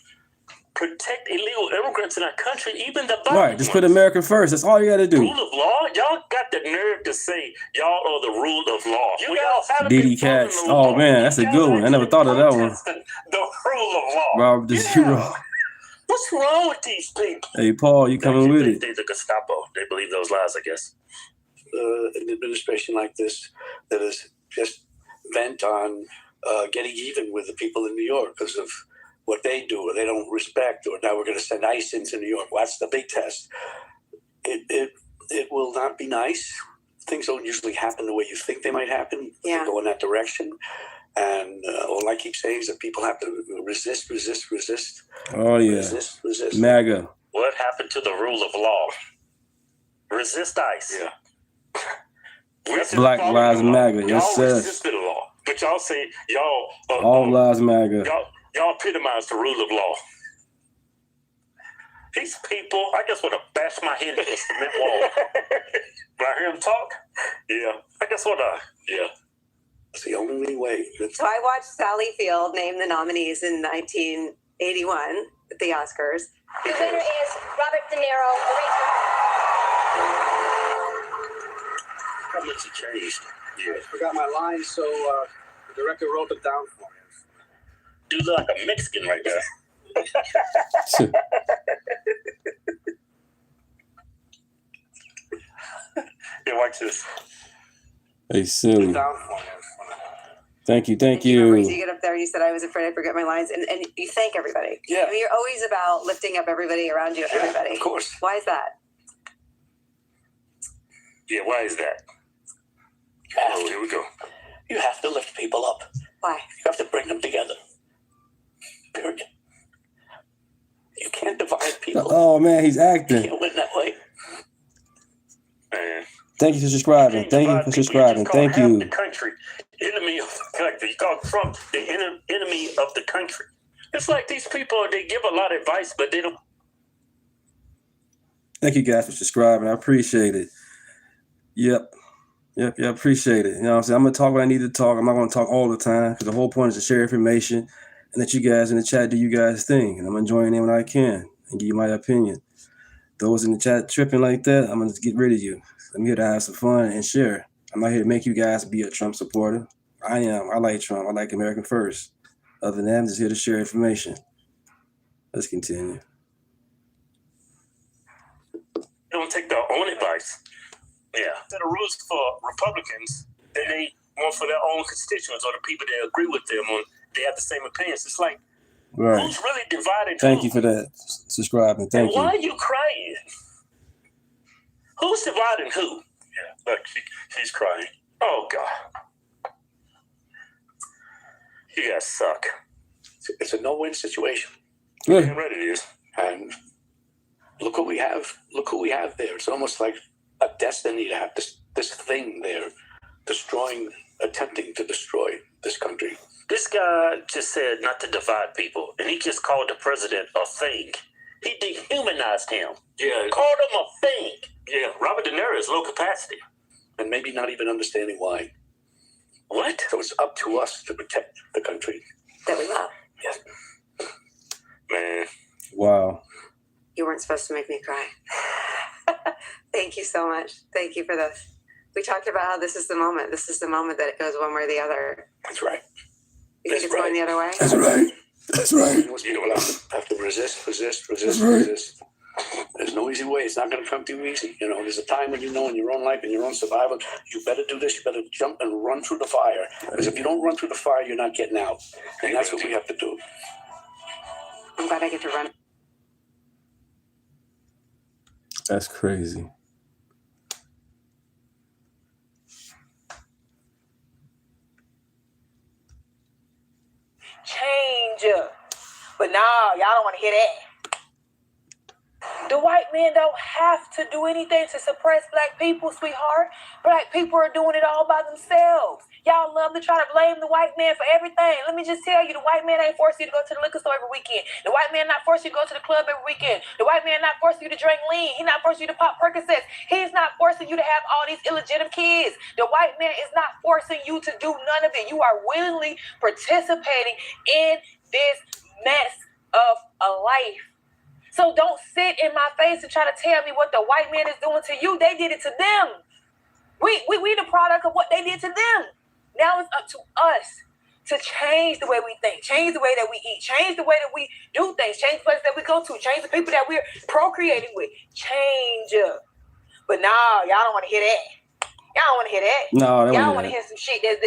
protect illegal immigrants in our country, even the violent Right, just put America first. That's all you got to do. Rule of law? Y'all got the nerve to say y'all are the rule of law. You guys haven't Diddy been following Cats. the law. Oh, man, that's a good one. I never thought of that one. The rule of law. Robert De Niro. What's wrong with these people? Hey, Paul, you coming with it? They the Gestapo. They believe those lies, I guess. An administration like this that is just bent on getting even with the people in New York because of what they do or they don't respect, or now we're going to send ICE into New York. Well, that's the big test. It will not be nice. Things don't usually happen the way you think they might happen. Yeah. They go in that direction. And all I keep saying is that people have to resist. Oh, yeah. Resist. MAGA. What happened to the rule of law? Resist ICE. Yeah. Black Lives Matter. Yes, Y'all sir. resisted the law, but y'all say y'all All lives matter. Y'all epitomize the rule of law. These people, I just want to bash my head against the cement wall. When I hear them talk, I just want to, It's the only way. So I watched Sally Field name the nominees in 1981 at the Oscars. The winner is Robert De Niro. How much it changed? Yeah. I forgot my lines, so the director wrote them down for me. Dude, look like a Mexican right there. Here, watch this. Hey, silly. Thank you. You get up there, you said, I was afraid I'd forget my lines, and you thank everybody. Yeah. I mean, you're always about lifting up everybody around you, everybody. Of course. Why is that? Yeah, why is that? Oh, here we go. You have to lift people up. Why? You have to bring them together. Period. You can't divide people. Oh, man, he's acting. You can't win that way. Man. Thank you for subscribing. Thank you for subscribing. Thank you. The country, enemy of the country. You call Trump the enemy of the country. It's like these people, they give a lot of advice, but they don't. Thank you guys for subscribing. I appreciate it. Yep, appreciate it. You know what I'm saying? I'm going to talk what I need to talk. I'm not going to talk all the time because the whole point is to share information and let you guys in the chat do you guys' thing. And I'm enjoying it when I can and give you my opinion. Those in the chat tripping like that, I'm going to get rid of you. I'm here to have some fun and share. I'm not here to make you guys be a Trump supporter. I am. I like Trump. I like American first. Other than that, I'm just here to share information. Let's continue. They don't take their own advice. Yeah. Set of rules for Republicans that they want for their own constituents or the people that agree with them on they have the same opinions. It's like, right. Who's really divided? Thank you for that. Subscribing. Thank you. Why are you crying? Who's dividing who? Yeah, look, she's crying. Oh, God. You guys suck. It's a no-win situation. Good. Damn right it is. And look what we have. Look who we have there. It's almost like a destiny to have this thing there, attempting to destroy this country. This guy just said not to divide people, and he just called the president a thing. He dehumanized him. Yeah. Called him a thing. Yeah. Robert De Niro is low capacity. And maybe not even understanding why. What? So it's up to us to protect the country that we love. Yes. Man. Wow. You weren't supposed to make me cry. Thank you so much. Thank you for this. We talked about how this is the moment. This is the moment that it goes one way or the other. That's right. You think it's going the other way? That's right. That's right. You have to resist. Right. There's no easy way. It's not going to come too easy. You know, there's a time when you know in your own life, in your own survival, you better do this. You better jump and run through the fire. Because if you don't run through the fire, you're not getting out. And that's what we have to do. I'm glad I get to run. That's crazy. Change up. But no, y'all don't want to hear that. The white men don't have to do anything to suppress black people, sweetheart. Black people are doing it all by themselves. Y'all love to try to blame the white man for everything. Let me just tell you, the white man ain't forcing you to go to the liquor store every weekend. The white man not forcing you to go to the club every weekend. The white man not forcing you to drink lean. He not forcing you to pop Percocets. He's not forcing you to have all these illegitimate kids. The white man is not forcing you to do none of it. You are willingly participating in this mess of a life. So don't sit in my face and try to tell me what the white man is doing to you. They did it to them. We the product of what they did to them. Now it's up to us to change the way we think, change the way that we eat, change the way that we do things, change the places that we go to, change the people that we're procreating with. Change. But no, y'all don't want to hear that. Y'all don't want to hear that. No, y'all want to hear some shit that's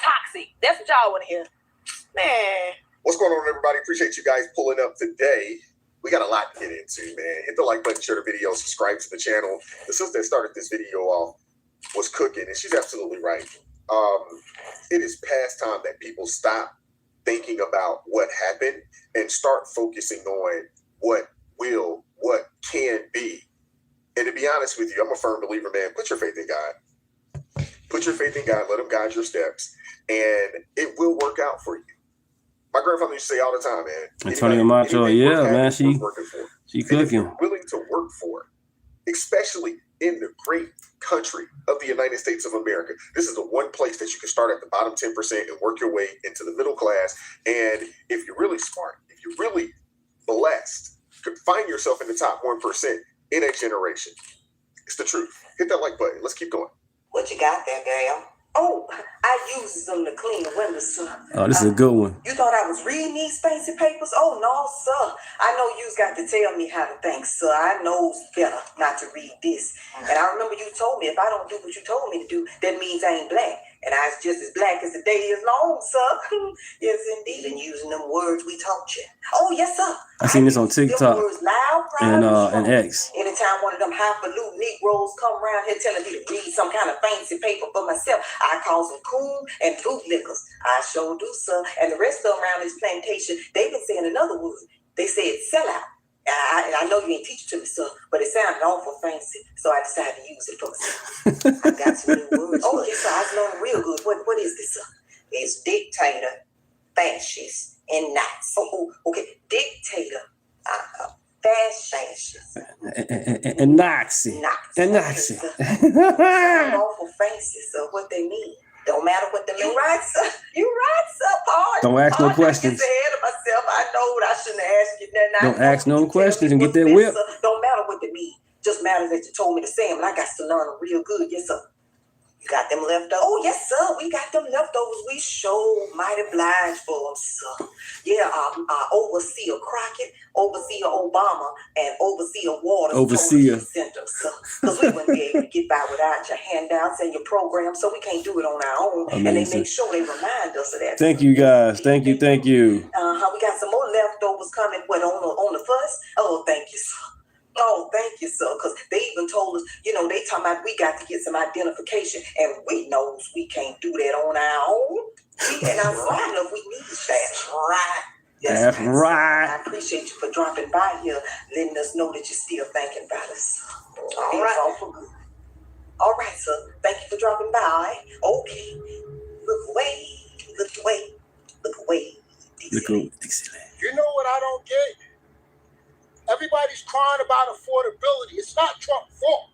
toxic. That's what y'all want to hear. Man. What's going on, everybody? Appreciate you guys pulling up today. We got a lot to get into, man. Hit the like button, share the video, subscribe to the channel. The sister that started this video off was cooking, and she's absolutely right. It is past time that people stop thinking about what happened and start focusing on what can be. And to be honest with you, I'm a firm believer, man, put your faith in God. Put your faith in God, let him guide your steps, and it will work out for you. My grandfather used to say all the time, man. Antonio Macho, yeah, man, she cooking. If you're willing to work for it, especially in the great country of the United States of America, this is the one place that you can start at the bottom 10% and work your way into the middle class. And if you're really smart, if you're really blessed, you could find yourself in the top 1% in a generation. It's the truth. Hit that like button. Let's keep going. What you got there, Gail? Oh, I used them to clean the windows, sir. Oh, this is a good one. You thought I was reading these fancy papers? Oh, no, sir. I know you's got to tell me how to think, sir. I knows better not to read this. And I remember you told me if I don't do what you told me to do, that means I ain't black. And I was just as black as the day is long, sir. Yes, indeed. And using them words we taught you. Oh, yes, sir. I seen this on TikTok loud, proud, and X. Anytime one of them highfalutin Negroes come around here telling me to read some kind of fancy paper for myself, I call some coon and bootlickers. I sure do, sir. And the rest of them around this plantation, they've been saying another word. They said sellout. And I know you ain't teach it to me, sir, but it sounded awful fancy, so I decided to use it for myself. I got some new words. Oh, yes, sir. I was learning real good. What is this, sir? It's dictator, fascist, and Nazi. Oh, okay. Dictator, fascist, and Nazi. And Nazi. Awful fancy, sir. What they mean? Don't matter what they mean. You right, sir. You right, sir. Pardon. Don't ask no questions. I get ahead of myself. I know what I shouldn't have asked you. Don't ask no questions and get that whip. Don't matter what they mean. Just matters that you told me to say them, and I got to learn them real good. Yes, sir. You got them leftovers? Oh, yes, sir. We got them leftovers. We sure mighty obliged for them, sir. Yeah, Overseer Crockett, Overseer Obama, and Overseer Waters. Overseer. Sent them, sir. Because we wouldn't be able to get by without your handouts and your programs, so we can't do it on our own. Amazing. And they make sure they remind us of that. Thank you, guys. Thank you. We got some more leftovers coming. What, on the first? Oh, thank you, sir. Oh, thank you, sir, because they even told us, they talking about we got to get some identification, and we knows we can't do that on our own. And I'm right enough, we need that. Right. That's right. I appreciate you for dropping by here, letting us know that you're still thinking about us. All right. All right, sir. Thank you for dropping by. Okay. Look away. Look away. Look away. Dixieland. You know what I don't get? Everybody's crying about affordability. It's not Trump's fault.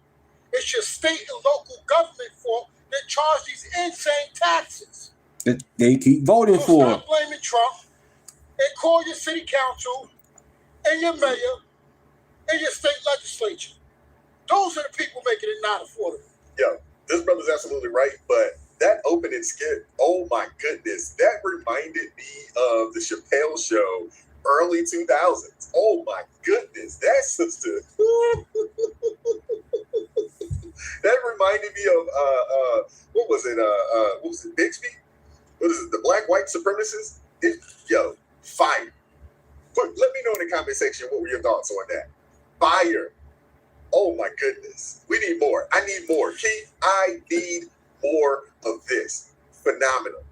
It's your state and local government fault that charge these insane taxes. That they keep voting for. Stop blaming Trump and call your city council and your mayor and your state legislature. Those are the people making it not affordable. Yo, this brother's absolutely right, but that opening skit, oh my goodness, that reminded me of the Chappelle Show, early 2000s. Oh my goodness, that sister. That reminded me of what was it, Bixby? What is it, the black white supremacists? Fire. Let me know in the comment section what were your thoughts on that. Fire. Oh my goodness. We need more. I need more. Keith, I need more of this. Phenomenal.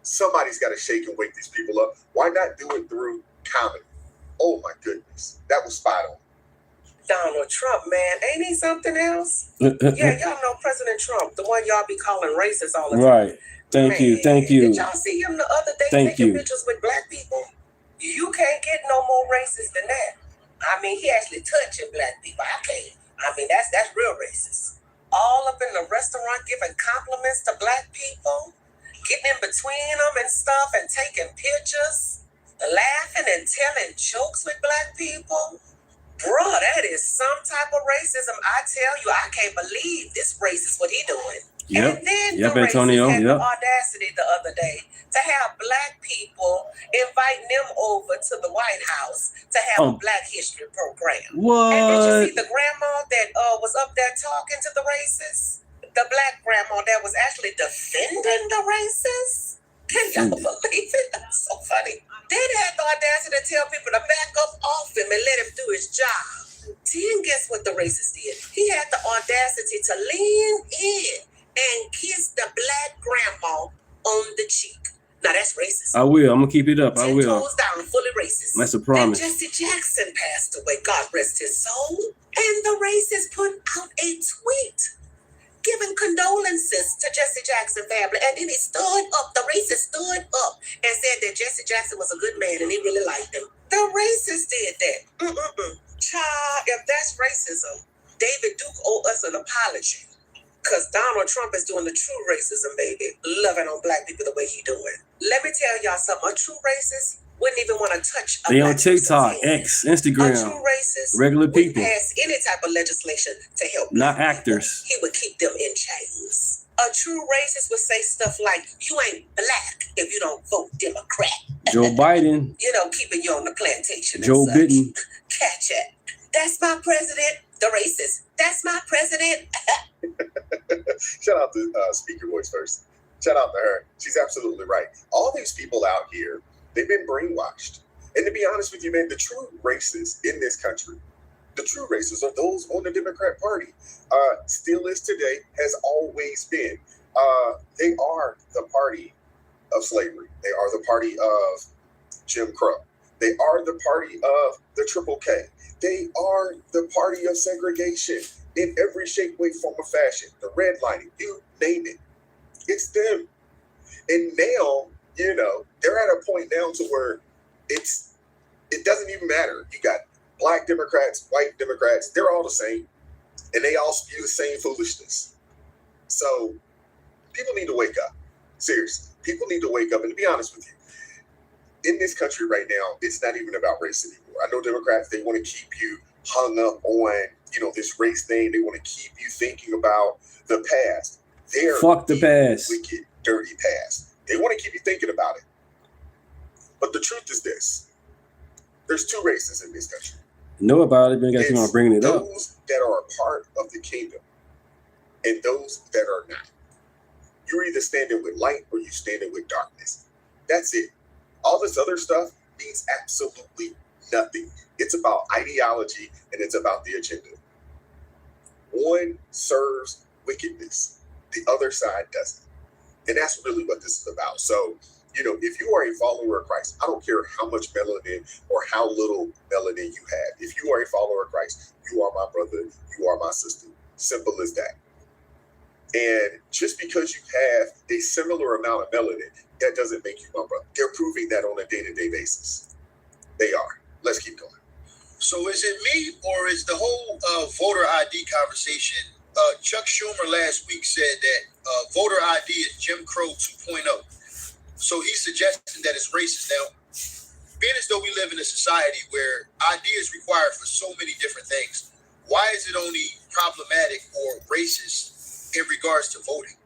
Somebody's got to shake and wake these people up. Why not do it through comedy? Oh my goodness. That was spot on. Donald Trump, man. Ain't he something else? Yeah, y'all know President Trump, the one y'all be calling racist all the time. Right. Thank you. Did y'all see him the other day taking pictures with black people? You can't get no more racist than that. I mean, he actually touching black people. I can't. I mean, that's real racist. All up in the restaurant giving compliments to black people, getting in between them and stuff and taking pictures. laughing and telling jokes with black people. Bruh, that is some type of racism. I tell you, I can't believe this racist what he doing. Yep. And then Yep, the Antonio. racist had Yep. the audacity the other day to have black people inviting them over to the White House to have a Black History program. What? And did you see the grandma that was up there talking to the racists? The black grandma that was actually defending the racists? Can y'all believe it? That's so funny. Then had the audacity to tell people to back up off him and let him do his job. Then guess what the racist did? He had the audacity to lean in and kiss the black grandma on the cheek. Now that's racist. I will. I'm gonna keep it up. I 10 will. toes down, fully racist. That's a promise. And Jesse Jackson passed away, God rest his soul. And the racist put out a tweet giving condolences to Jesse Jackson family. And then he stood up, the racist stood up and said that Jesse Jackson was a good man and he really liked him. The racist did that. Child, if that's racism, David Duke owe us an apology. Because Donald Trump is doing the true racism, baby. Loving on black people the way he doing. Let me tell y'all something. A true racist wouldn't even want to touch a They black on TikTok, person's hand. X, A Instagram, true racist regular would people, pass any type of legislation to help not black actors. people. He would keep them in chains. A true racist would say stuff like, you ain't black if you don't vote Democrat. Joe Biden, You know, keeping you on the plantation. Joe and such. Biden. Catch it. That's my president. The racist. That's my president. Shout out to Speaker Voice first. Shout out to her. She's absolutely right. All these people out here, they've been brainwashed. And to be honest with you, man, the true racists in this country, the true racists are those on the Democrat Party. Still is today, has always been. They are the party of slavery. They are the party of Jim Crow. They are the party of the Triple K. They are the party of segregation in every shape, way, form, or fashion. The redlining, you name it. It's them. And now, you know, they're at a point now to where it doesn't even matter. You got black Democrats, white Democrats, they're all the same. And they all spew the same foolishness. So people need to wake up. Seriously. People need to wake up. And to be honest with you, in this country right now, it's not even about race anymore. I know Democrats, they want to keep you hung up on, you know, this race thing. They want to keep you thinking about the past. Fuck the past. Wicked, dirty past. They want to keep you thinking about it. But the truth is this. There's two races in this country. Know about it, but you gotta keep on bringing it up. Those that are a part of the kingdom and those that are not. You're either standing with light or you're standing with darkness. That's it. All this other stuff means absolutely nothing. It's about ideology and it's about the agenda. One serves wickedness. The other side doesn't. And that's really what this is about. So, you know, if you are a follower of Christ, I don't care how much melanin or how little melanin you have. If you are a follower of Christ, you are my brother, you are my sister. Simple as that. And just because you have a similar amount of melanin, that doesn't make you my brother. They're proving that on a day-to-day basis. They are. Let's keep going. So is it me or is the whole voter ID conversation? Chuck Schumer last week said that voter ID is Jim Crow 2.0. So he's suggesting that it's racist. Now, being as though we live in a society where ID is required for so many different things, why is it only problematic or racist in regards to voting?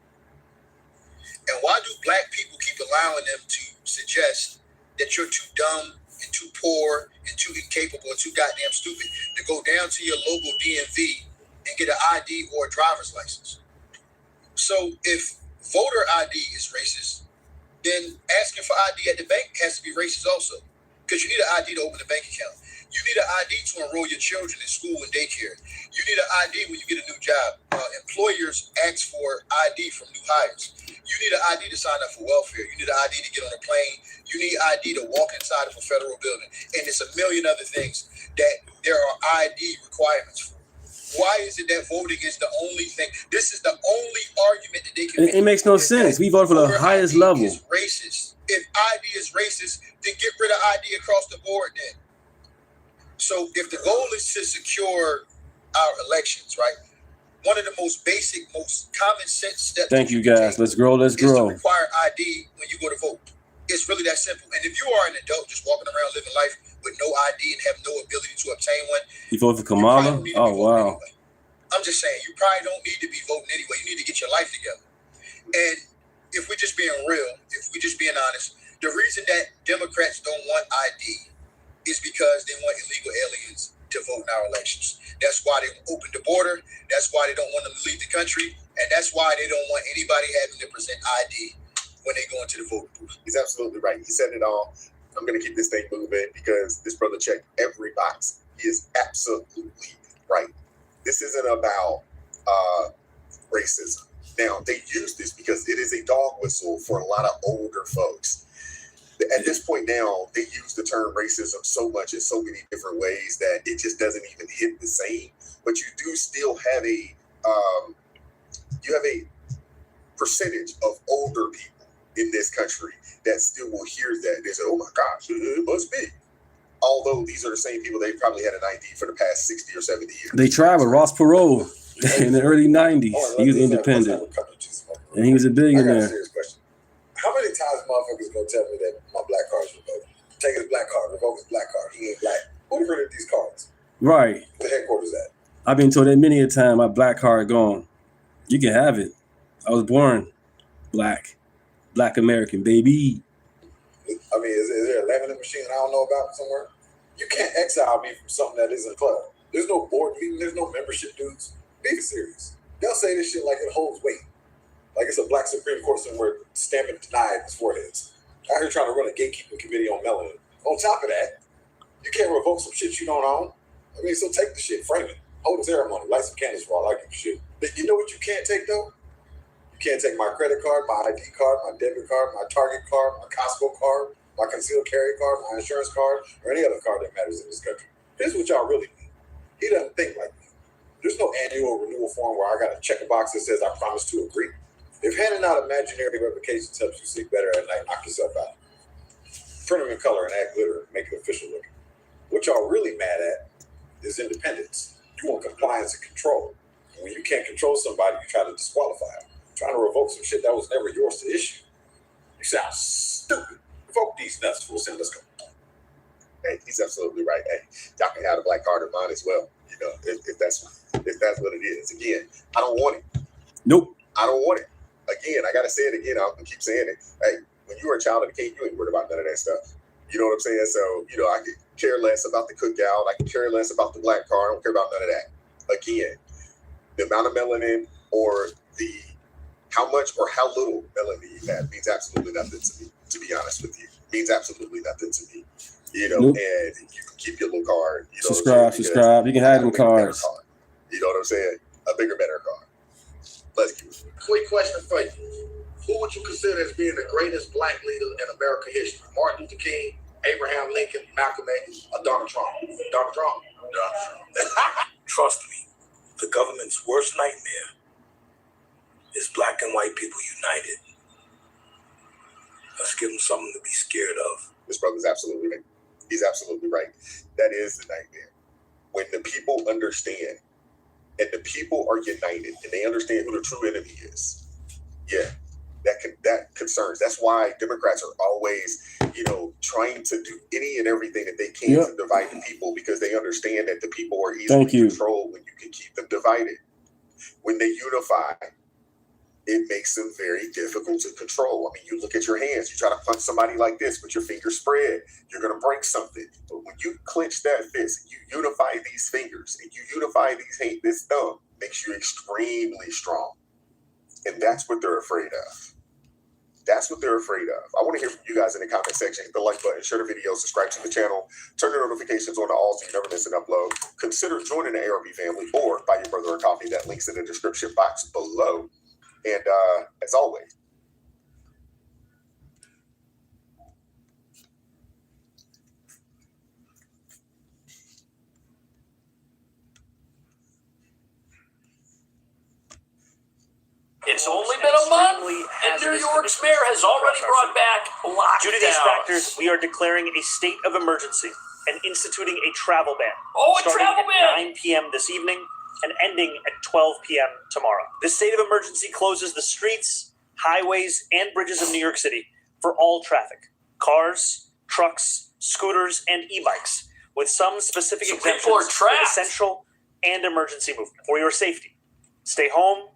And why do black people keep allowing them to suggest that you're too dumb and too poor and too incapable and too goddamn stupid to go down to your local DMV and get an ID or a driver's license? So if voter ID is racist, then asking for ID at the bank has to be racist also, because you need an ID to open a bank account. You need an ID to enroll your children in school and daycare. You need an ID when you get a new job. Employers ask for ID from new hires. You need an ID to sign up for welfare. You need an ID to get on a plane. You need ID to walk inside of a federal building. And it's a million other things that there are ID requirements for. Why is it that voting is the only thing? This is the only argument that they can make. It makes no sense. We vote for the highest level. Is racist. If ID is racist, then get rid of ID across the board then. So if the goal is to secure our elections, right? One of the most basic, most common sense steps. Thank you guys. Let's grow. Let's is to grow. require ID when you go to vote. It's really that simple. And if you are an adult just walking around living life with no ID and have no ability to obtain one, You vote for Kamala? Oh, wow. I'm just saying, you probably don't need to be voting anyway. You need to get your life together. And if we're just being real, if we're just being honest, the reason that Democrats don't want ID is because they want illegal aliens to vote in our elections. That's why they opened the border. That's why they don't want them to leave the country. And that's why they don't want anybody having to present ID when they go into the voting booth. He's absolutely right. He said it all. I'm going to keep this thing moving because this brother checked every box. He is absolutely right. This isn't about racism. Now, they use this because it is a dog whistle for a lot of older folks. At this point now, they use the term racism so much in so many different ways that it just doesn't even hit the same. But you do still have a percentage of older people in this country that still will hear that. They say, oh my gosh, it must be. Although these are the same people, they probably had an ID for the past 60 or 70 years. They tried with Ross Perot in the early 90s. He was independent. And he was a I got a billionaire. serious question. How many times motherfuckers gonna tell me that my black card's revoked? Take his black card, revoke his black card. He ain't black. Who printed these cards? Right. The headquarters at? I've been told that many a time my black card gone. You can have it. I was born black. Black American, baby. I mean, is there a laminate machine that I don't know about somewhere? You can't exile me from something that isn't a club. There's no board meeting. There's no membership dues. Be serious. Y'all say this shit like it holds weight. Like it's a black Supreme Court somewhere stamping denied his foreheads. Out here trying to run a gatekeeping committee on melanin. On top of that, you can't revoke some shit you don't own. I mean, so take the shit, frame it, hold a ceremony, light some candles for all I give a shit. But you know what you can't take though? You can't take my credit card, my ID card, my debit card, my Target card, my Costco card, my concealed carry card, my insurance card, or any other card that matters in this country. Here's what y'all really need. He doesn't think like me. There's no annual renewal form where I got to check a box that says I promise to agree. If handing out imaginary revocations helps you sleep better at night, knock yourself out. Print them in color and add glitter, make it official looking. What y'all really mad at is independence. You want compliance and control. And when you can't control somebody, you try to disqualify them. Trying to revoke some shit that was never yours to issue. You sound stupid. Revoke these nuts, fool. Let's go. Hey, he's absolutely right. Hey, y'all can have a black card of mine as well. You know, if that's what it is. Again, I don't want it. Nope. I don't want it. Again, I gotta say it again. I'm gonna keep saying it. Hey, when you were a child of the king, you ain't worried about none of that stuff. You know what I'm saying? So, you know, I could care less about the cookout. I could care less about the black card. I don't care about none of that. Again, the amount of melanin or the how much or how little melanin you have means absolutely nothing to me, to be honest with you. Means absolutely nothing to me. You know, Nope. and you can keep your little card. You know Subscribe. You can have them cards. You know what I'm saying? A bigger, better card. Let's keep it. Quick question for you. Who would you consider as being the greatest black leader in American history? Martin Luther King, Abraham Lincoln, Malcolm X, or Donald Trump? Donald Trump. Trust me, the government's worst nightmare is black and white people united. Let's give them something to be scared of. This brother's absolutely right. He's absolutely right. That is the nightmare. When the people understand and the people are united and they understand who the true enemy is, yeah, that concerns. That's why Democrats are always, you know, trying to do any and everything that they can to divide the people, because they understand that the people are easily controlled when you can keep them divided. When they unify, it makes them very difficult to control. I mean, you look at your hands, you try to punch somebody like this with your fingers spread, you're going to break something. But when you clench that fist, you unify these fingers, and you unify this thumb, makes you extremely strong. And that's what they're afraid of. That's what they're afraid of. I want to hear from you guys in the comment section. Hit the like button, share the video, subscribe to the channel, turn your notifications on to all so you never miss an upload. Consider joining the ARB family or buy your brother a coffee. That link's in the description box below. And as always, It's only been a month, and New York's mayor has already brought back lockdowns. Due to these factors, we are declaring a state of emergency and instituting a travel ban. Oh, a starting travel at ban! 9 p.m. this evening and ending at 12 p.m. tomorrow. This state of emergency closes the streets, highways, and bridges of New York City for all traffic. cars, trucks, scooters, and e-bikes, with some specific So people exemptions are for trapped. essential and emergency movement. For your safety, stay home,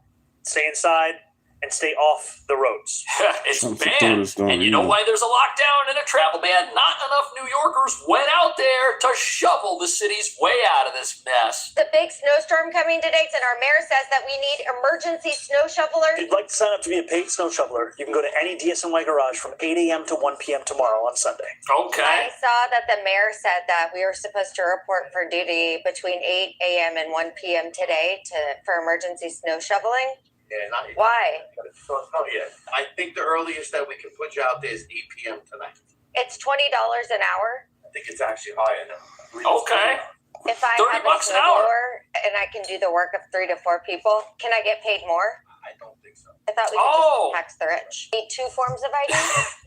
stay inside, and stay off the roads. It's Some banned. supporters going, And you know yeah. why there's a lockdown and a travel ban? Not enough New Yorkers went out there to shovel the city's way out of this mess. The big snowstorm coming today, and our mayor says that we need emergency snow shovelers. If you'd like to sign up to be a paid snow shoveler, you can go to any DSNY garage from 8 a.m. to 1 p.m. tomorrow on Sunday. Okay. I saw that the mayor said that we were supposed to report for duty between 8 a.m. and 1 p.m. today for emergency snow shoveling. Yeah, not even. Why? I think the earliest that we can put you out there is 8 p.m. tonight. It's $20 an hour. I think it's actually higher now. Okay. If I $30 have a an hour. snowblower and I can do the work of 3 to 4 people, can I get paid more? I don't think so. I thought we could just tax the rich. Need 2 forms of ID?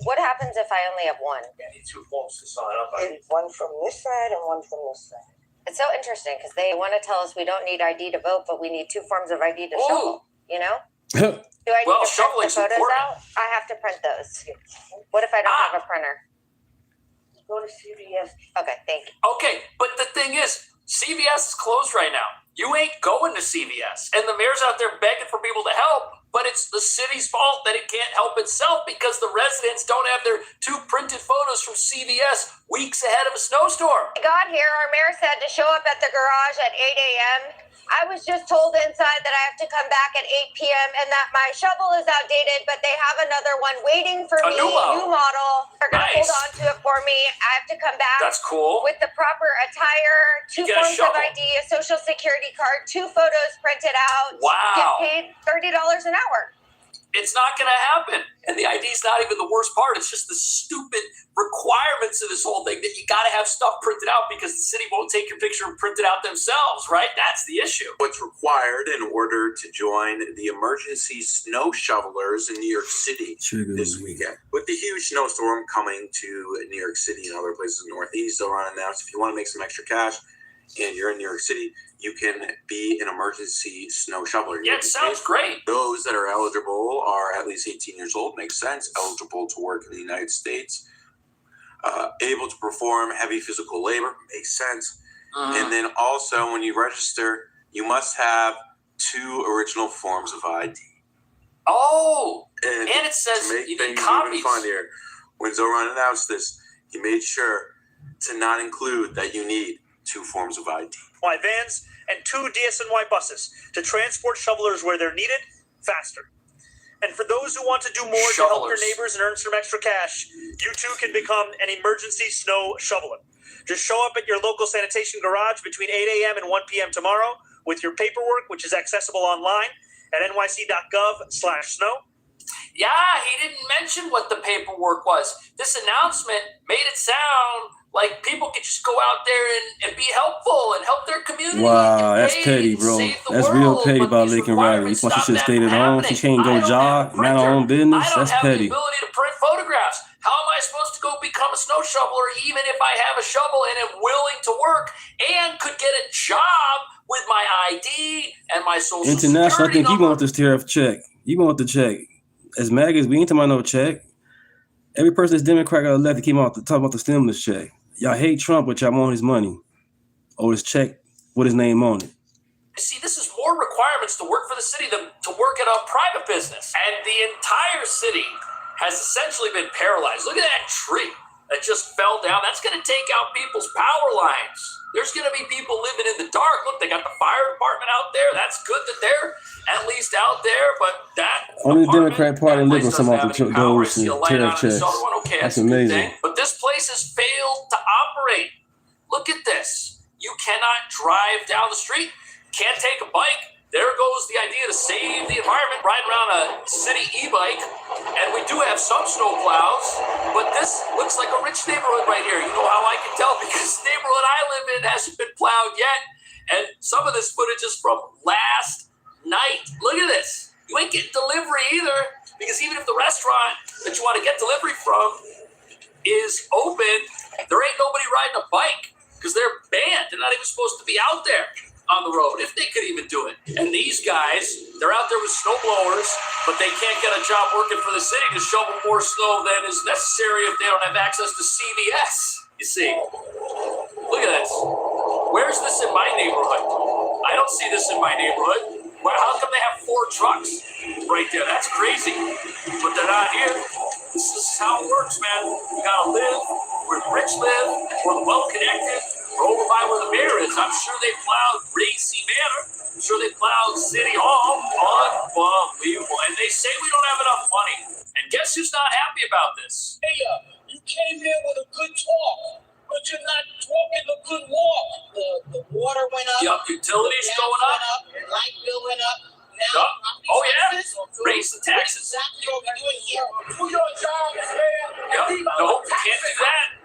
What happens if I only have one? I need 2 forms to sign up. And one from this side and one from this side. It's so interesting because they want to tell us we don't need ID to vote, but we need 2 forms of ID to Ooh. shovel. You know? Yeah. Do I need Well, to print the shoveling's photos important. out? I have to print those. What if I don't have a printer? Go to CVS. Okay, thank you. Okay, but the thing is, CVS is closed right now. You ain't going to CVS. And the mayor's out there begging for people to help, but it's the city's fault that it can't help itself because the residents don't have their 2 printed photos from CVS weeks ahead of a snowstorm. I got here, our mayor said to show up at the garage at 8 a.m. I was just told inside that I have to come back at 8 p.m. and that my shovel is outdated, but they have another one waiting for A me. new model. New model. They're going to Nice. hold on to it for me. I have to come back. That's cool. With the proper attire, 2 You get a forms of shovel. ID, a social security card, 2 photos printed out. Wow. Get paid $30 an hour. It's not going to happen. And the ID is not even the worst part. It's just the stupid requirements of this whole thing that you got to have stuff printed out because the city won't take your picture and print it out themselves, right? That's the issue. What's required in order to join the emergency snow shovelers in New York City this weekend. With the huge snowstorm coming to New York City and other places in the Northeast, they'll run announced if you want to make some extra cash and you're in New York City, you can be an emergency snow shoveler. Yeah, it sounds great. Those that are eligible are at least 18 years old, makes sense, eligible to work in the United States, able to perform heavy physical labor, makes sense. And then also when you register, you must have 2 original forms of ID. Oh, and it says to make you things need copies. even funnier, when Zoran announced this, he made sure to not include that you need 2 forms of ID. Vans and 2 DSNY buses to transport shovelers where they're needed faster. And for those who want to do more to help your neighbors and earn some extra cash, you too can become an emergency snow shoveler. Just show up at your local sanitation garage between 8 a.m. and 1 p.m. tomorrow with your paperwork, which is accessible online at nyc.gov/snow. Yeah, he didn't mention what the paperwork was. This announcement made it sound like people could just go out there and be helpful and help their community. Wow, that's petty, bro. That's real petty about Laken Riley. You thought she should have stayed at home? She can't go jog, mind her own business? That's petty. The ability to print photographs. How am I supposed to go become a snow shoveler even if I have a shovel and am willing to work and could get a job with my ID and my social International, I security think you number? want this tariff check. You want the check. As MAGAs, we ain't talking about no check. Every person that's Democrat got left came out to talk about the stimulus check. Y'all hate Trump, but y'all want his money or his check with his name on it. See, this is more requirements to work for the city than to work at a private business. And the entire city has essentially been paralyzed. Look at that tree that just fell down. That's going to take out people's power lines. There's going to be people living in the dark. Look, they got the fire department out there. That's good that they're at least out there, but that Only the Democrat Party and liberals come out to those on tariff checks. this other one. Okay, That's a good amazing. thing. But this place has failed to operate. Look at this. You cannot drive down the street. Can't take a bike. There goes the idea to save the environment, ride around a city e-bike. And we do have some snow plows, but this looks like a rich neighborhood right here. You know how I can tell? Because the neighborhood I live in hasn't been plowed yet. And some of this footage is from last night. Look at this. You ain't getting delivery either, because even if the restaurant that you want to get delivery from is open, there ain't nobody riding a bike because they're banned. They're not even supposed to be out there. on the road, if they could even do it. And these guys, they're out there with snow blowers, but they can't get a job working for the city to shovel more snow than is necessary if they don't have access to CVS, you see. Look at this. Where's this in my neighborhood? I don't see this in my neighborhood. How come they have 4 trucks right there? That's crazy. But they're not here. This is how it works, man. You gotta live where the rich live, where the well-connected, or over by where the mayor is. I'm sure they plowed Racy Manor. I'm sure they plowed City Hall. Unbelievable. And they say we don't have enough money. And guess who's not happy about this? Hey, you came here with a good talk, but you're not talking a good walk. The water went up. Yup, utilities going up. Light bill went up. Now, oh, yeah. Raise the taxes. Exactly what we're doing here. Do your jobs, man. Yep. No, can't do that.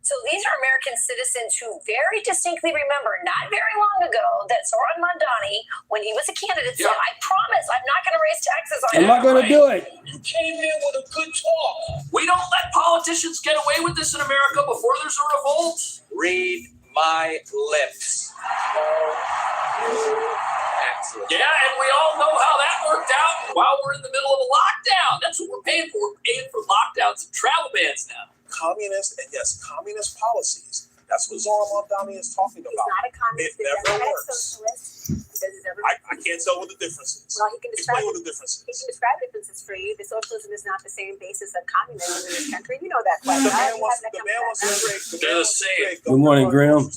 So these are American citizens who very distinctly remember not very long ago that Zoran Mondani, when he was a candidate, said, I promise I'm not going to raise taxes on I'm not going to do it. You came here with a good talk. We don't let politicians get away with this in America before there's a revolt. Read my lips. Excellent. Yeah, and we all know how that worked out while we're in the middle of a lockdown. That's what we're paying for. We're paying for lockdowns and travel bans now. Communist policies. That's what Zoran Mondani is talking about. He's not a communist. It never works. Socialist. I can't tell what the difference is. Well, he can describe Explain what the difference is. He can describe differences for you. The socialism is not the same basis of communism in this country. You know that quite The well. man wants to create. They're the same. Good morning, Graham.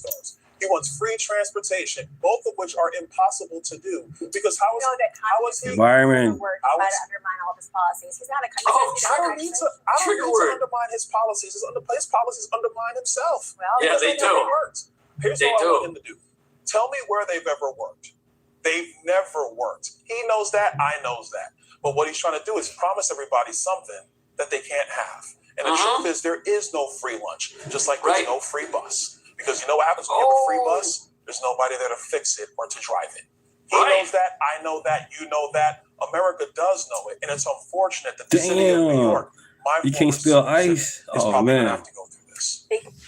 He wants free transportation, both of which are impossible to do. Because how is he? Environment. Try to undermine all of his policies. He's not a I don't need to undermine his policies. His policies undermine himself. Well, yeah, they do. Here's what I want him to do. Tell me where they've ever worked. They've never worked. He knows that. I knows that. But what he's trying to do is promise everybody something that they can't have. And the truth is, there is no free lunch, just like there's no free bus. Because you know what happens when you have a free bus? There's nobody there to fix it or to drive it. He knows that. I know that. You know that. America does know it. And it's unfortunate that the city of New York, you can't spell ice. Oh, man.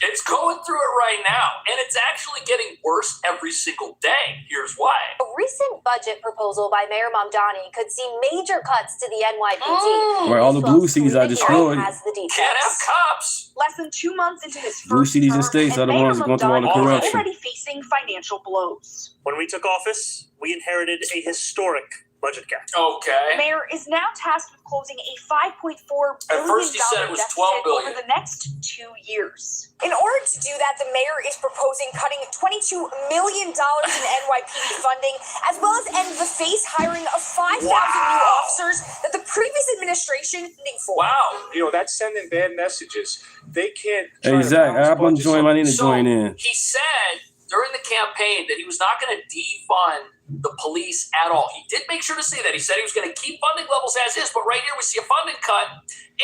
It's going through it right now, and it's actually getting worse every single day. Here's why. A recent budget proposal by Mayor Mamdani could see major cuts to the NYPD. Where all the blue cities are destroyed. Can't have cops. Less than 2 months into his Blue cities and states are the ones going through all the corruption. already facing financial blows. When we took office, we inherited a historic budget gap. Okay. Mayor is now tasked with closing a $5.4 billion At first he said it was $12 billion over the next 2 years. In order to do that, the mayor is proposing cutting $22 million in NYPD funding, as well as end the face hiring of 5,000 new officers that the previous administration funding for. Wow. You know, that's sending bad messages. They can't. Hey, Zach, I'm going to join. I need to join in. He said during the campaign that he was not going to defund the police at all. He did make sure to say that. He said he was going to keep funding levels as is, but right here we see a funding cut,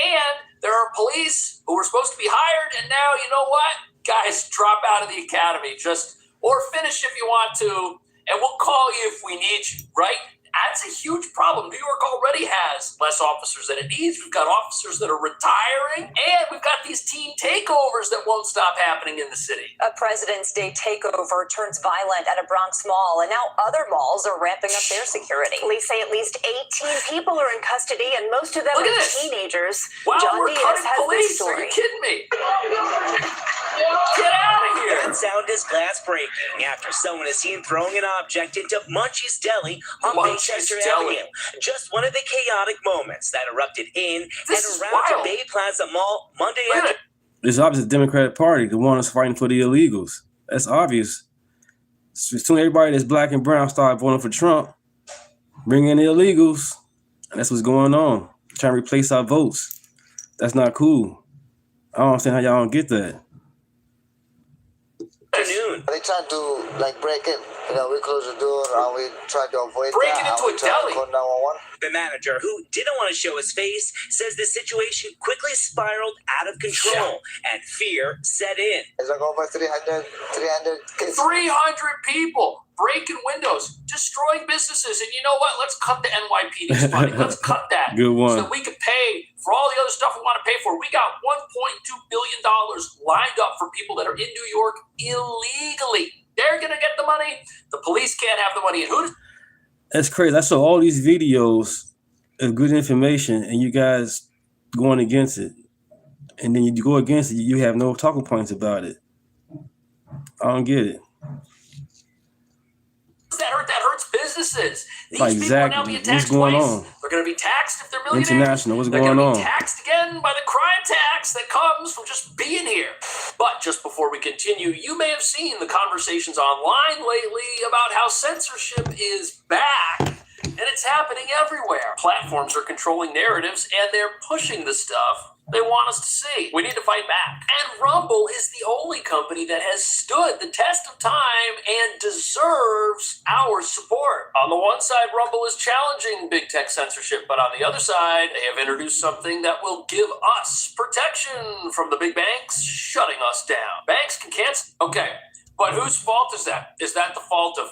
and there are police who were supposed to be hired, and now, you know what? Guys, drop out of the academy, or finish if you want to, and we'll call you if we need you, right? That's a huge problem. New York already has less officers than it needs. We've got officers that are retiring, and we've got these teen takeovers that won't stop happening in the city. A President's Day takeover turns violent at a Bronx mall, and now other malls are ramping up their security. Police say at least 18 people are in custody, and most of them are teenagers. Wow, John we're Diaz cutting has police. this story. Are you kidding me? Get out of here. That sound is glass breaking after someone is seen throwing an object into Munchie's Deli on Manchester Avenue. Just one of the chaotic moments that erupted in and around the Bay Plaza Mall Monday afternoon. It's obvious the Democratic Party, the one that's fighting for the illegals. That's obvious. Soon everybody that's black and brown start voting for Trump, bring in the illegals, and that's what's going on. Trying to replace our votes. That's not cool. I don't understand how y'all don't get that. They tried to break in. We closed the door and we tried to avoid Breaking that. into a deli. Call 911. The manager, who didn't want to show his face, says the situation quickly spiraled out of control and fear set in. It's like over 300 kids. 300 people breaking windows, destroying businesses. And you know what? Let's cut the NYPD funding. Let's cut that. Good one. So that we could pay for all the other stuff we want to pay for. We got $1.2 billion lined up for people that are in New York illegally. They're going to get the money. The police can't have the money. And who? That's crazy. I saw all these videos of good information and you guys going against it. And then you go against it, you have no talking points about it. I don't get it. That hurts businesses. These Like, people are now being exactly. What's taxed going twice. on? They're going to be taxed if they're millionaires. International, what's They're going going on? to be taxed again by the crime tax that comes from just being here. But just before we continue, you may have seen the conversations online lately about how censorship is back. And it's happening everywhere. Platforms are controlling narratives and they're pushing the stuff they want us to see. We need to fight back. And Rumble is the only company that has stood the test of time and deserves our support. On the one side, Rumble is challenging big tech censorship, but on the other side, they have introduced something that will give us protection from the big banks shutting us down. Banks can cancel. Okay, but whose fault is that? Is that the fault of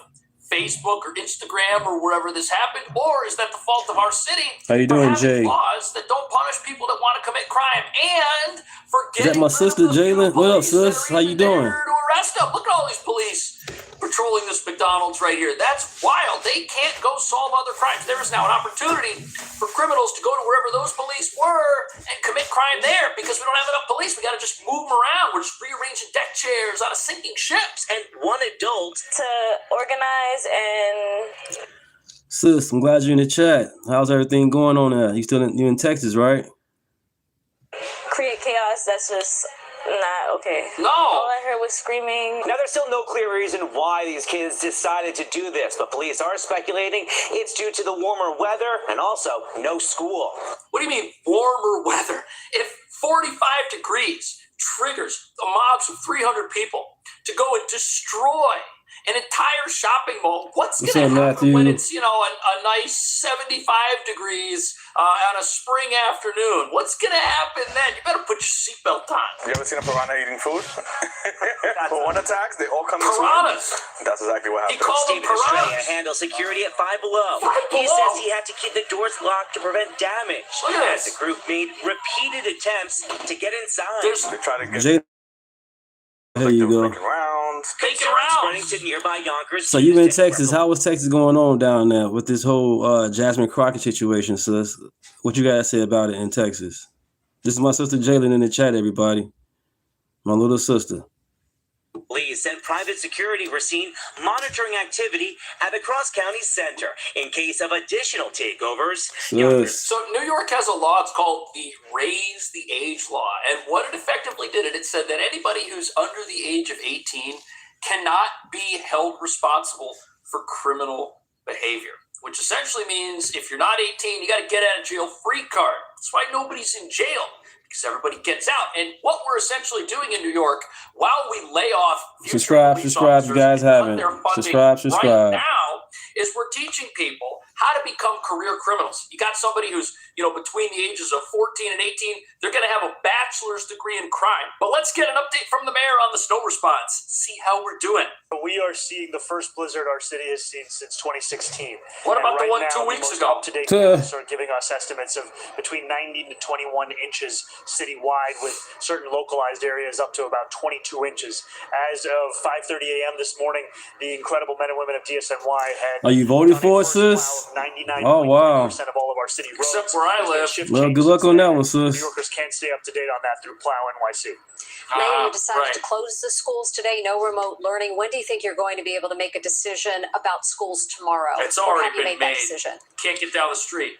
Facebook or Instagram or wherever this happened, or is that the fault of our city? How you doing, Jay? Laws that don't punish people that want to commit crime, and for Is that my sister, Jalen? What up, sis? How you doing? to arrest them. Look at all these police patrolling this McDonald's right here. That's wild. They can't go solve other crimes. There is now an opportunity for criminals to go to wherever those police were and commit crime there because we don't have enough police. We got to just move them around. We're just rearranging deck chairs out of sinking ships. And one adult to organize and... Sis, I'm glad you're in the chat. How's everything going on there? You in Texas, right? create chaos. That's just not okay. No. All I heard was screaming. Now, there's still no clear reason why these kids decided to do this, but police are speculating it's due to the warmer weather and also no school. What do you mean warmer weather? If 45 degrees triggers the mobs of 300 people to go and destroy an entire shopping mall, what's going to happen when it's, you know, a nice 75 degrees on a spring afternoon? What's going to happen then? You better put your seatbelt on. You ever seen a piranha eating food? For one attack, they all come to piranhas. That's exactly what happened. He called them Stephen Estrella piranhas. handles security at Five Below. He Below? says he had to keep the doors locked to prevent damage. Look at As this. the group made repeated attempts to get inside. They try to get There you go. rounds. Take it Running to nearby Yonkers. So you in Texas? How was Texas going on down there with this whole Jasmine Crockett situation, sis? What you guys say about it in Texas? This is my sister Jalen in the chat, everybody. My little sister. Police and private security were seen monitoring activity at the Cross County Center in case of additional takeovers. Yes. So New York has a law, it's called the Raise the Age Law. And what it effectively did, it said that anybody who's under the age of 18 cannot be held responsible for criminal behavior, which essentially means if you're not 18, you got to get out of jail free card. That's why nobody's in jail, because everybody gets out. And what we're essentially doing in New York, while we lay off Subscribe, you guys haven't. Subscribe. right now, is we're teaching people how to become career criminals. You got somebody who's, you know, between the ages of 14 and 18, they're going to have a bachelor's degree in crime. But let's get an update from the mayor on the snow response. See how we're doing. We are seeing the first blizzard our city has seen since 2016. What about and the one right 2 now, weeks the most ago? Up-to-date figures are giving us estimates of between 90 to 21 inches citywide, with certain localized areas up to about 22 inches. As of 5:30 a.m. this morning, the incredible men and women of DSNY had. Are you voting for it, sis? 99.3% Oh, wow. of all of our city roads. Except where I live. Well, good luck on that one, sis. New Yorkers can't stay up to date on that through Plow NYC. Mayor, you decided to close the schools today, no remote learning. When do you think you're going to be able to make a decision about schools tomorrow? It's Or already have you been made that made. decision? Can't get down the street.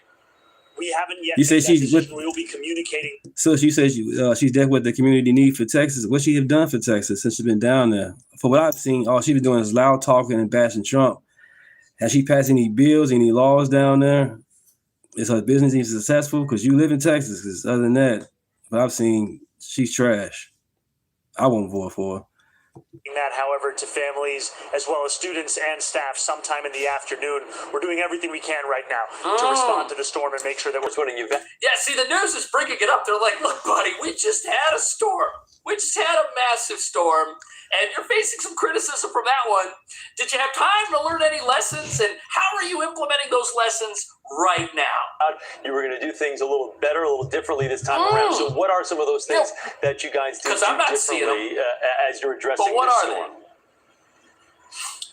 We haven't yet. You say made that she's decision. We will be communicating. So she says she's dealt with the community need for Texas. What she have done for Texas since she's been down there? For what I've seen, all she's been doing is loud talking and bashing Trump. Has she passed any bills, any laws down there? Is her business even successful? Because you live in Texas. Because other than that, what I've seen, she's trash. I won't vote for her. That, however, to families as well as students and staff sometime in the afternoon. We're doing everything we can right now to respond to the storm and make sure that we're putting you back. Yeah, see, the news is bringing it up. They're like, look, buddy, we just had a storm. We just had a massive storm, and you're facing some criticism from that one. Did you have time to learn any lessons, and how are you implementing those lessons right now. You were going to do things a little better, a little differently this time around. So what are some of those things that you guys did differently as you're addressing this storm?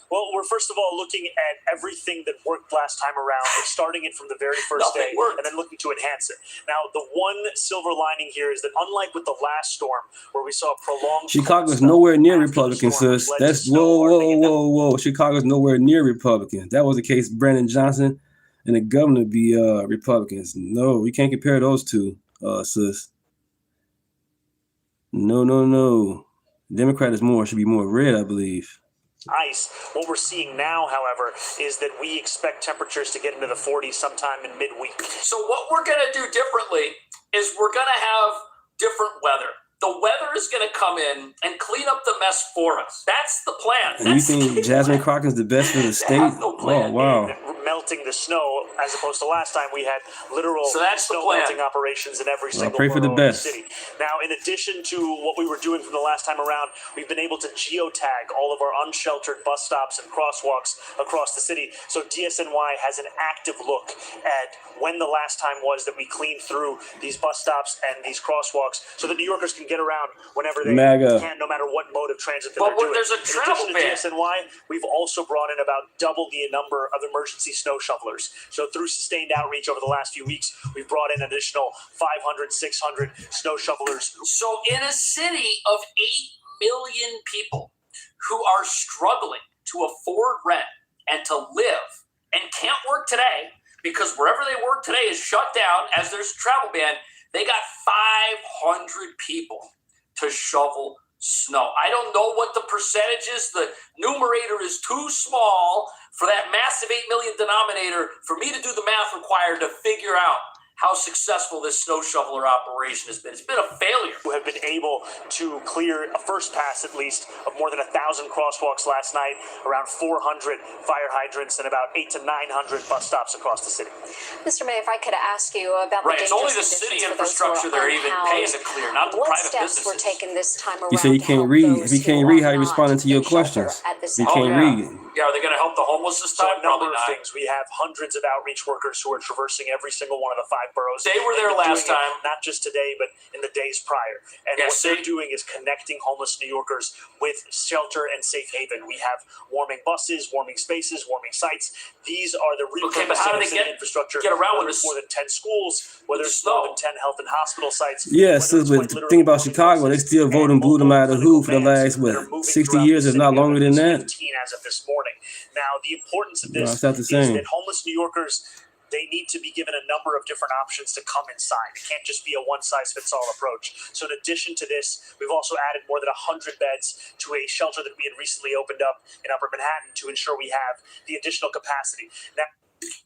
Well, we're first of all looking at everything that worked last time around, starting it from the very first day, and then looking to enhance it. Now, the one silver lining here is that unlike with the last storm, where we saw a prolonged... Chicago's nowhere near Republican, sis. That's whoa. Chicago's nowhere near Republican. That was the case. Brandon Johnson and the governor be Republicans. No, we can't compare those two, sis. No. Democrat should be more red, I believe. Ice. What we're seeing now, however, is that we expect temperatures to get into the 40s sometime in midweek. So what we're going to do differently is we're going to have different weather. The weather is going to come in and clean up the mess for us. That's the plan. And you think Jasmine Crockett's the best for the state? Oh, wow. Melting the snow, as opposed to last time we had literal snow melting operations in every single pray for the best. City. Now, in addition to what we were doing from the last time around, we've been able to geotag all of our unsheltered bus stops and crosswalks across the city. So DSNY has an active look at when the last time was that we cleaned through these bus stops and these crosswalks so that New Yorkers can get around whenever they can, no matter what mode of transit that they're doing. There's a travel ban. In addition to DSNY, we've also brought in about double the number of emergency snow shovelers. So through sustained outreach over the last few weeks, we've brought in additional 500, 600 snow shovelers. So in a city of 8 million people who are struggling to afford rent and to live and can't work today because wherever they work today is shut down as there's a travel ban, they got 500 people to shovel snow. I don't know what the percentage is. The numerator is too small for that massive 8 million denominator for me to do the math required to figure out how successful this snow shoveler operation has been. It's been a failure. We have been able to clear a first pass, at least, of more than 1,000 crosswalks last night, around 400 fire hydrants, and about 800 to 900 bus stops across the city. Mr. May, if I could ask you about the it's only the city infrastructure they're even paying to clear, not the private businesses. What steps were taken this time around? You say you can't read. If you can't read, how you responding to your questions? You can't read. Yeah, are they going to help the homeless this time? So a number of things. We have hundreds of outreach workers who are traversing every single one of the 5 boroughs. They were there last time. Not just today, but in the days prior. And what they're doing is connecting homeless New Yorkers with shelter and safe haven. We have warming buses, warming spaces, warming sites. These are the repurposing but how do they city infrastructure. Get around whether it's more than 10 schools, whether it's more than 10 health and hospital sites. Yes, but the thing about Chicago, they still vote and blew them out of the hood for the last, 60 years, if not longer than that. As of this morning. Now, the importance of this is that homeless New Yorkers, they need to be given a number of different options to come inside. It can't just be a one-size-fits-all approach. So in addition to this, we've also added more than 100 beds to a shelter that we had recently opened up in Upper Manhattan to ensure we have the additional capacity. Now,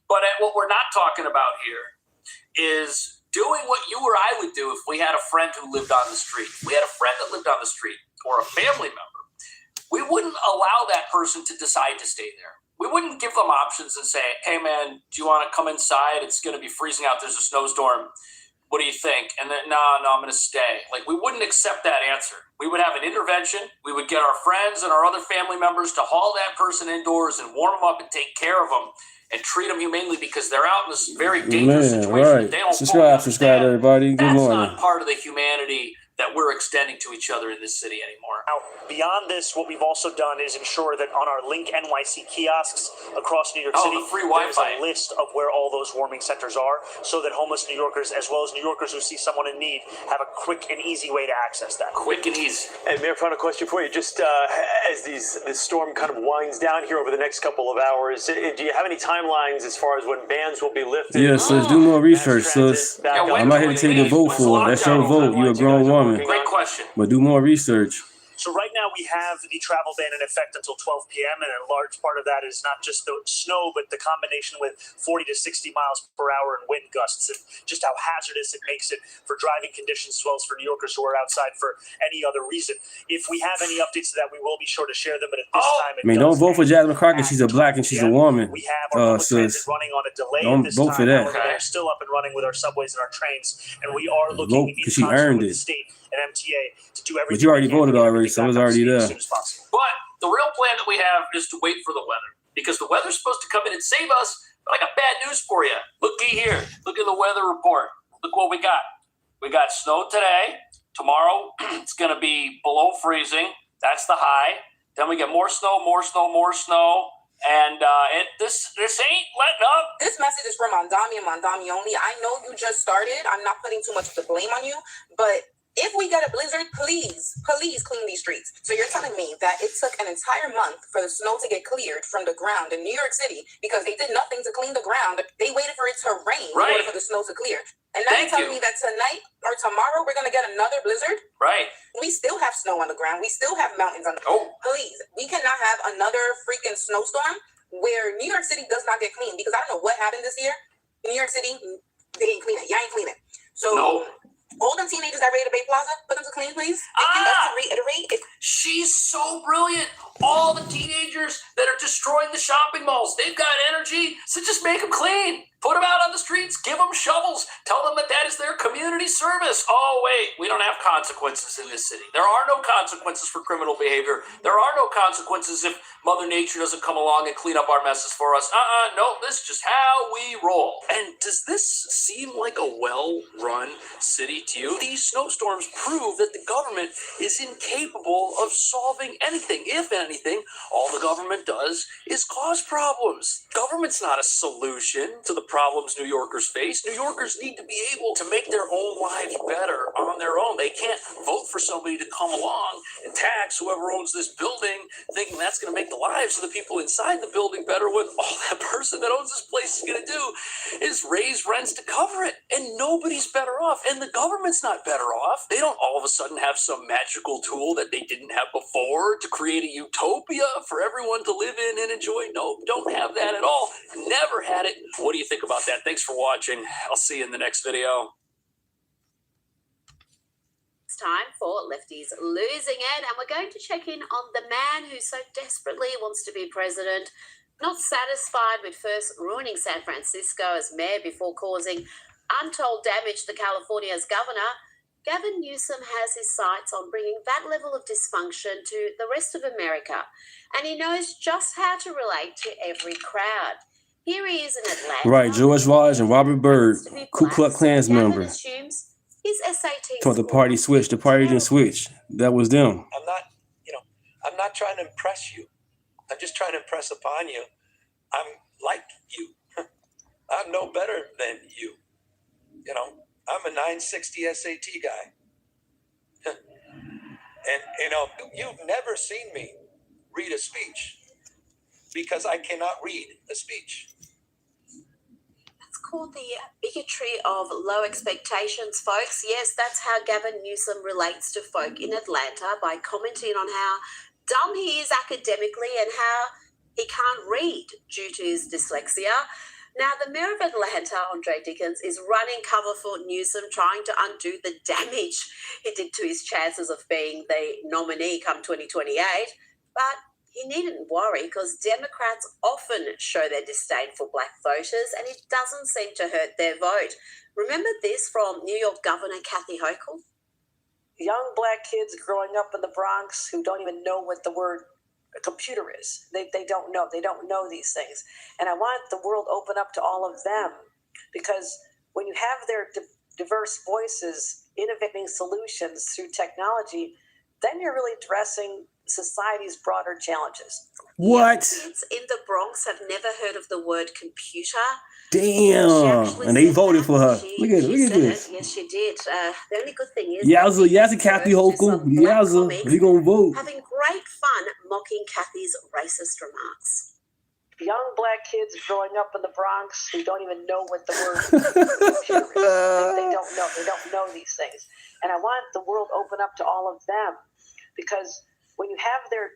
but what we're not talking about here is doing what you or I would do if we had a friend who lived on the street. We had a friend that lived on the street or a family member. We wouldn't allow that person to decide to stay there. We wouldn't give them options and say, hey, man, do you want to come inside? It's going to be freezing out. There's a snowstorm. What do you think? And then, no, I'm going to stay. Like, we wouldn't accept that answer. We would have an intervention. We would get our friends and our other family members to haul that person indoors and warm them up and take care of them and treat them humanely because they're out in this very dangerous situation. Right. They don't subscribe, everybody. Good morning. That's not part of the humanity that we're extending to each other in this city anymore. Now, beyond this, what we've also done is ensure that on our Link NYC kiosks across New York City, the free there's Wi-Fi. a list of where all those warming centers are so that homeless New Yorkers, as well as New Yorkers who see someone in need, have a quick and easy way to access that. Quick and easy. And Mayor, final question for you. Just as this storm kind of winds down here over the next couple of hours, do you have any timelines as far as when bans will be lifted? Yes, sis, do more research, sis. I'm not here to tell you to vote for it. That's your vote. You're a grown woman. Great question. But do more research. So right now we have the travel ban in effect until 12 p.m. and a large part of that is not just the snow, but the combination with 40 to 60 miles per hour and wind gusts and just how hazardous it makes it for driving conditions as well as for New Yorkers who are outside for any other reason. If we have any updates to that, we will be sure to share them. But at this time, don't vote for Jasmine Crockett. She's a black and she's a woman. We have our public transit running on a delay at this vote time. for that. They're still up and running with our subways and our trains, and we are looking in she earned with it. the state and MTA to do everything. But you already voted already, so it's already there. But the real plan that we have is to wait for the weather because the weather's supposed to come in and save us. But I got bad news for you. Look here. Look at the weather report. Look what we got. We got snow today. Tomorrow, it's going to be below freezing. That's the high. Then we get more snow, more snow, more snow. And this ain't letting up. This message is from Mandami and Mandami only. I know you just started. I'm not putting too much of the blame on you. But if we get a blizzard, please clean these streets. So you're telling me that it took an entire month for the snow to get cleared from the ground in New York City because they did nothing to clean the ground. They waited for it to rain in order for the snow to clear. And now you're telling me that tonight or tomorrow we're going to get another blizzard? Right. We still have snow on the ground. We still have mountains on the ground. Please, we cannot have another freaking snowstorm where New York City does not get clean because I don't know what happened this year. New York City, they ain't clean it. Y'all ain't clean it. So all them teenagers that raided Bay Plaza, put them to clean, please. And just to reiterate, she's so brilliant. All the teenagers that are destroying the shopping malls, they've got energy, so just make them clean. Put them out on the streets, give them shovels, tell them that is their community service. Oh, wait, we don't have consequences in this city. There are no consequences for criminal behavior. There are no consequences if Mother Nature doesn't come along and clean up our messes for us. No, this is just how we roll. And does this seem like a well-run city to you? These snowstorms prove that the government is incapable of solving anything. If anything, all the government does is cause problems. Government's not a solution to the problems New Yorkers face. New Yorkers need to be able to make their own lives better on their own. They can't vote for somebody to come along and tax whoever owns this building, thinking that's going to make the lives of the people inside the building better when all that person that owns this place is going to do is raise rents to cover it. And nobody's better off. And the government's not better off. They don't all of a sudden have some magical tool that they didn't have before to create a utopia for everyone to live in and enjoy. No, don't have that at all. Never had it. What do you think about that? Thanks for watching. I'll see you in the next video. It's time for Lefties Losing It, and we're going to check in on the man who so desperately wants to be president, not satisfied with first ruining San Francisco as mayor before causing untold damage to California's governor. Gavin Newsom has his sights on bringing that level of dysfunction to the rest of America, and he knows just how to relate to every crowd. Here he is in Atlanta. Right, George Raj and Robert Byrd, Ku Klux Klan's member. Assumes his SAT For the party switched. The party didn't switch. That was them. I'm not trying to impress you. I'm just trying to impress upon you. I'm like you. I'm no better than you. I'm a 960 SAT guy. And, you've never seen me read a speech because I cannot read a speech. That's called the bigotry of low expectations, folks. Yes, that's how Gavin Newsom relates to folk in Atlanta by commenting on how dumb he is academically and how he can't read due to his dyslexia. Now, the mayor of Atlanta, Andre Dickens, is running cover for Newsom, trying to undo the damage he did to his chances of being the nominee come 2028. But he needn't worry because Democrats often show their disdain for black voters and it doesn't seem to hurt their vote. Remember this from New York Governor Kathy Hochul? Young black kids growing up in the Bronx who don't even know what the word a computer is. They don't know. They don't know these things. And I want the world open up to all of them because when you have their diverse voices innovating solutions through technology, then you're really addressing society's broader challenges. What? Kids in the Bronx have never heard of the word computer. Damn. And they voted for her. Look at this. Yes, she did. The only good thing is... Yowza, Kathy Hochul. Yowza. We gonna vote. Having great fun mocking Kathy's racist remarks. Young black kids growing up in the Bronx who don't even know what the word computer is. They don't know. They don't know these things. And I want the world open up to all of them because when you have their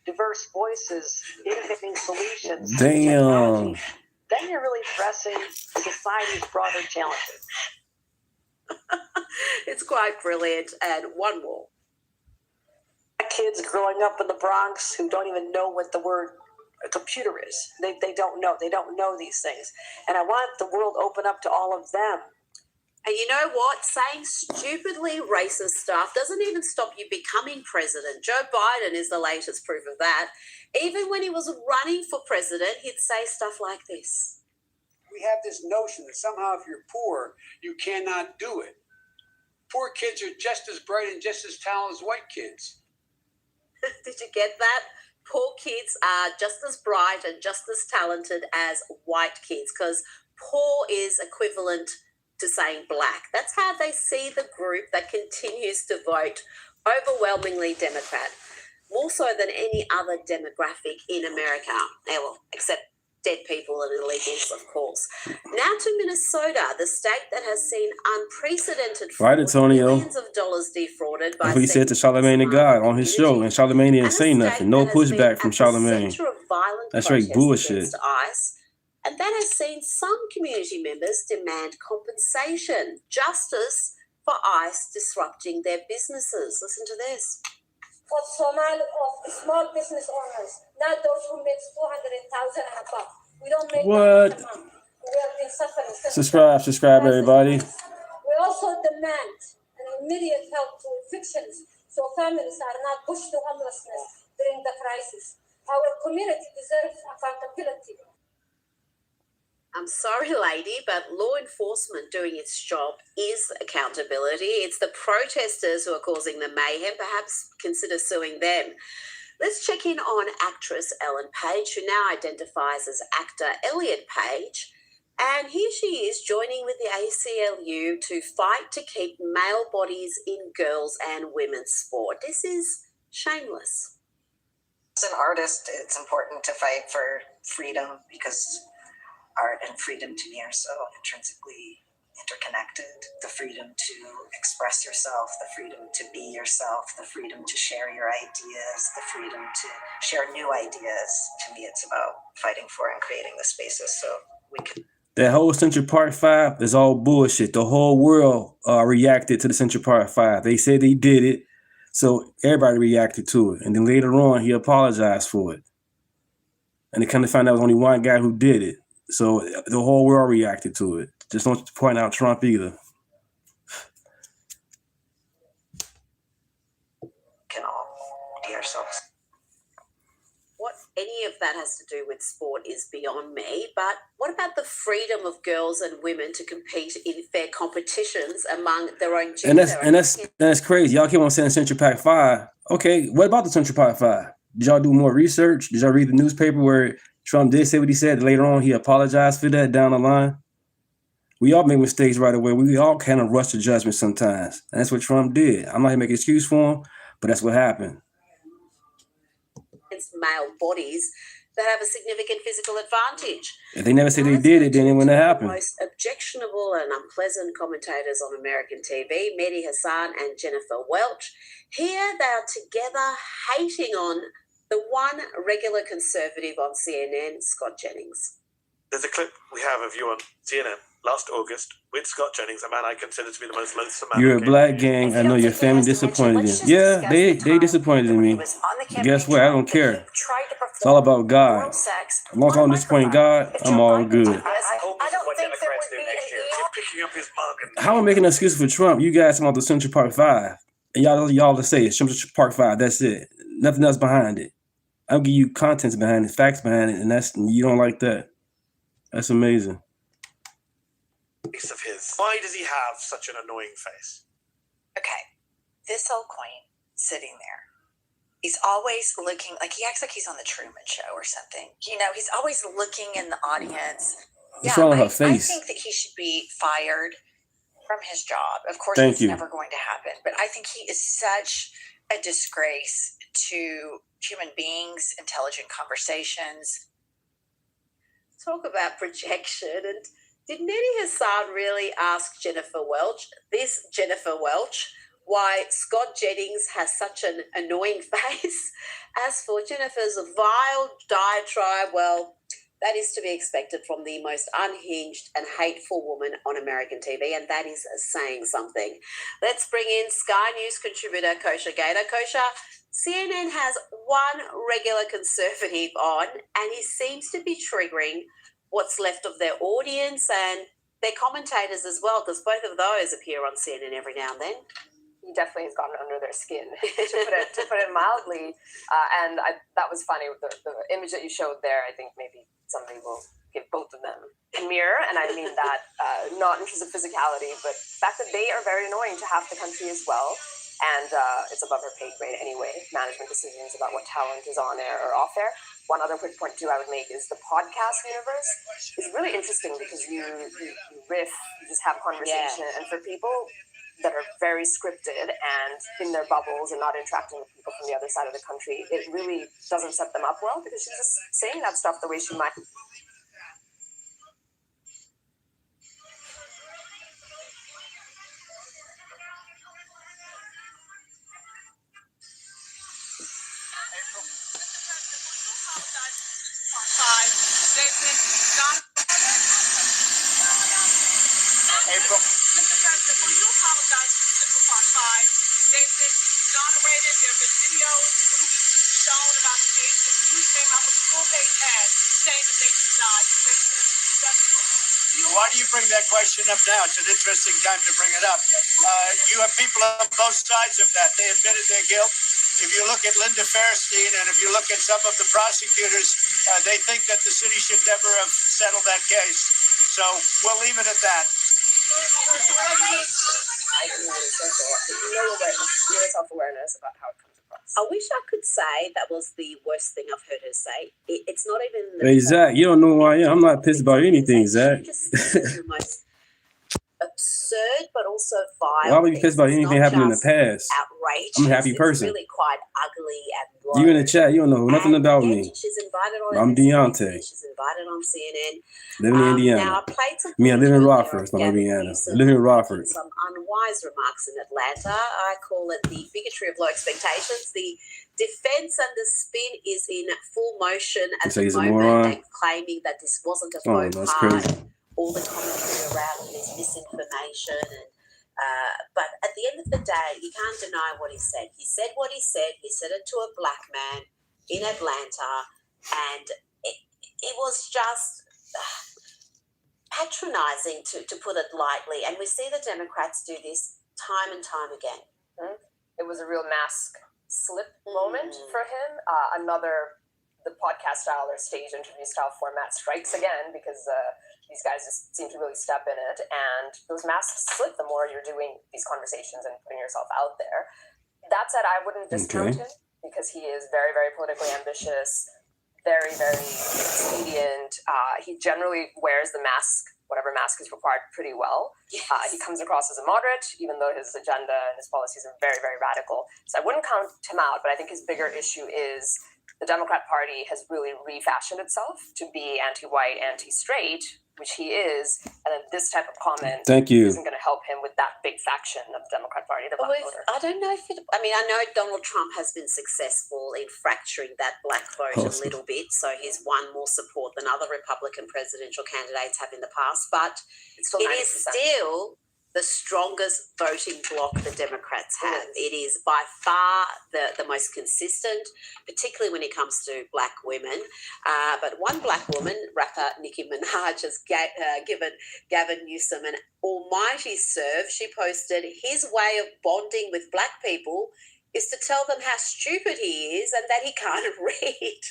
diverse voices innovating solutions, damn, then you're really addressing society's broader challenges. It's quite brilliant. And one more. Kids growing up in the Bronx who don't even know what the word a computer is. They don't know. They don't know these things. And I want the world open up to all of them. And you know what? Saying stupidly racist stuff doesn't even stop you becoming president. Joe Biden is the latest proof of that. Even when he was running for president, he'd say stuff like this. We have this notion that somehow if you're poor, you cannot do it. Poor kids are just as bright and just as talented as white kids. Did you get that? Poor kids are just as bright and just as talented as white kids, because poor is equivalent to saying black. That's how they see the group that continues to vote overwhelmingly Democrat, more so than any other demographic in America, well, except dead people and illegals, of course. Now to Minnesota, the state that has seen unprecedented Right, Antonio. millions of dollars defrauded by That's what he said to Charlemagne the God on his show, and Charlemagne didn't say nothing. No pushback from Charlemagne. That's straight bullshit. ICE, and that has seen some community members demand compensation, justice for ICE disrupting their businesses. Listen to this. For Somali of small business owners, not those who make 400,000 and above. We don't make What? that amount. We have been suffering since. Subscribe, everybody. We also demand an immediate help to evictions so families are not pushed to homelessness during the crisis. Our community deserves accountability. I'm sorry, lady, but law enforcement doing its job is accountability. It's the protesters who are causing the mayhem. Perhaps consider suing them. Let's check in on actress Ellen Page, who now identifies as actor Elliot Page. And here she is joining with the ACLU to fight to keep male bodies in girls' and women's sport. This is shameless. As an artist, it's important to fight for freedom because art and freedom to me are so intrinsically interconnected. The freedom to express yourself, the freedom to be yourself, the freedom to share your ideas, the freedom to share new ideas. To me, it's about fighting for and creating the spaces so we can. That whole Central Park 5 is all bullshit. The whole world reacted to the Central Park 5. They said they did it, so everybody reacted to it. And then later on, he apologized for it. And they kind of found out there was only one guy who did it. So the whole world reacted to it. Just don't point out Trump either. Can all be ourselves. What any of that has to do with sport is beyond me, but what about the freedom of girls and women to compete in fair competitions among their own gender? And that's crazy. Y'all keep on saying Central Park 5. Okay, what about the Central Park 5? Did y'all do more research? Did y'all read the newspaper where Trump did say what he said? Later on, he apologized for that down the line. We all make mistakes right away. We all kind of rush to judgment sometimes. And that's what Trump did. I'm not going to make an excuse for him, but that's what happened. It's male bodies that have a significant physical advantage. If they never said they did it, then it wouldn't have The happened. most objectionable and unpleasant commentators on American TV, Mehdi Hassan and Jennifer Welch. Here they are together hating on the one regular conservative on CNN, Scott Jennings. There's a clip we have of you on CNN last August with Scott Jennings, a man I consider to be the most loathsome man. You're a black gang. I know your family disappointed you. Yeah, they disappointed in me. But guess what? I don't care. It's all about God. As long as I don't disappoint God, I'm all good. I don't think there would be next year. Picking up his mug and How am I making an excuse for Trump? You guys talking about the Central Park 5. And y'all to say it's Central Park 5. That's it. Nothing else behind it. I'll give you contents behind it, facts behind it, and you don't like that. That's amazing. face of his. Why does he have such an annoying face? Okay, this old queen sitting there. He's always looking like he acts like he's on the Truman Show or something. You know, he's always looking in the audience. What's wrong with her face? I think that he should be fired from his job. Of course, Thank it's you. never going to happen. But I think he is such a disgrace to human beings, intelligent conversations. Talk about projection. And did Mehdi Hassan really ask Jennifer Welch, why Scott Jennings has such an annoying face? As for Jennifer's vile diatribe, well, that is to be expected from the most unhinged and hateful woman on American TV, and that is saying something. Let's bring in Sky News contributor Kosha Gator. Kosha, CNN has one regular conservative on, and he seems to be triggering what's left of their audience and their commentators as well, because both of those appear on CNN every now and then. He definitely has gotten under their skin, to put it mildly. That was funny. The image that you showed there, I think maybe somebody will give both of them a mirror, and I mean that not in terms of physicality, but the fact that they are very annoying to half the country as well. And it's above her pay grade anyway, management decisions about what talent is on air or off air. One other quick point, too, I would make is the podcast universe is really interesting because you riff, you just have conversation. And for people that are very scripted and in their bubbles and not interacting with people from the other side of the country, it really doesn't set them up well because she's just saying that stuff the way she might. April. Mr. President, will you apologize to Central Park 5? They've been exonerated. There have been videos and movies shown about the case, and you came out with a full-page ad saying that they should die. Why do you bring that question up now? It's an interesting time to bring it up. You have people on both sides of that. They admitted their guilt. If you look at Linda Fairstein and if you look at some of the prosecutors, they think that the city should never have settled that case. So we'll leave it at that. Zero self-awareness about how it comes across. I wish I could say that was the worst thing I've heard her say. It's not even. Hey, Zach, you don't know who I am. I'm not pissed about anything, Zach. The most absurd, but also violent. Why would you pissed about anything happened in the past? Outrageous. I'm a happy person. It's really quite ugly and wrong. You in the chat, you don't know nothing about me. She's invited on. I'm Deontay. She's invited on CNN. Living in Indiana. Now, I played some. I live in Rockford, but I'm Indiana. I live in Rockford. Some unwise remarks in Atlanta. I call it the bigotry of low expectations. The defense and the spin is in full motion at the moment, and claiming that this wasn't a faux pas. Crazy. All the commentary around it is misinformation, and but at the end of the day, you can't deny what he said. He said what he said. He said it to a black man in Atlanta, and it was just patronizing, to put it lightly. And we see the Democrats do this time and time again. It was a real mask slip moment for him. The podcast style or stage interview style format strikes again because these guys just seem to really step in it. And those masks slip the more you're doing these conversations and putting yourself out there. That said, I wouldn't discount him because he is very, very politically ambitious, very, very expedient. He generally wears the mask, whatever mask is required, pretty well. Yes. He comes across as a moderate, even though his agenda and his policies are very, very radical. So I wouldn't count him out, but I think his bigger issue is the Democrat Party has really refashioned itself to be anti-white, anti-straight, which he is, and then this type of comment isn't going to help him with that big faction of the Democrat Party, the black voter. I don't know if I know Donald Trump has been successful in fracturing that black vote a little bit, so he's won more support than other Republican presidential candidates have in the past, but it is still the strongest voting bloc the Democrats have. It is by far the most consistent, particularly when it comes to black women. But one black woman, rapper Nicki Minaj, has given Gavin Newsom an almighty serve. She posted, his way of bonding with black people is to tell them how stupid he is and that he can't read.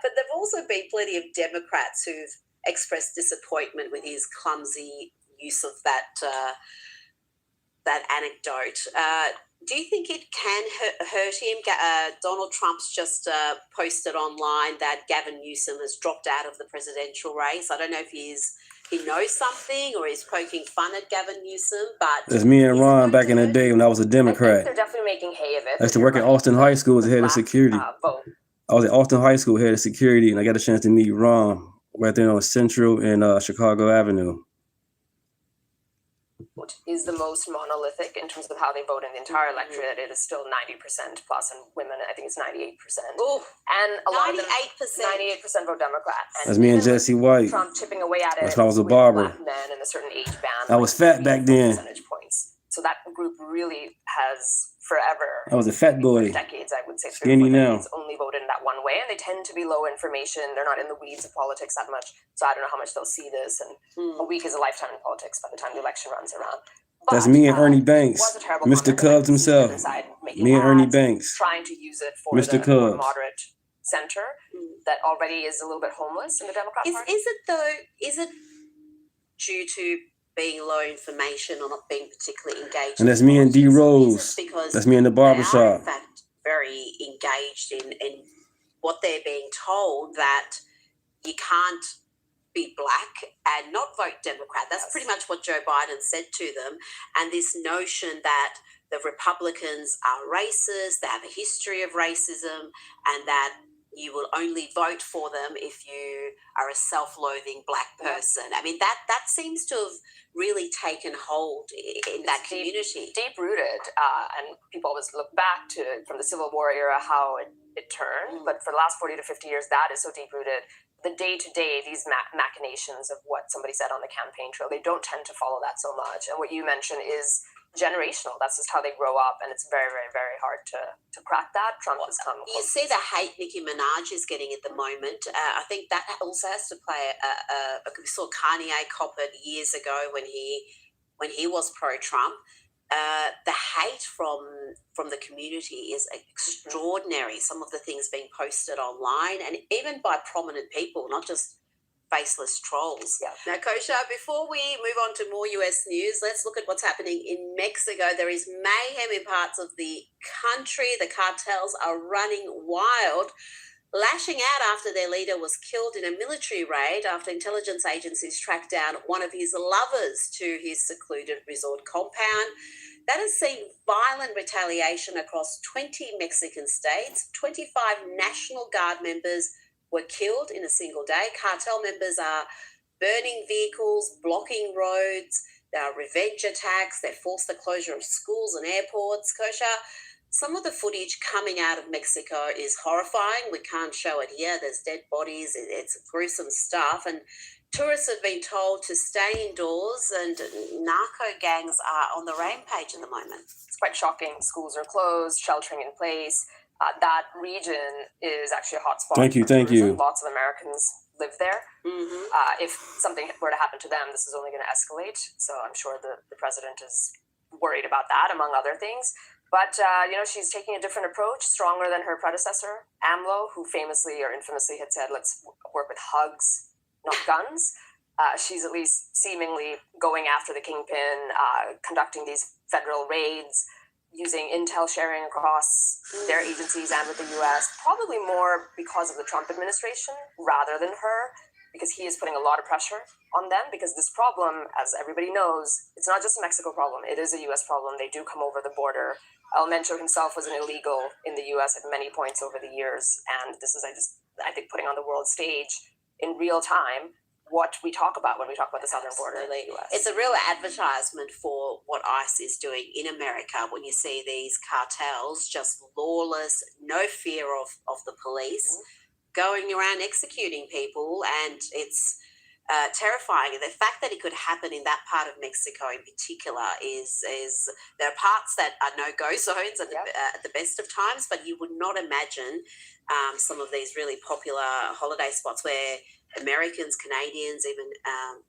But there have also been plenty of Democrats who've expressed disappointment with his clumsy use of that anecdote. Do you think it can hurt him? Donald Trump's just posted online that Gavin Newsom has dropped out of the presidential race. I don't know if he knows something or he's poking fun at Gavin Newsom, but it's me and Ron back in the day when I was a Democrat. They're definitely making hay of it. I used to work at Austin High School as head of security. I was at Austin High School head of security, and I got a chance to meet Ron right there on Central and Chicago Avenue. Is the most monolithic in terms of how they vote in the entire electorate. It is still 90% plus, and women, I think it's 98%. Ooh, and a lot 98%. Of them, 98% vote Democrat. That's me and Jesse White. Trump chipping away at it. That's when I was a barber. Black men in a certain age band. I was fat back then. Percentage points. So that group really has forever. I was a fat boy. Decades, I would say. Skinny now. Only voted in that one way, and they tend to be low information. They're not in the weeds of politics that much. So I don't know how much they'll see this. And a week is a lifetime in politics by the time the election runs around. But, that's me and Ernie Banks, Mr. Cubs himself. Me and Ernie Banks, trying to use it for Mr. the more Cubs. moderate center. that already is a little bit homeless in the Democrat Party? Is it due to being low information or not being particularly engaged? And that's me and D Rose. Because that's me in the they are, barbershop. in fact, very engaged in what they're being told, that you can't be black and not vote Democrat. That's pretty much what Joe Biden said to them. And this notion that the Republicans are racist, they have a history of racism, and that you will only vote for them if you are a self-loathing black person. I mean, that seems to have really taken hold in that community. Deep-rooted, and people always look back to from the Civil War era how it turned, but for the last 40 to 50 years, that is so deep-rooted. The day-to-day, these machinations of what somebody said on the campaign trail, they don't tend to follow that so much. And what you mentioned is generational. That's just how they grow up, and it's very, very, very hard to crack that. Trump has come close. You see the hate Nicki Minaj is getting at the moment. I think that also has to play we saw Kanye cop it years ago when he was pro-Trump. The hate from the community is extraordinary. Some of the things being posted online, and even by prominent people, not just faceless trolls. Yeah. Now, Kosha, before we move on to more US news, let's look at what's happening in Mexico. There is mayhem in parts of the country. The cartels are running wild, lashing out after their leader was killed in a military raid after intelligence agencies tracked down one of his lovers to his secluded resort compound. That has seen violent retaliation across 20 Mexican states. 25 National Guard members were killed in a single day. Cartel members are burning vehicles, blocking roads. There are revenge attacks. They forced the closure of schools and airports. Kosha, some of the footage coming out of Mexico is horrifying. We can't show it here. There's dead bodies. It's gruesome stuff. And tourists have been told to stay indoors, and narco gangs are on the rampage at the moment. It's quite shocking. Schools are closed, sheltering in place. That region is actually a hotspot. Thank you. Lots of Americans live there. Mm-hmm. If something were to happen to them, this is only going to escalate. So I'm sure the president is worried about that, among other things. But, she's taking a different approach, stronger than her predecessor, AMLO, who famously or infamously had said, let's work with hugs, not guns. She's at least seemingly going after the kingpin, conducting these federal raids, using intel sharing across their agencies and with the U.S., probably more because of the Trump administration rather than her, because he is putting a lot of pressure on them, because this problem, as everybody knows, it's not just a Mexico problem. It is a U.S. problem. They do come over the border. El Mencho himself was an illegal in the U.S. at many points over the years, and this is, I think, putting on the world stage in real time what we talk about when we talk about the southern border of the U.S. It's a real advertisement for what ICE is doing in America when you see these cartels, just lawless, no fear of the police, going around executing people, and it's terrifying. The fact that it could happen in that part of Mexico in particular is there are parts that are no-go zones at the best of times, but you would not imagine some of these really popular holiday spots where Americans, Canadians, even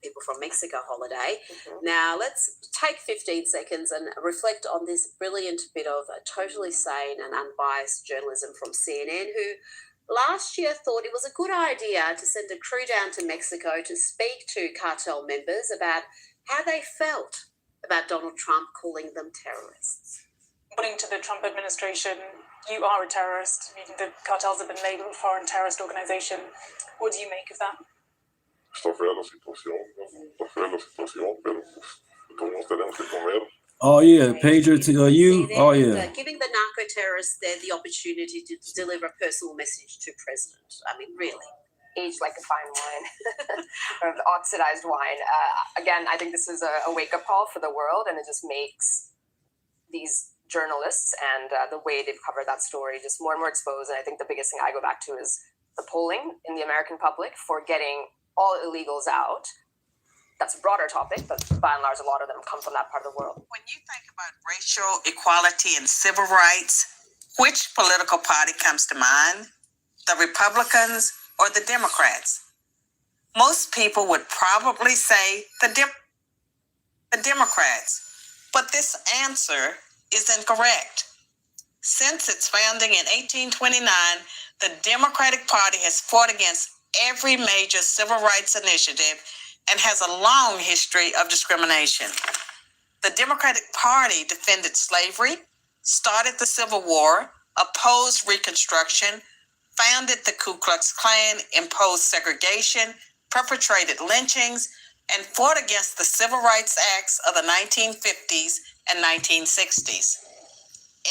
people from Mexico holiday. Mm-hmm. Now, let's take 15 seconds and reflect on this brilliant bit of totally sane and unbiased journalism from CNN, who last year thought it was a good idea to send a crew down to Mexico to speak to cartel members about how they felt about Donald Trump calling them terrorists. According to the Trump administration, you are a terrorist. The cartels have been labeled a foreign terrorist organization. What do you make of that? Está fea la situación, pero todos tenemos que comer. Oh yeah, pager to you. Oh yeah. Giving the narco terrorists the opportunity to deliver a personal message to president. I mean, really. Aged like a fine wine, or oxidized wine. Again, I think this is a wake-up call for the world, and it just makes these journalists and the way they've covered that story just more and more exposed. And I think the biggest thing I go back to is the polling in the American public for getting all illegals out. That's a broader topic, but by and large, a lot of them come from that part of the world. When you think about racial equality and civil rights, which political party comes to mind? The Republicans or the Democrats? Most people would probably say the Democrats, but this answer is incorrect. Since its founding in 1829, The Democratic Party has fought against every major civil rights initiative and has a long history of discrimination. The Democratic Party defended slavery, started the Civil War, opposed Reconstruction, founded the Ku Klux Klan, imposed segregation, perpetrated lynchings, and fought against the Civil Rights Acts of the 1950s and 1960s.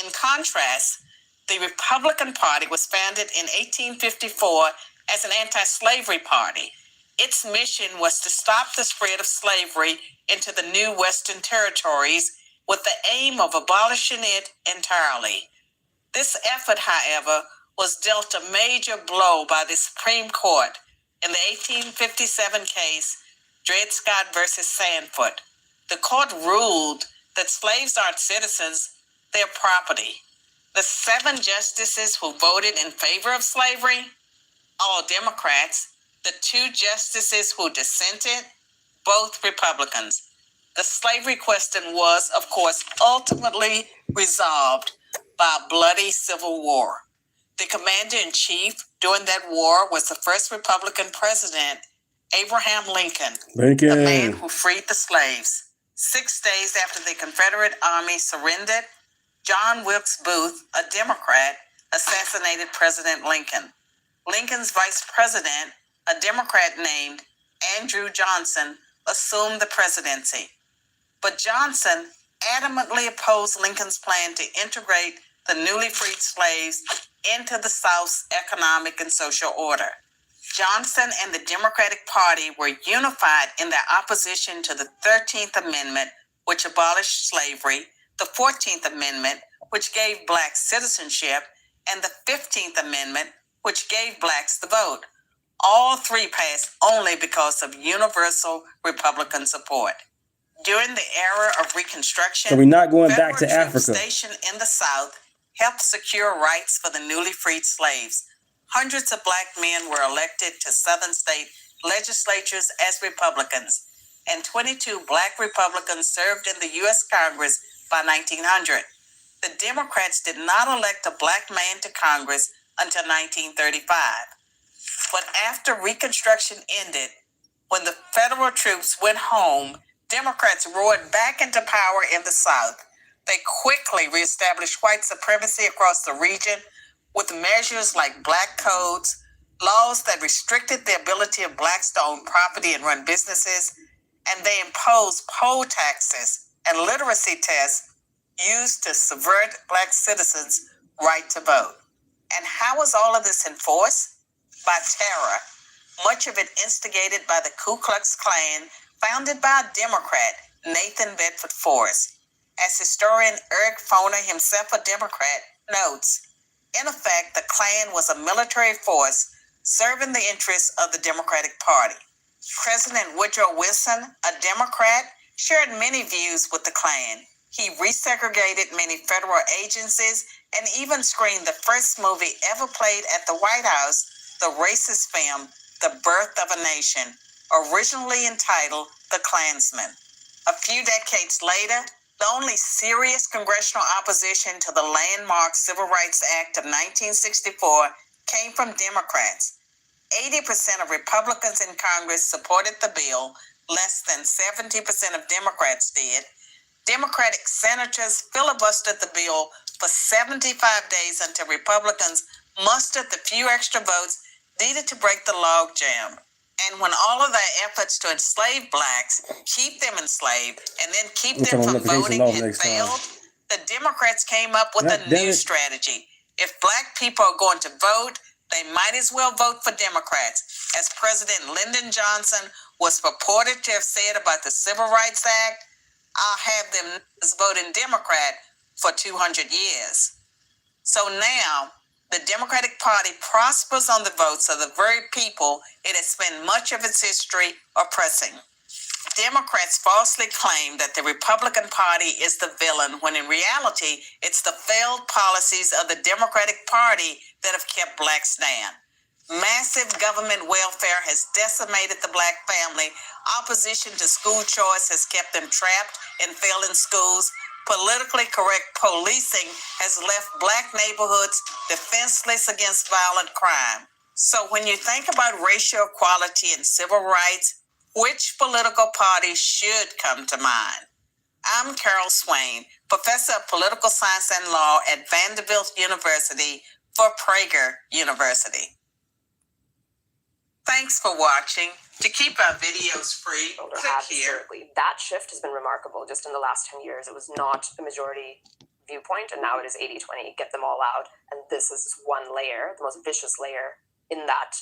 In contrast, the Republican Party was founded in 1854 as an anti-slavery party. Its mission was to stop the spread of slavery into the new Western territories with the aim of abolishing it entirely. This effort, however, was dealt a major blow by the Supreme Court in the 1857 case Dred Scott versus Sandford. The court ruled that slaves aren't citizens, they're property. The 7 justices who voted in favor of slavery, all Democrats. The 2 justices who dissented, both Republicans. The slavery question was, of course, ultimately resolved by a bloody civil war. The commander-in-chief during that war was the first Republican president, Abraham Lincoln, the man who freed the slaves. 6 days after the Confederate Army surrendered, John Wilkes Booth, a Democrat, assassinated President Lincoln. Lincoln's vice president, a Democrat named Andrew Johnson, assumed the presidency. But Johnson adamantly opposed Lincoln's plan to integrate the newly freed slaves into the South's economic and social order. Johnson and the Democratic Party were unified in their opposition to the 13th Amendment, which abolished slavery, the 14th Amendment, which gave blacks citizenship, and the 15th Amendment, which gave blacks the vote. All 3 passed only because of universal Republican support. During the era of Reconstruction, so we're not going back to Africa. Stationed in the South helped secure rights for the newly freed slaves. Hundreds of black men were elected to Southern state legislatures as Republicans, and 22 black Republicans served in the U.S. Congress by 1900. The Democrats did not elect a black man to Congress until 1935. But after Reconstruction ended, when the federal troops went home, Democrats roared back into power in the South. They quickly reestablished white supremacy across the region with measures like black codes, laws that restricted the ability of blacks to own property and run businesses, and they imposed poll taxes and literacy tests used to subvert black citizens' right to vote. And how was all of this enforced? By terror, much of it instigated by the Ku Klux Klan, founded by a Democrat, Nathan Bedford Forrest. As historian Eric Foner, himself a Democrat, notes, in effect, the Klan was a military force serving the interests of the Democratic Party. President Woodrow Wilson, a Democrat, shared many views with the Klan. He resegregated many federal agencies and even screened the first movie ever played at the White House, the racist film, The Birth of a Nation, originally entitled The Klansman. A few decades later, the only serious congressional opposition to the landmark Civil Rights Act of 1964 came from Democrats. 80% of Republicans in Congress supported the bill, less than 70% of Democrats did. Democratic senators filibustered the bill for 75 days until Republicans mustered the few extra votes needed to break the logjam. And when all of their efforts to enslave blacks, keep them enslaved, and then keep them from voting had failed, the Democrats came up with a new strategy. If black people are going to vote, they might as well vote for Democrats. As President Lyndon Johnson was purported to have said about the Civil Rights Act, I'll have them voting Democrat for 200 years. So now, the Democratic Party prospers on the votes of the very people it has spent much of its history oppressing. Democrats falsely claim that the Republican Party is the villain, when in reality, it's the failed policies of the Democratic Party that have kept blacks down. Massive government welfare has decimated the black family. Opposition to school choice has kept them trapped in failing schools. Politically correct policing has left Black neighborhoods defenseless against violent crime. So when you think about racial equality and civil rights, which political party should come to mind? I'm Carol Swain, professor of political science and law at Vanderbilt University for Prager University. Thanks for watching. To keep our videos free, click here. Absolutely. That shift has been remarkable just in the last 10 years. It was not a majority viewpoint, and now it is 80-20. Get them all out. And this is one layer, the most vicious layer in that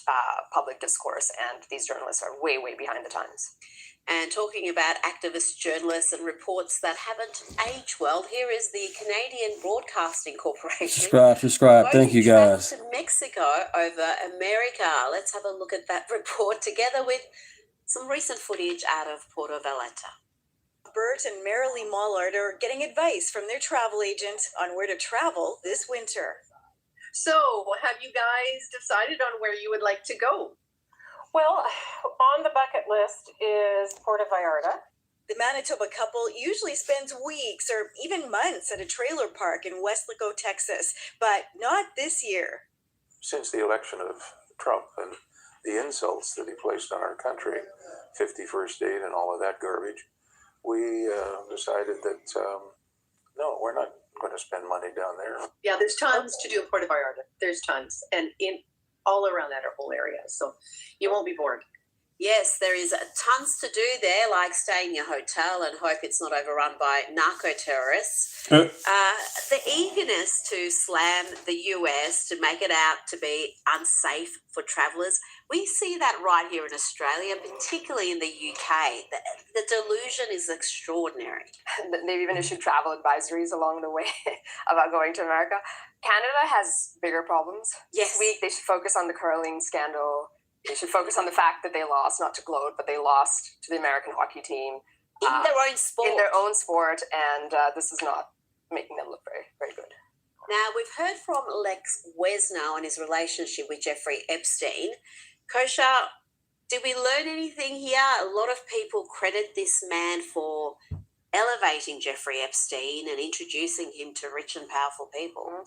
public discourse. And these journalists are way, way behind the times. And talking about activist journalists and reports that haven't aged well, here is the Canadian Broadcasting Corporation. Subscribe. Thank you, guys. To Mexico over America. Let's have a look at that report together with some recent footage out of Puerto Vallarta. Bert and Marilee Mollard are getting advice from their travel agent on where to travel this winter. So, have you guys decided on where you would like to go? Well, on the bucket list is Puerto Vallarta. The Manitoba couple usually spends weeks or even months at a trailer park in Westlaco, Texas, but not this year. Since the election of Trump and the insults that he placed on our country, 51st date and all of that garbage, we decided that, no, we're not going to spend money down there. Yeah, there's tons to do in Puerto Vallarta. There's tons. And in all around that whole area. So you won't be bored. Yes, there is tons to do there, like stay in your hotel and hope it's not overrun by narco-terrorists. The eagerness to slam the US to make it out to be unsafe for travellers, we see that right here in Australia, particularly in the UK. The delusion is extraordinary. They've even issued travel advisories along the way about going to America. Canada has bigger problems. Yes. This week, they should focus on the curling scandal. They should focus on the fact that they lost, not to gloat, but they lost to the American hockey team. In their own sport. In their own sport, and this is not making them look very, very good. Now, we've heard from Lex Wesner on his relationship with Jeffrey Epstein. Kosha, did we learn anything here? A lot of people credit this man for elevating Jeffrey Epstein and introducing him to rich and powerful people.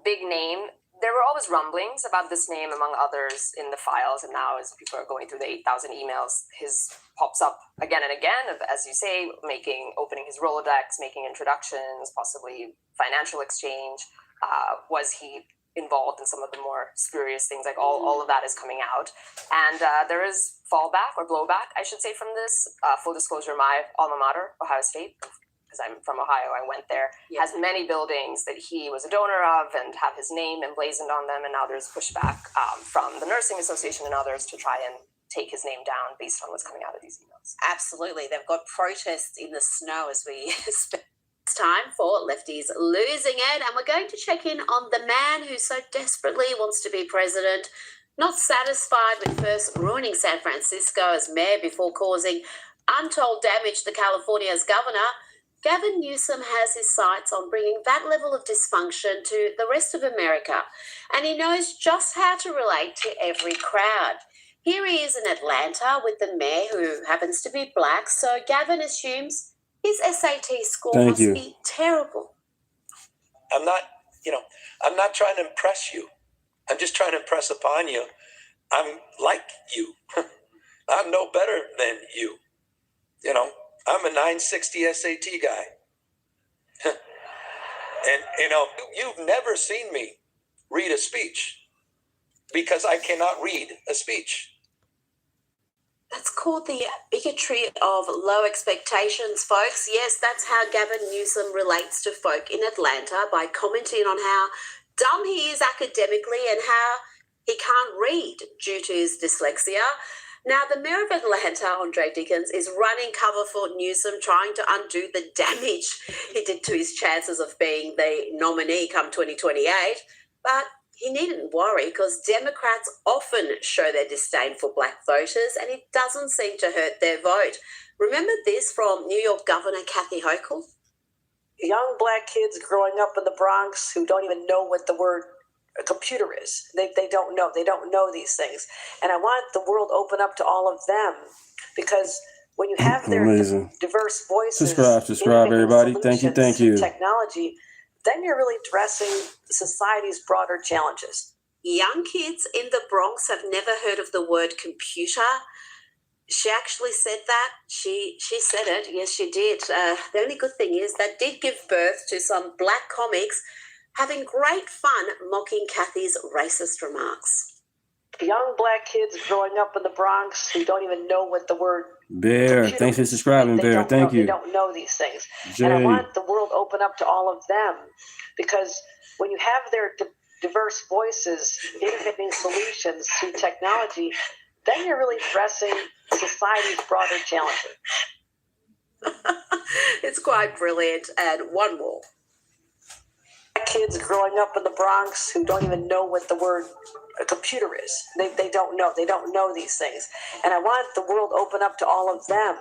Big name. There were always rumblings about this name among others in the files, and now as people are going through the 8,000 emails, his pops up again and again, as you say, opening his Rolodex, making introductions, possibly financial exchange. Was he involved in some of the more spurious things? Like all of that is coming out. And there is fallback or blowback, I should say, from this. Full disclosure, my alma mater, Ohio State, because I'm from Ohio, I went there, has many buildings that he was a donor of and have his name emblazoned on them. And now there's pushback from the Nursing Association and others to try and take his name down based on what's coming out of these emails. Absolutely. They've got protests in the snow as we speak. It's time for Lefties Losing It, and we're going to check in on the man who so desperately wants to be president, not satisfied with first ruining San Francisco as mayor before causing untold damage to California's governor. Gavin Newsom has his sights on bringing that level of dysfunction to the rest of America, and he knows just how to relate to every crowd. Here he is in Atlanta with the mayor, who happens to be black, so Gavin assumes his SAT score must be terrible. I'm not trying to impress you. I'm just trying to impress upon you. I'm like you. I'm no better than you. I'm a 960 SAT guy. And, you've never seen me read a speech because I cannot read a speech. That's called the bigotry of low expectations, folks. Yes, that's how Gavin Newsom relates to folk in Atlanta by commenting on how dumb he is academically and how he can't read due to his dyslexia. Now, the mayor of Atlanta, Andre Dickens, is running cover for Newsom, trying to undo the damage he did to his chances of being the nominee come 2028. But he needn't worry because Democrats often show their disdain for black voters and it doesn't seem to hurt their vote. Remember this from New York Governor Kathy Hochul? Young black kids growing up in the Bronx who don't even know what the word a computer is. They don't know. They don't know these things. And I want the world open up to all of them because when you have their Amazing. diverse voices, Subscribe, everybody. Thank you. Technology, then you're really addressing society's broader challenges. Young kids in the Bronx have never heard of the word computer. She actually said that. She said it. Yes, she did. The only good thing is that did give birth to some black comics having great fun mocking Kathy's racist remarks. Young black kids growing up in the Bronx who don't even know what the word Bear, thanks for subscribing, Bear. Thank you. They don't know these things. Jay. And I want the world open up to all of them, because when you have their diverse voices, innovating solutions through technology, then you're really addressing society's broader challenges. It's quite brilliant. And one more. Kids growing up in the Bronx who don't even know what the word a computer is. They don't know these things. And I want the world open up to all of them.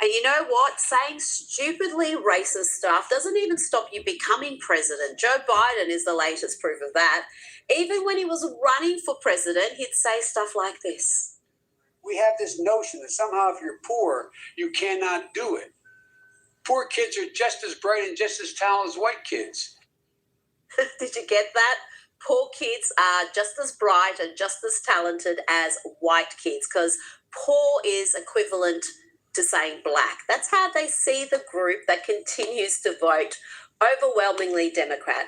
And you know what? Saying stupidly racist stuff doesn't even stop you becoming president. Joe Biden is the latest proof of that. Even when he was running for president, he'd say stuff like this. We have this notion that somehow if you're poor, you cannot do it. Poor kids are just as bright and just as talented as white kids. Did you get that? Poor kids are just as bright and just as talented as white kids, because poor is equivalent to saying black. That's how they see the group that continues to vote overwhelmingly Democrat,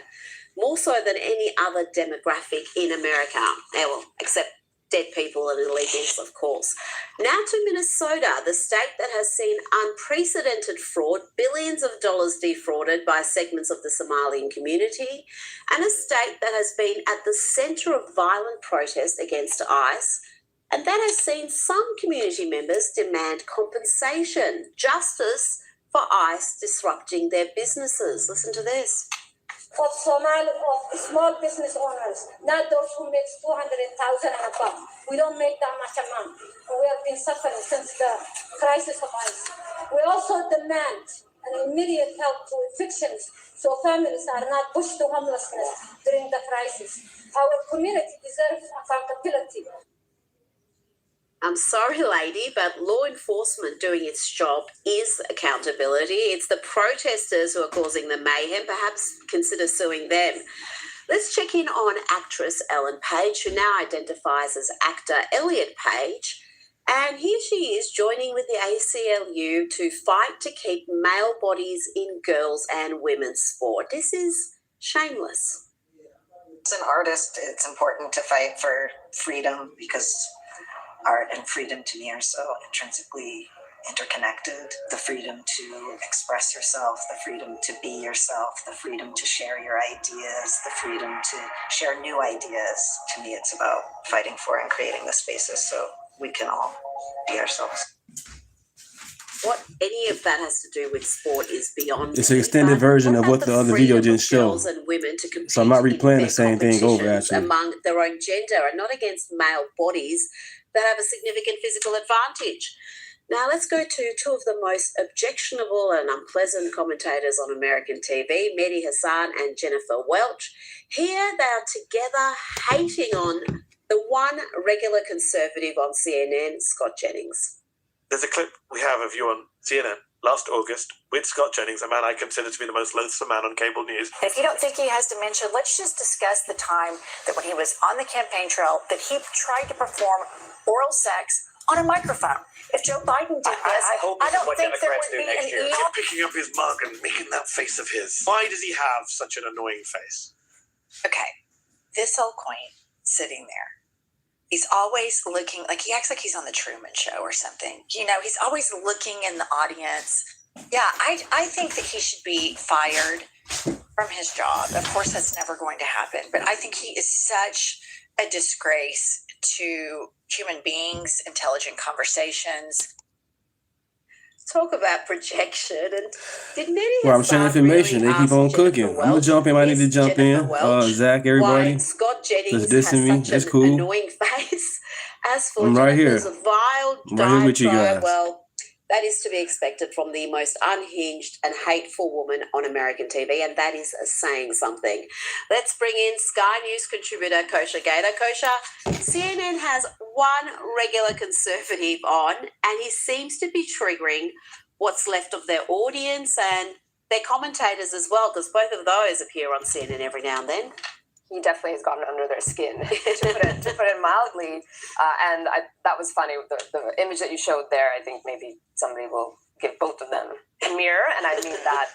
more so than any other demographic in America. Well, except dead people and illegals, of course. Now to Minnesota, the state that has seen unprecedented fraud, billions of dollars defrauded by segments of the Somalian community, and a state that has been at the centre of violent protest against ICE, and that has seen some community members demand compensation, justice for ICE disrupting their businesses. Listen to this. Of small business owners, not those who make 200,000 and above. We don't make that much amount, and we have been suffering since the crisis of ICE. We also demand an immediate help to evictions, so families are not pushed to homelessness during the crisis. Our community deserves accountability. I'm sorry, lady, but law enforcement doing its job is accountability. It's the protesters who are causing the mayhem. Perhaps consider suing them. Let's check in on actress Ellen Page, who now identifies as actor Elliot Page. And here she is joining with the ACLU to fight to keep male bodies in girls' and women's sport. This is shameless. As an artist, it's important to fight for freedom, because art and freedom to me are so intrinsically interconnected. The freedom to express yourself, the freedom to be yourself, the freedom to share your ideas, the freedom to share new ideas. To me, it's about fighting for and creating the spaces so we can all be ourselves. What any of that has to do with sport is beyond. It's an extended version of what the other video didn't show. And women to compete, so I'm not replaying the same thing over, actually. Among their own gender and not against male bodies that have a significant physical advantage. Now let's go to two of the most objectionable and unpleasant commentators on American TV, Mehdi Hasan and Jennifer Welch. Here they are together hating on the one regular conservative on CNN, Scott Jennings. There's a clip we have of you on CNN last August with Scott Jennings, a man I consider to be the most loathsome man on cable news. If you don't think he has dementia, let's just discuss the time that when he was on the campaign trail that he tried to perform oral sex on a microphone. If Joe Biden did this, I don't think there would be an Keep picking up his mug and making that face of his. Why does he have such an annoying face? Okay, this old quaint sitting there. He's always looking, like he acts like he's on the Truman Show or something. You know, he's always looking in the audience. Yeah, I think that he should be fired from his job. Of course, that's never going to happen. But I think he is such a disgrace to human beings, intelligent conversations. Talk about projection. And did Mehdi Well, I'm sharing information. They keep on cooking. I'm going to jump in. I need to jump in. Zach, everybody. Scott Jennings Just dissing me. That's cool. Annoying face. As for I'm right here. Jennifer's vile I'm right here with you guys. Well, That is to be expected from the most unhinged and hateful woman on American TV, and that is saying something. Let's bring in Sky News contributor Kosha Gator. Kosha, CNN has one regular conservative on, and he seems to be triggering what's left of their audience and their commentators as well, because both of those appear on CNN every now and then. He definitely has gotten under their skin, to put it mildly. That was funny. The image that you showed there, I think maybe somebody will give both of them a mirror, and I mean that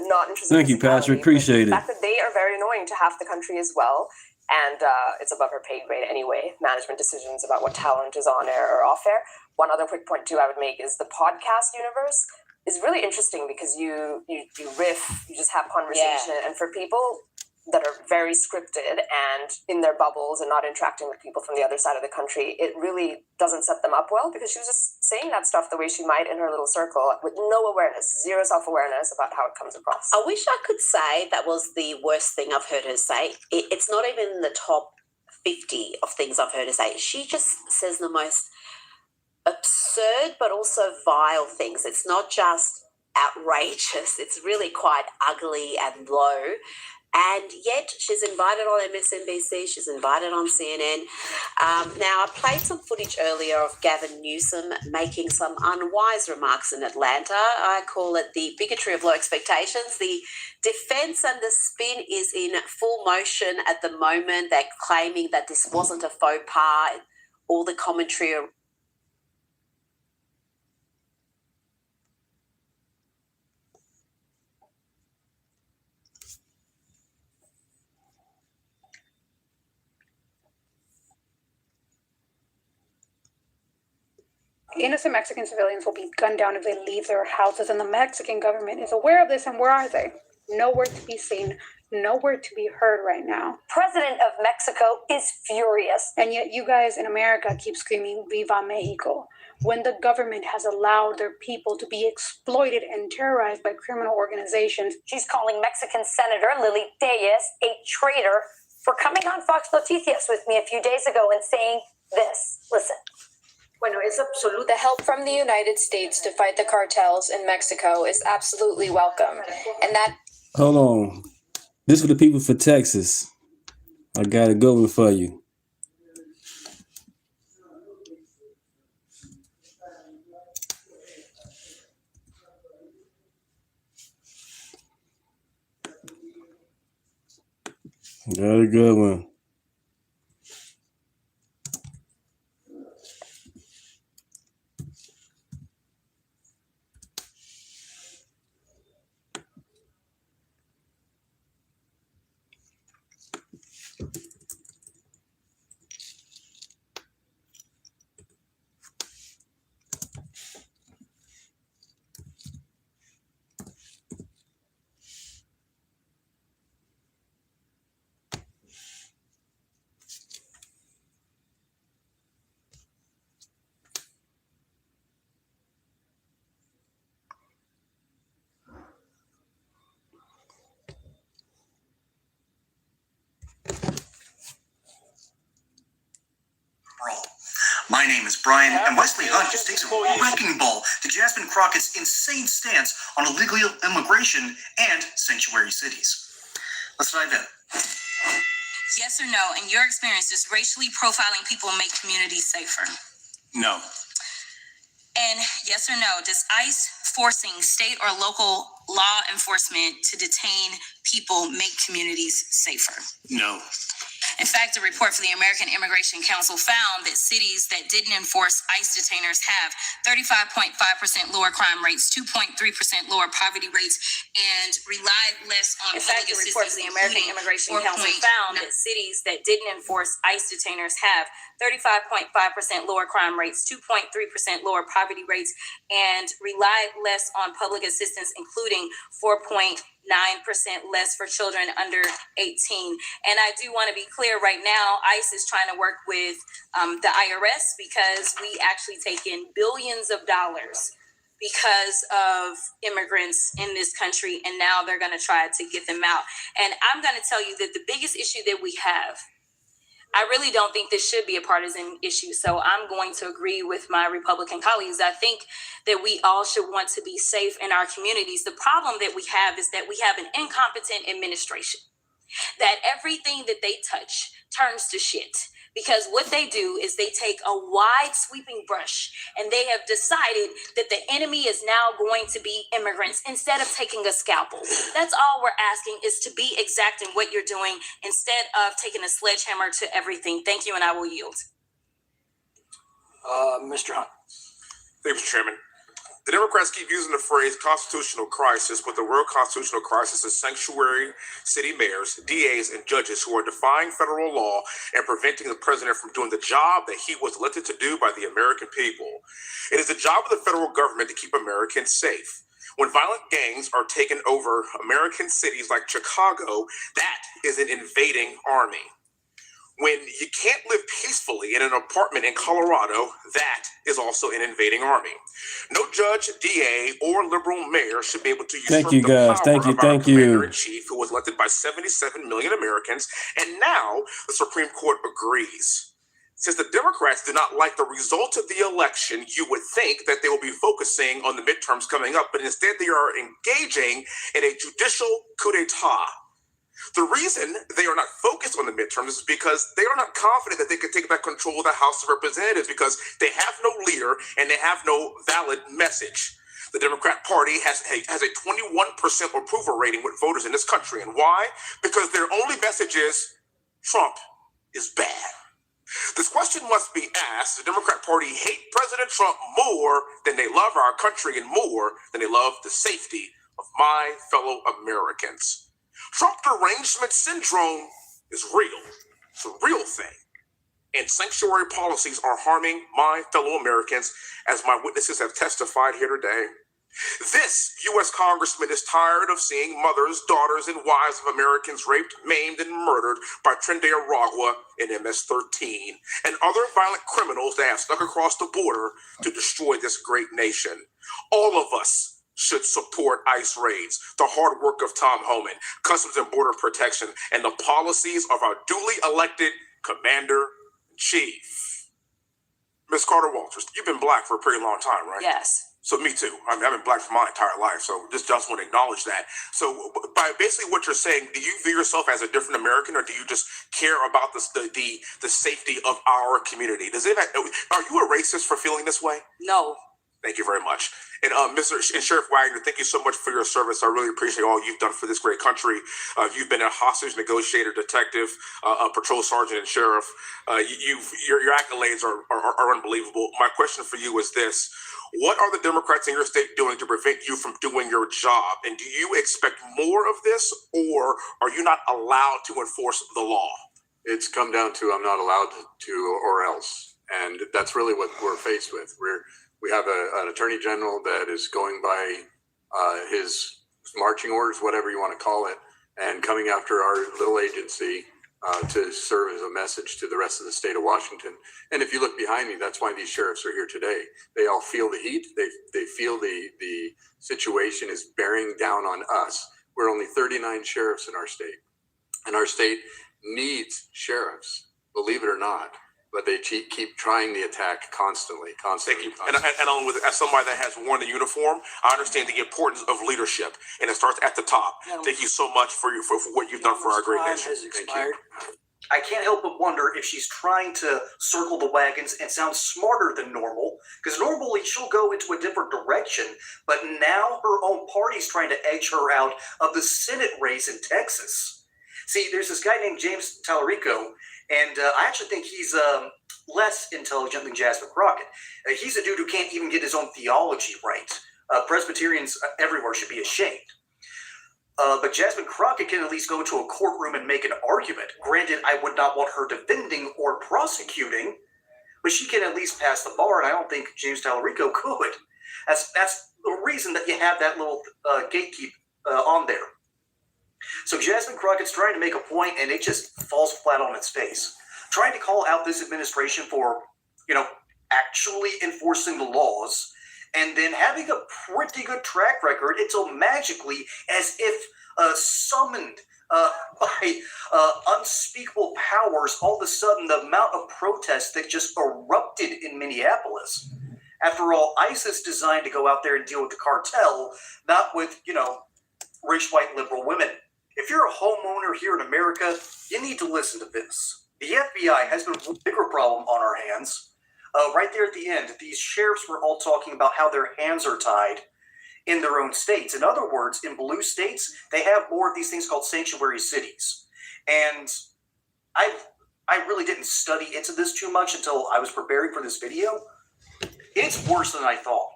not interested. Thank you, Patrick. Appreciate it. The fact that they are very annoying to half the country as well, and it's above her pay grade anyway. Management decisions about what talent is on air or off air. One other quick point too I would make is the podcast universe is really interesting because you riff, you just have conversation, and for people that are very scripted and in their bubbles and not interacting with people from the other side of the country, it really doesn't set them up well, because she was just saying that stuff the way she might in her little circle with no awareness, zero self-awareness about how it comes across. I wish I could say that was the worst thing I've heard her say. It's not even in the top 50 of things I've heard her say. She just says the most absurd but also vile things. It's not just outrageous, it's really quite ugly and low. And yet she's invited on MSNBC, she's invited on CNN. Now, I played some footage earlier of Gavin Newsom making some unwise remarks in Atlanta. I call it the bigotry of low expectations. The defense and the spin is in full motion at the moment. They're claiming that this wasn't a faux pas. All the commentary innocent Mexican civilians will be gunned down if they leave their houses, and the Mexican government is aware of this. And where are they? Nowhere to be seen, nowhere to be heard right now. President of Mexico is furious. And yet you guys in America keep screaming Viva Mexico when the government has allowed their people to be exploited and terrorized by criminal organizations. She's calling Mexican Senator Lily Reyes a traitor for coming on Fox Noticias with me a few days ago and saying this. Listen. The help from the United States to fight the cartels in Mexico is absolutely welcome. And that... Hold on. This for the people for Texas. I got a good one for you. Got a good one. My name is Brian, and Wesley Hunt just takes a wrecking ball to Jasmine Crockett's insane stance on illegal immigration and sanctuary cities. Let's dive in. Yes or no, in your experience, does racially profiling people make communities safer? No. And yes or no, does ICE forcing state or local law enforcement to detain people make communities safer? No. In fact, a report for the American Immigration Council found that cities that didn't enforce ICE detainers have 35.5% lower crime rates, 2.3% lower poverty rates, and relied less on public assistance. In fact, a report for the American Immigration Council found that cities that didn't enforce ICE detainers have 35.5% lower crime rates, 2.3% lower poverty rates, and relied less on public assistance, including 4.9% less for children under 18. And I do want to be clear right now, ICE is trying to work with the IRS because we actually take in billions of dollars because of immigrants in this country, and now they're going to try to get them out. And I'm going to tell you that the biggest issue that we have I really don't think this should be a partisan issue. So I'm going to agree with my Republican colleagues. I think that we all should want to be safe in our communities. The problem that we have is that we have an incompetent administration, that everything that they touch turns to shit. Because what they do is they take a wide sweeping brush and they have decided that the enemy is now going to be immigrants instead of taking a scalpel. That's all we're asking, is to be exact in what you're doing instead of taking a sledgehammer to everything. Thank you, and I will yield. Mr. Hunt. Thank you, Mr. Chairman. The Democrats keep using the phrase constitutional crisis, but the real constitutional crisis is sanctuary city mayors, DAs, and judges who are defying federal law and preventing the president from doing the job that he was elected to do by the American people. It is the job of the federal government to keep Americans safe. When violent gangs are taking over American cities like Chicago, that is an invading army. When you can't live peacefully in an apartment in Colorado, that is also an invading army. No judge, DA, or liberal mayor should be able to usurp the power of our commander-in-chief, who was elected by 77 million Americans, and now the Supreme Court agrees. Since the Democrats do not like the result of the election, you would think that they will be focusing on the midterms coming up, but instead they are engaging in a judicial coup d'etat. The reason they are not focused on the midterms is because they are not confident that they can take back control of the House of Representatives, because they have no leader and they have no valid message. The Democrat Party has a 21% approval rating with voters in this country. And why? Because their only message is Trump is bad. This question must be asked. The Democrat Party hate President Trump more than they love our country and more than they love the safety of my fellow Americans. Trump derangement syndrome is real. It's a real thing. And sanctuary policies are harming my fellow Americans, as my witnesses have testified here today. This U.S. congressman is tired of seeing mothers, daughters, and wives of Americans raped, maimed, and murdered by Trende Aragua and MS-13 and other violent criminals that have snuck across the border to destroy this great nation. All of us should support ICE raids, the hard work of Tom Homan, Customs and Border Protection, and the policies of our duly elected Commander-in-Chief. Ms. Carter Walters, you've been black for a pretty long time, right? Yes. So me too. I mean, I've been black for my entire life, so just want to acknowledge that. So by basically what you're saying, do you view yourself as a different American, or do you just care about the safety of our community? Are you a racist for feeling this way? No. Thank you very much. And Sheriff Wagner, thank you so much for your service. I really appreciate all you've done for this great country. You've been a hostage negotiator, detective, patrol sergeant, and sheriff. Your accolades are unbelievable. My question for you is this: what are the Democrats in your state doing to prevent you from doing your job? And do you expect more of this, or are you not allowed to enforce the law? It's come down to I'm not allowed to, or else. And that's really what we're faced with. We have an attorney general that is going by his marching orders, whatever you want to call it, and coming after our little agency to serve as a message to the rest of the state of Washington. And if you look behind me, that's why these sheriffs are here today. They all feel the heat. They feel the situation is bearing down on us. We're only 39 sheriffs in our state, and our state needs sheriffs, believe it or not. But they keep trying the attack constantly. Thank you. And as somebody that has worn the uniform, I understand the importance of leadership, and it starts at the top. Thank you so much for what you've done for our great nation. Thank you. I can't help but wonder if she's trying to circle the wagons and sound smarter than normal, because normally she'll go into a different direction, but now her own party's trying to edge her out of the Senate race in Texas. See, there's this guy named James Tallarico, and I actually think he's less intelligent than Jasmine Crockett. He's a dude who can't even get his own theology right. Presbyterians everywhere should be ashamed. But Jasmine Crockett can at least go to a courtroom and make an argument. Granted, I would not want her defending or prosecuting, but she can at least pass the bar, and I don't think James Tallarico could. That's the reason that you have that little gatekeep on there. So Jasmine Crockett's trying to make a point, and it just falls flat on its face. Trying to call out this administration for, actually enforcing the laws, and then having a pretty good track record until magically, as if summoned by unspeakable powers, all of a sudden the amount of protests that just erupted in Minneapolis. After all, ICE is designed to go out there and deal with the cartel, not with, rich white liberal women. If you're a homeowner here in America, you need to listen to this. The FBI has been a bigger problem on our hands. Right there at the end, these sheriffs were all talking about how their hands are tied in their own states. In other words, in blue states, they have more of these things called sanctuary cities. And I really didn't study into this too much until I was preparing for this video. It's worse than I thought.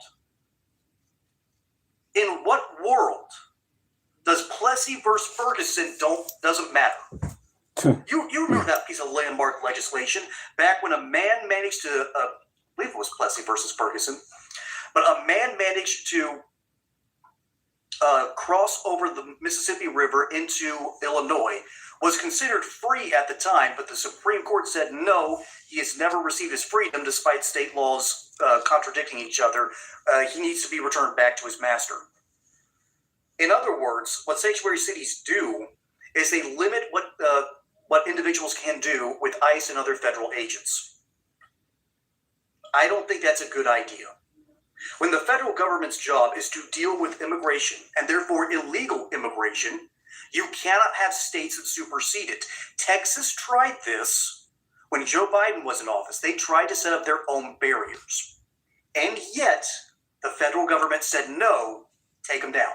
In what world does Plessy versus Ferguson doesn't matter? You remember that piece of landmark legislation back when a man managed to, I believe it was Plessy versus Ferguson, but a man managed to cross over the Mississippi River into Illinois, was considered free at the time, but the Supreme Court said no, he has never received his freedom despite state laws contradicting each other. He needs to be returned back to his master. In other words, what sanctuary cities do is they limit what individuals can do with ICE and other federal agents. I don't think that's a good idea. When the federal government's job is to deal with immigration, and therefore illegal immigration, you cannot have states that supersede it. Texas tried this when Joe Biden was in office. They tried to set up their own barriers. And yet, the federal government said, no, take them down.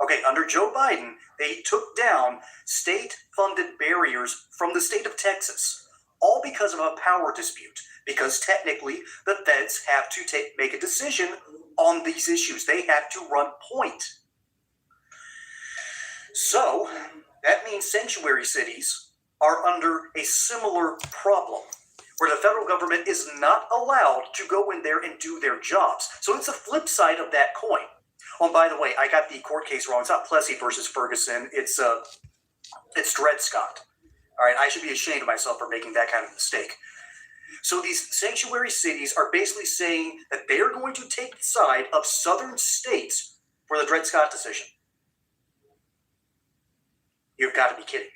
Okay, under Joe Biden, they took down state-funded barriers from the state of Texas, all because of a power dispute, because technically the feds have to make a decision on these issues. They have to run point. So that means sanctuary cities are under a similar problem, where the federal government is not allowed to go in there and do their jobs. So it's a flip side of that coin. Oh, and by the way, I got the court case wrong. It's not Plessy versus Ferguson. It's Dred Scott. All right, I should be ashamed of myself for making that kind of mistake. So these sanctuary cities are basically saying that they are going to take the side of southern states for the Dred Scott decision. You've got to be kidding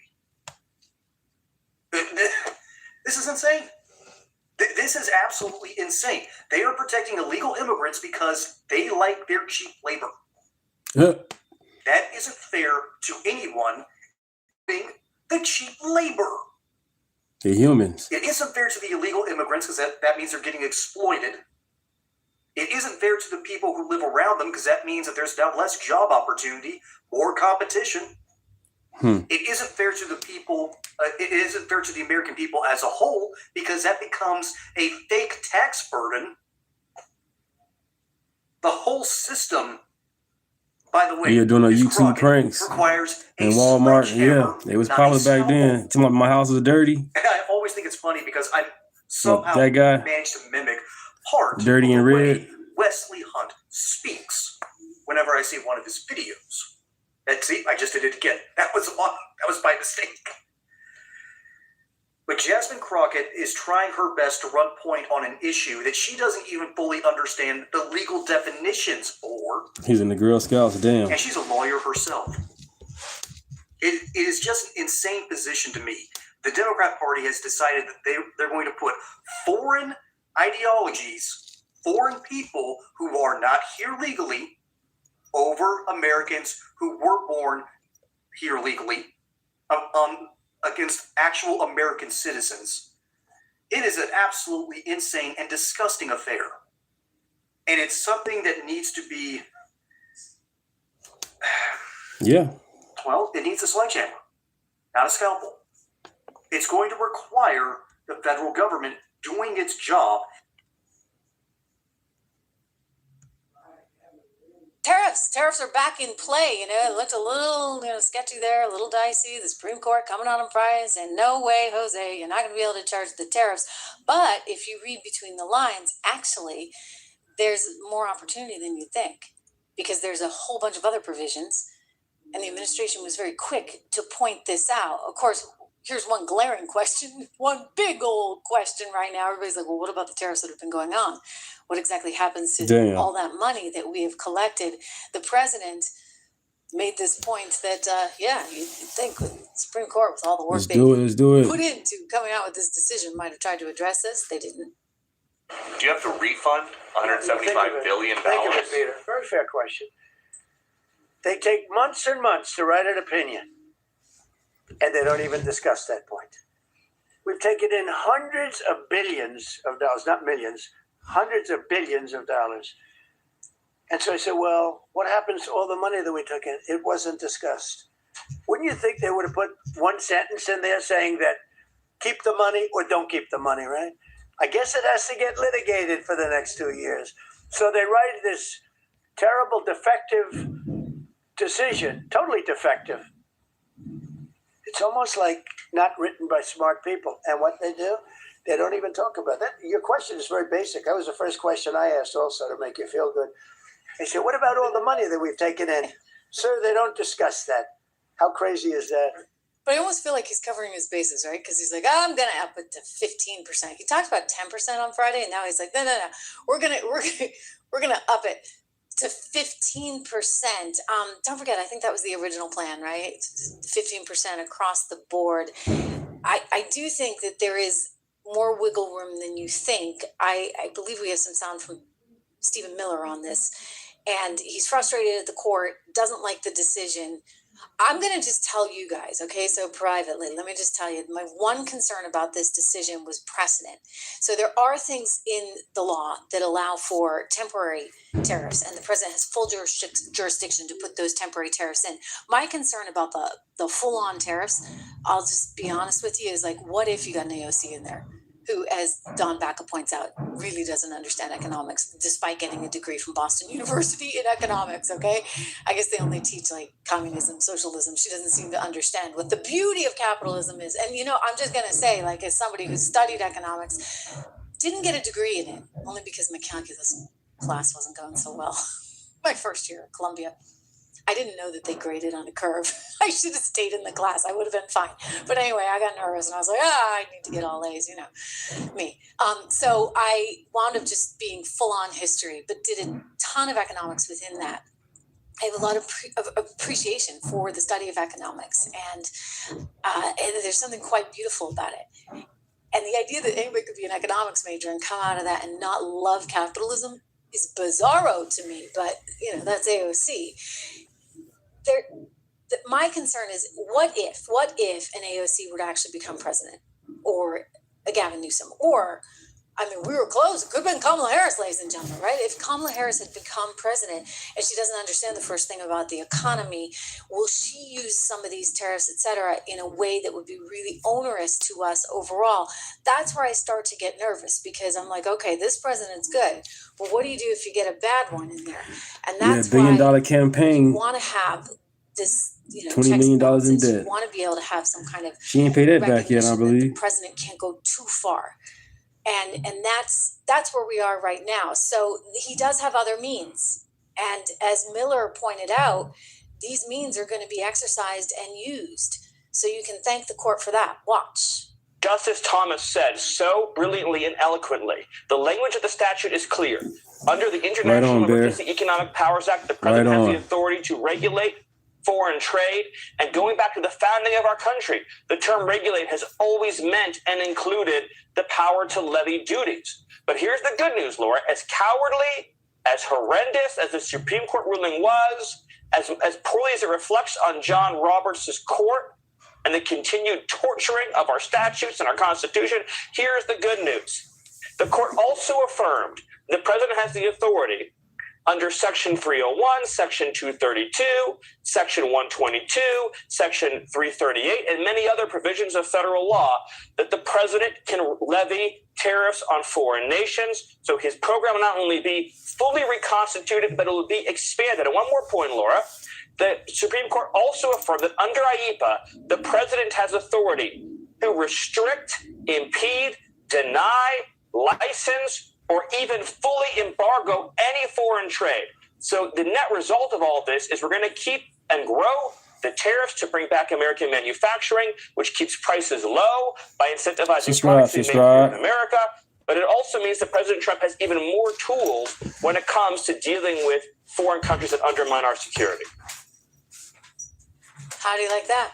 me. This is insane. This is absolutely insane. They are protecting illegal immigrants because they like their cheap labor. That isn't fair to anyone being the cheap labor. They're humans. It isn't fair to the illegal immigrants because that means they're getting exploited. It isn't fair to the people who live around them because that means that there's now less job opportunity, more competition. It isn't fair to the people. It isn't fair to the American people as a whole because that becomes a fake tax burden. The whole system, by the way, you're doing a YouTube pranks requires in Walmart. Yeah, it was popular back then. Tell me my house is dirty. And I always think it's funny because I somehow that guy managed to mimic part dirty and red. Wesley Hunt speaks whenever I see one of his videos. And see, I just did it again. That was by mistake. But Jasmine Crockett is trying her best to run point on an issue that she doesn't even fully understand the legal definitions for. He's in the Girl Scouts, damn. And she's a lawyer herself. It is just an insane position to me. The Democrat Party has decided that they're going to put foreign ideologies, foreign people who are not here legally, over Americans who were born here legally, against actual American citizens. It is an absolutely insane and disgusting affair. And it's something that needs to be, well, it needs a sledgehammer, not a scalpel. It's going to require the federal government doing its job. Tariffs are back in play. It looked a little, sketchy there, a little dicey. The Supreme Court coming on Friday saying, no way, Jose, you're not going to be able to charge the tariffs. But if you read between the lines, actually, there's more opportunity than you think because there's a whole bunch of other provisions. And the administration was very quick to point this out. Of course, here's one glaring question, one big old question right now. Everybody's like, well, what about the tariffs that have been going on? What exactly happens to all that money that we have collected? The president made this point that, you'd think the Supreme Court, with all the work Let's do it. put into coming out with this decision, might have tried to address this. They didn't. Do you have to refund $175 billion? Thank you, Peter. Very fair question. They take months and months to write an opinion, and they don't even discuss that point. We've taken in hundreds of billions of dollars, not millions, hundreds of billions of dollars. And so I said, well, what happens to all the money that we took in? It wasn't discussed. Wouldn't you think they would have put one sentence in there saying that keep the money or don't keep the money, right? I guess it has to get litigated for the next 2 years. So they write this terrible, defective decision, totally defective. It's almost like not written by smart people. And what they do, they don't even talk about that. Your question is very basic. That was the first question I asked also to make you feel good. I said, what about all the money that we've taken in? Sir, they don't discuss that. How crazy is that? But I almost feel like he's covering his bases, right? Because he's like, I'm going to up it to 15%. He talked about 10% on Friday, and now he's like, no. We're gonna up it to 15%. Don't forget, I think that was the original plan, right? 15% across the board. I do think that there is more wiggle room than you think. I believe we have some sound from Stephen Miller on this, and he's frustrated at the court, doesn't like the decision. I'm going to just tell you guys, okay, so privately, let me just tell you, my one concern about this decision was precedent. So there are things in the law that allow for temporary tariffs, and the president has full jurisdiction to put those temporary tariffs in. My concern about the full-on tariffs, I'll just be honest with you, is like, what if you got an AOC in there who, as Don Bacca points out, really doesn't understand economics, despite getting a degree from Boston University in economics, okay? I guess they only teach like communism, socialism. She doesn't seem to understand what the beauty of capitalism is. And, I'm just going to say, like, as somebody who studied economics, didn't get a degree in it, only because my calculus class wasn't going so well. My first year at Columbia. I didn't know that they graded on a curve. I should have stayed in the class. I would have been fine. But anyway, I got nervous and I was like, I need to get all A's, me. So I wound up just being full on history, but did a ton of economics within that. I have a lot of appreciation for the study of economics, and there's something quite beautiful about it. And the idea that anybody could be an economics major and come out of that and not love capitalism is bizarro to me, but that's AOC. My concern is, what if an AOC were to actually become president, or a Gavin Newsom, or, we were close. It could have been Kamala Harris, ladies and gentlemen, right? If Kamala Harris had become president and she doesn't understand the first thing about the economy, will she use some of these tariffs, et cetera, in a way that would be really onerous to us overall? That's where I start to get nervous, because I'm like, okay, this president's good, but what do you do if you get a bad one in there? And that's $1 billion campaign. You want to have this, $20 million in debt. You want to be able to have some kind of she ain't paid that back yet, I believe. The president can't go too far. And that's where we are right now. So he does have other means. And as Miller pointed out, these means are going to be exercised and used. So you can thank the court for that. Watch. Justice Thomas said so brilliantly and eloquently, the language of the statute is clear. Under the International Emergency Economic Powers Act, the president has the authority to regulate foreign trade. And going back to the founding of our country, the term regulate has always meant and included the power to levy duties. But here's the good news, Laura. As cowardly, as horrendous as the Supreme Court ruling was, as poorly as it reflects on John Roberts' court and the continued torturing of our statutes and our Constitution, here's the good news. The court also affirmed the president has the authority under Section 301, Section 232, Section 122, Section 338, and many other provisions of federal law that the president can levy tariffs on foreign nations. So his program will not only be fully reconstituted, but it will be expanded. And one more point, Laura. The Supreme Court also affirmed that under IEPA, the president has authority to restrict, impede, deny, license, or even fully embargo any foreign trade. So the net result of all of this is we're going to keep and grow the tariffs to bring back American manufacturing, which keeps prices low by incentivizing products to be made here in America. But it also means that President Trump has even more tools when it comes to dealing with foreign countries that undermine our security. How do you like that?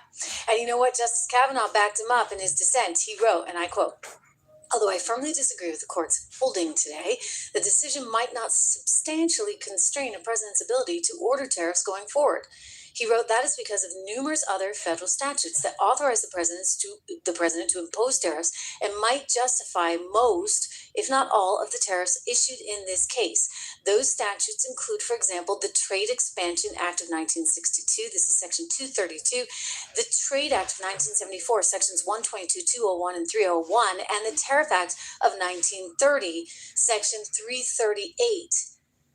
And you know what? Justice Kavanaugh backed him up in his dissent. He wrote, and I quote, "Although I firmly disagree with the court's holding today, the decision might not substantially constrain a president's ability to order tariffs going forward." He wrote, "That is because of numerous other federal statutes that authorize the president to impose tariffs and might justify most, if not all, of the tariffs issued in this case. Those statutes include, for example, the Trade Expansion Act of 1962, this is Section 232, the Trade Act of 1974, Sections 122, 201, and 301, and the Tariff Act of 1930, Section 338.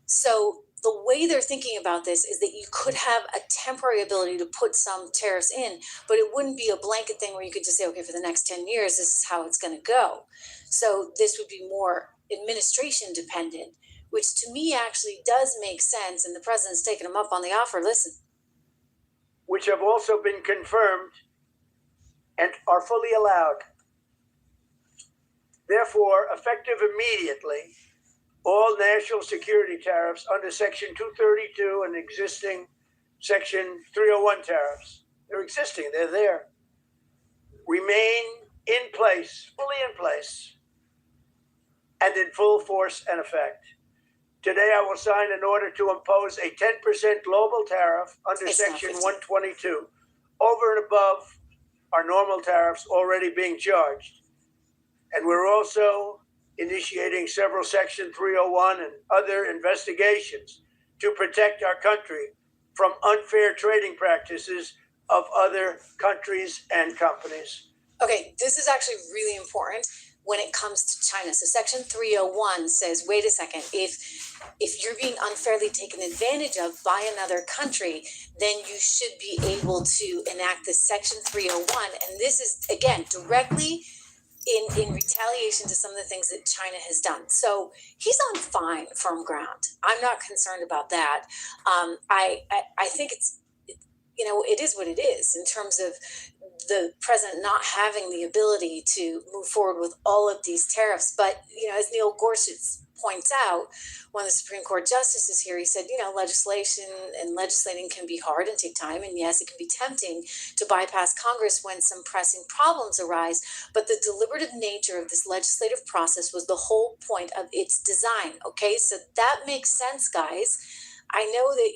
So the way they're thinking about this is that you could have a temporary ability to put some tariffs in, but it wouldn't be a blanket thing where you could just say, okay, for the next 10 years, this is how it's going to go. So this would be more administration dependent, which to me actually does make sense. And the president's taken him up on the offer. Listen. Which have also been confirmed and are fully allowed. Therefore, effective immediately, all national security tariffs under Section 232 and existing Section 301 tariffs, they're existing, they're there, remain in place, fully in place, and in full force and effect. Today, I will sign an order to impose a 10% global tariff under Section 122, over and above our normal tariffs already being charged. And we're also initiating several Section 301 and other investigations to protect our country from unfair trading practices of other countries and companies. Okay, this is actually really important when it comes to China. So Section 301 says, wait a second, if you're being unfairly taken advantage of by another country, then you should be able to enact this Section 301. And this is, again, directly in retaliation to some of the things that China has done. So he's on firm ground. I'm not concerned about that. I think it's, it is what it is in terms of the president not having the ability to move forward with all of these tariffs. But, as Neil Gorsuch points out, one of the Supreme Court justices here, he said, legislation and legislating can be hard and take time. And yes, it can be tempting to bypass Congress when some pressing problems arise. But the deliberative nature of this legislative process was the whole point of its design. Okay, so that makes sense, guys. I know that,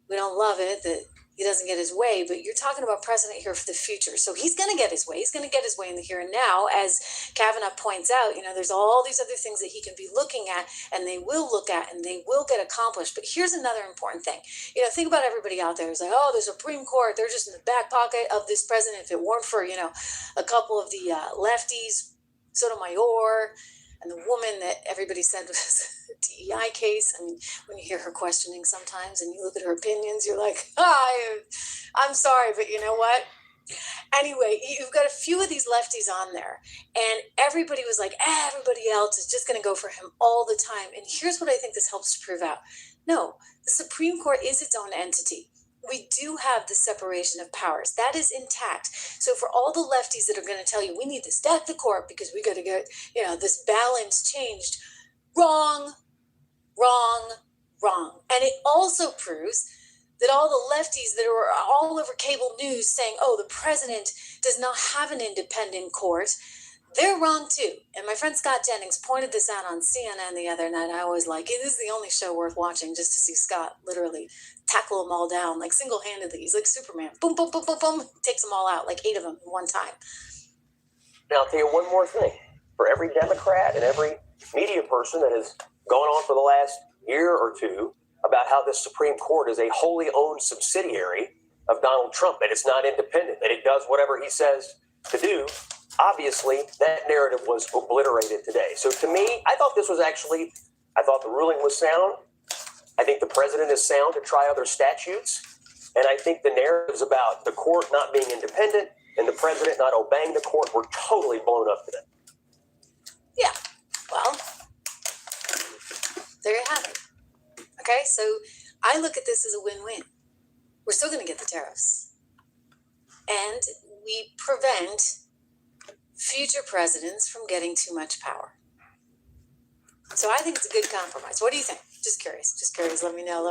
we don't love it, that he doesn't get his way, but you're talking about precedent here for the future. So he's going to get his way. He's going to get his way in the here and now. As Kavanaugh points out, there's all these other things that he can be looking at, and they will look at, and they will get accomplished. But here's another important thing. Think about everybody out there. It's like, oh, the Supreme Court, they're just in the back pocket of this president. If it weren't for, a couple of the lefties, Sotomayor, and the woman that everybody said was a DEI case. I mean, when you hear her questioning sometimes and you look at her opinions, you're like, I'm sorry, but you know what? Anyway, you've got a few of these lefties on there, and everybody was like, everybody else is just going to go for him all the time. And here's what I think this helps to prove out. No, the Supreme Court is its own entity. We do have the separation of powers. That is intact. So for all the lefties that are going to tell you, we need to stack the court because we got to get, this balance changed. Wrong. And it also proves that all the lefties that are all over cable news saying, oh, the president does not have an independent court, they're wrong too. And my friend Scott Jennings pointed this out on CNN the other night. I was like, it is the only show worth watching just to see Scott literally tackle them all down, like single-handedly. He's like Superman. Boom, boom, boom, boom, boom. Takes them all out, like 8 of them at one time. Now, I'll tell you one more thing. For every Democrat and every media person that has gone on for the last year or two about how the Supreme Court is a wholly owned subsidiary of Donald Trump, that it's not independent, that it does whatever he says to do, obviously, that narrative was obliterated today. So to me, I thought the ruling was sound. I think the president is sound to try other statutes. And I think the narratives about the court not being independent and the president not obeying the court were totally blown up today. Yeah, well, there you have it. Okay, so I look at this as a win-win. We're still going to get the tariffs. And we prevent future presidents from getting too much power. So I think it's a good compromise. What do you think? Just curious. Let me know.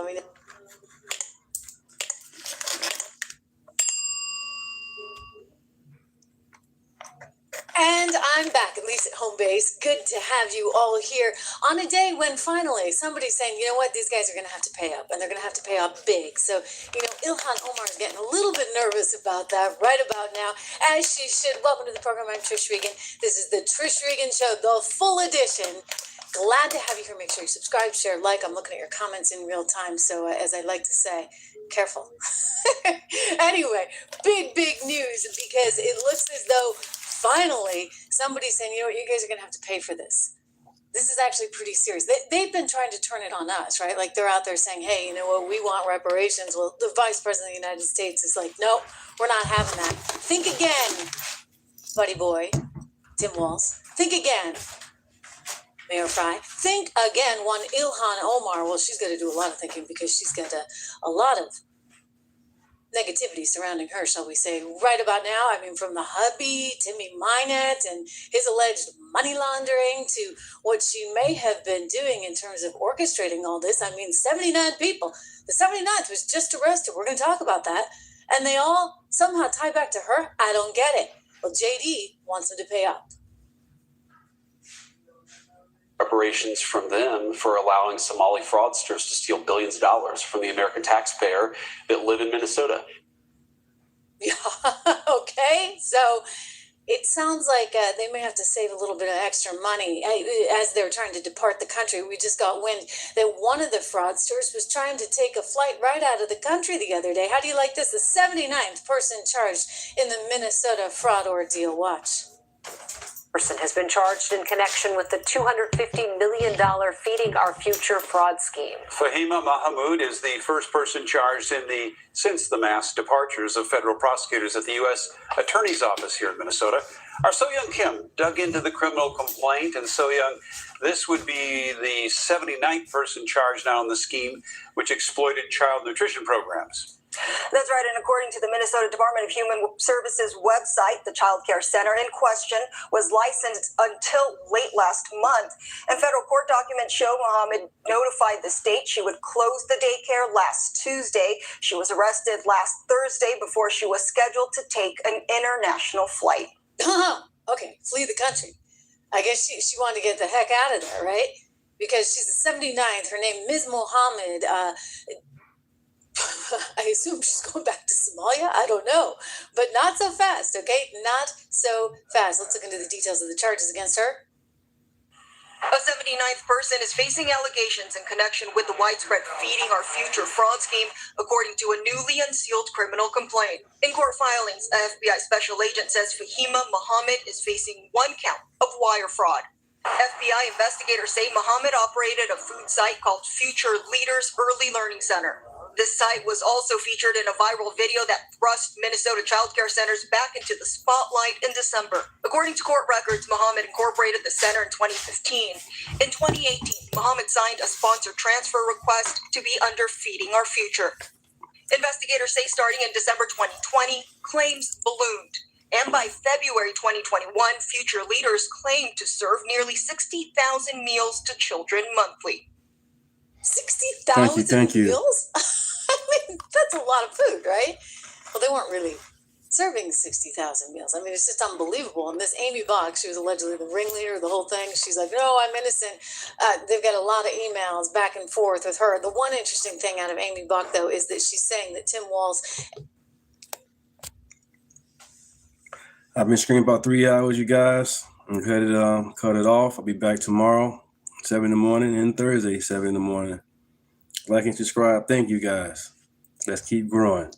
And I'm back, at least at home base. Good to have you all here on a day when finally somebody's saying, you know what, these guys are going to have to pay up, and they're going to have to pay up big. So, Ilhan Omar is getting a little bit nervous about that right about now, as she should. Welcome to the program. I'm Trish Regan. This is the Trish Regan Show, the full edition. Glad to have you here. Make sure you subscribe, share, like. I'm looking at your comments in real time, so as I like to say, careful. Anyway, big news, because it looks as though finally somebody's saying, you know what, you guys are going to have to pay for this. This is actually pretty serious. They've been trying to turn it on us, right? Like they're out there saying, hey, you know what, we want reparations. Well, the Vice President of the United States is like, no, we're not having that. Think again, buddy boy, Tim Walz. Think again, Mayor Fry. Think again, one Ilhan Omar. Well, she's got to do a lot of thinking because she's got a lot of negativity surrounding her, shall we say, right about now. I mean, from the hubby, Timmy Minette, and his alleged money laundering to what she may have been doing in terms of orchestrating all this. I mean, 79 people. The 79th was just arrested. We're going to talk about that. And they all somehow tie back to her. I don't get it. Well, JD wants them to pay up. Reparations from them for allowing Somali fraudsters to steal billions of dollars from the American taxpayer that live in Minnesota. Yeah, okay. So it sounds like they may have to save a little bit of extra money as they're trying to depart the country. We just got wind that one of the fraudsters was trying to take a flight right out of the country the other day. How do you like this? The 79th person charged in the Minnesota fraud ordeal. Watch. Person has been charged in connection with the $250 million Feeding Our Future fraud scheme. Fahima Mahmoud is the first person charged since the mass departures of federal prosecutors at the U.S. Attorney's Office here in Minnesota. Our So-Young Kim dug into the criminal complaint, and So-Young, this would be the 79th person charged now in the scheme, which exploited child nutrition programs. That's right, and according to the Minnesota Department of Human Services website, the child care center in question was licensed until late last month. And federal court documents show Muhammad notified the state she would close the daycare last Tuesday. She was arrested last Thursday before she was scheduled to take an international flight. Okay, flee the country. I guess she wanted to get the heck out of there, right? Because she's the 79th. Her name, Ms. Mohammed. I assume she's going back to Somalia. I don't know. But not so fast, okay? Not so fast. Let's look into the details of the charges against her. A 79th person is facing allegations in connection with the widespread Feeding Our Future fraud scheme, according to a newly unsealed criminal complaint. In court filings, an FBI special agent says Fahima Mohammed is facing one count of wire fraud. FBI investigators say Mohammed operated a food site called Future Leaders Early Learning Center. This site was also featured in a viral video that thrust Minnesota child care centers back into the spotlight in December. According to court records, Mohammed incorporated the center in 2015. In 2018, Mohammed signed a sponsored transfer request to be under Feeding Our Future. Investigators say starting in December 2020, claims ballooned. And by February 2021, Future Leaders claimed to serve nearly 60,000 meals to children monthly. 60,000 meals? I mean, that's a lot of food, right? Well, they weren't really serving 60,000 meals. I mean, it's just unbelievable. And this Amy Bach, she was allegedly the ringleader of the whole thing. She's like, no, I'm innocent. They've got a lot of emails back and forth with her. The one interesting thing out of Amy Bach, though, is that she's saying that Tim Walz... I've been streaming about 3 hours, you guys. I'm cut it off. I'll be back tomorrow, 7 in the morning, and Thursday, 7 in the morning. Like and subscribe. Thank you, guys. Let's keep growing.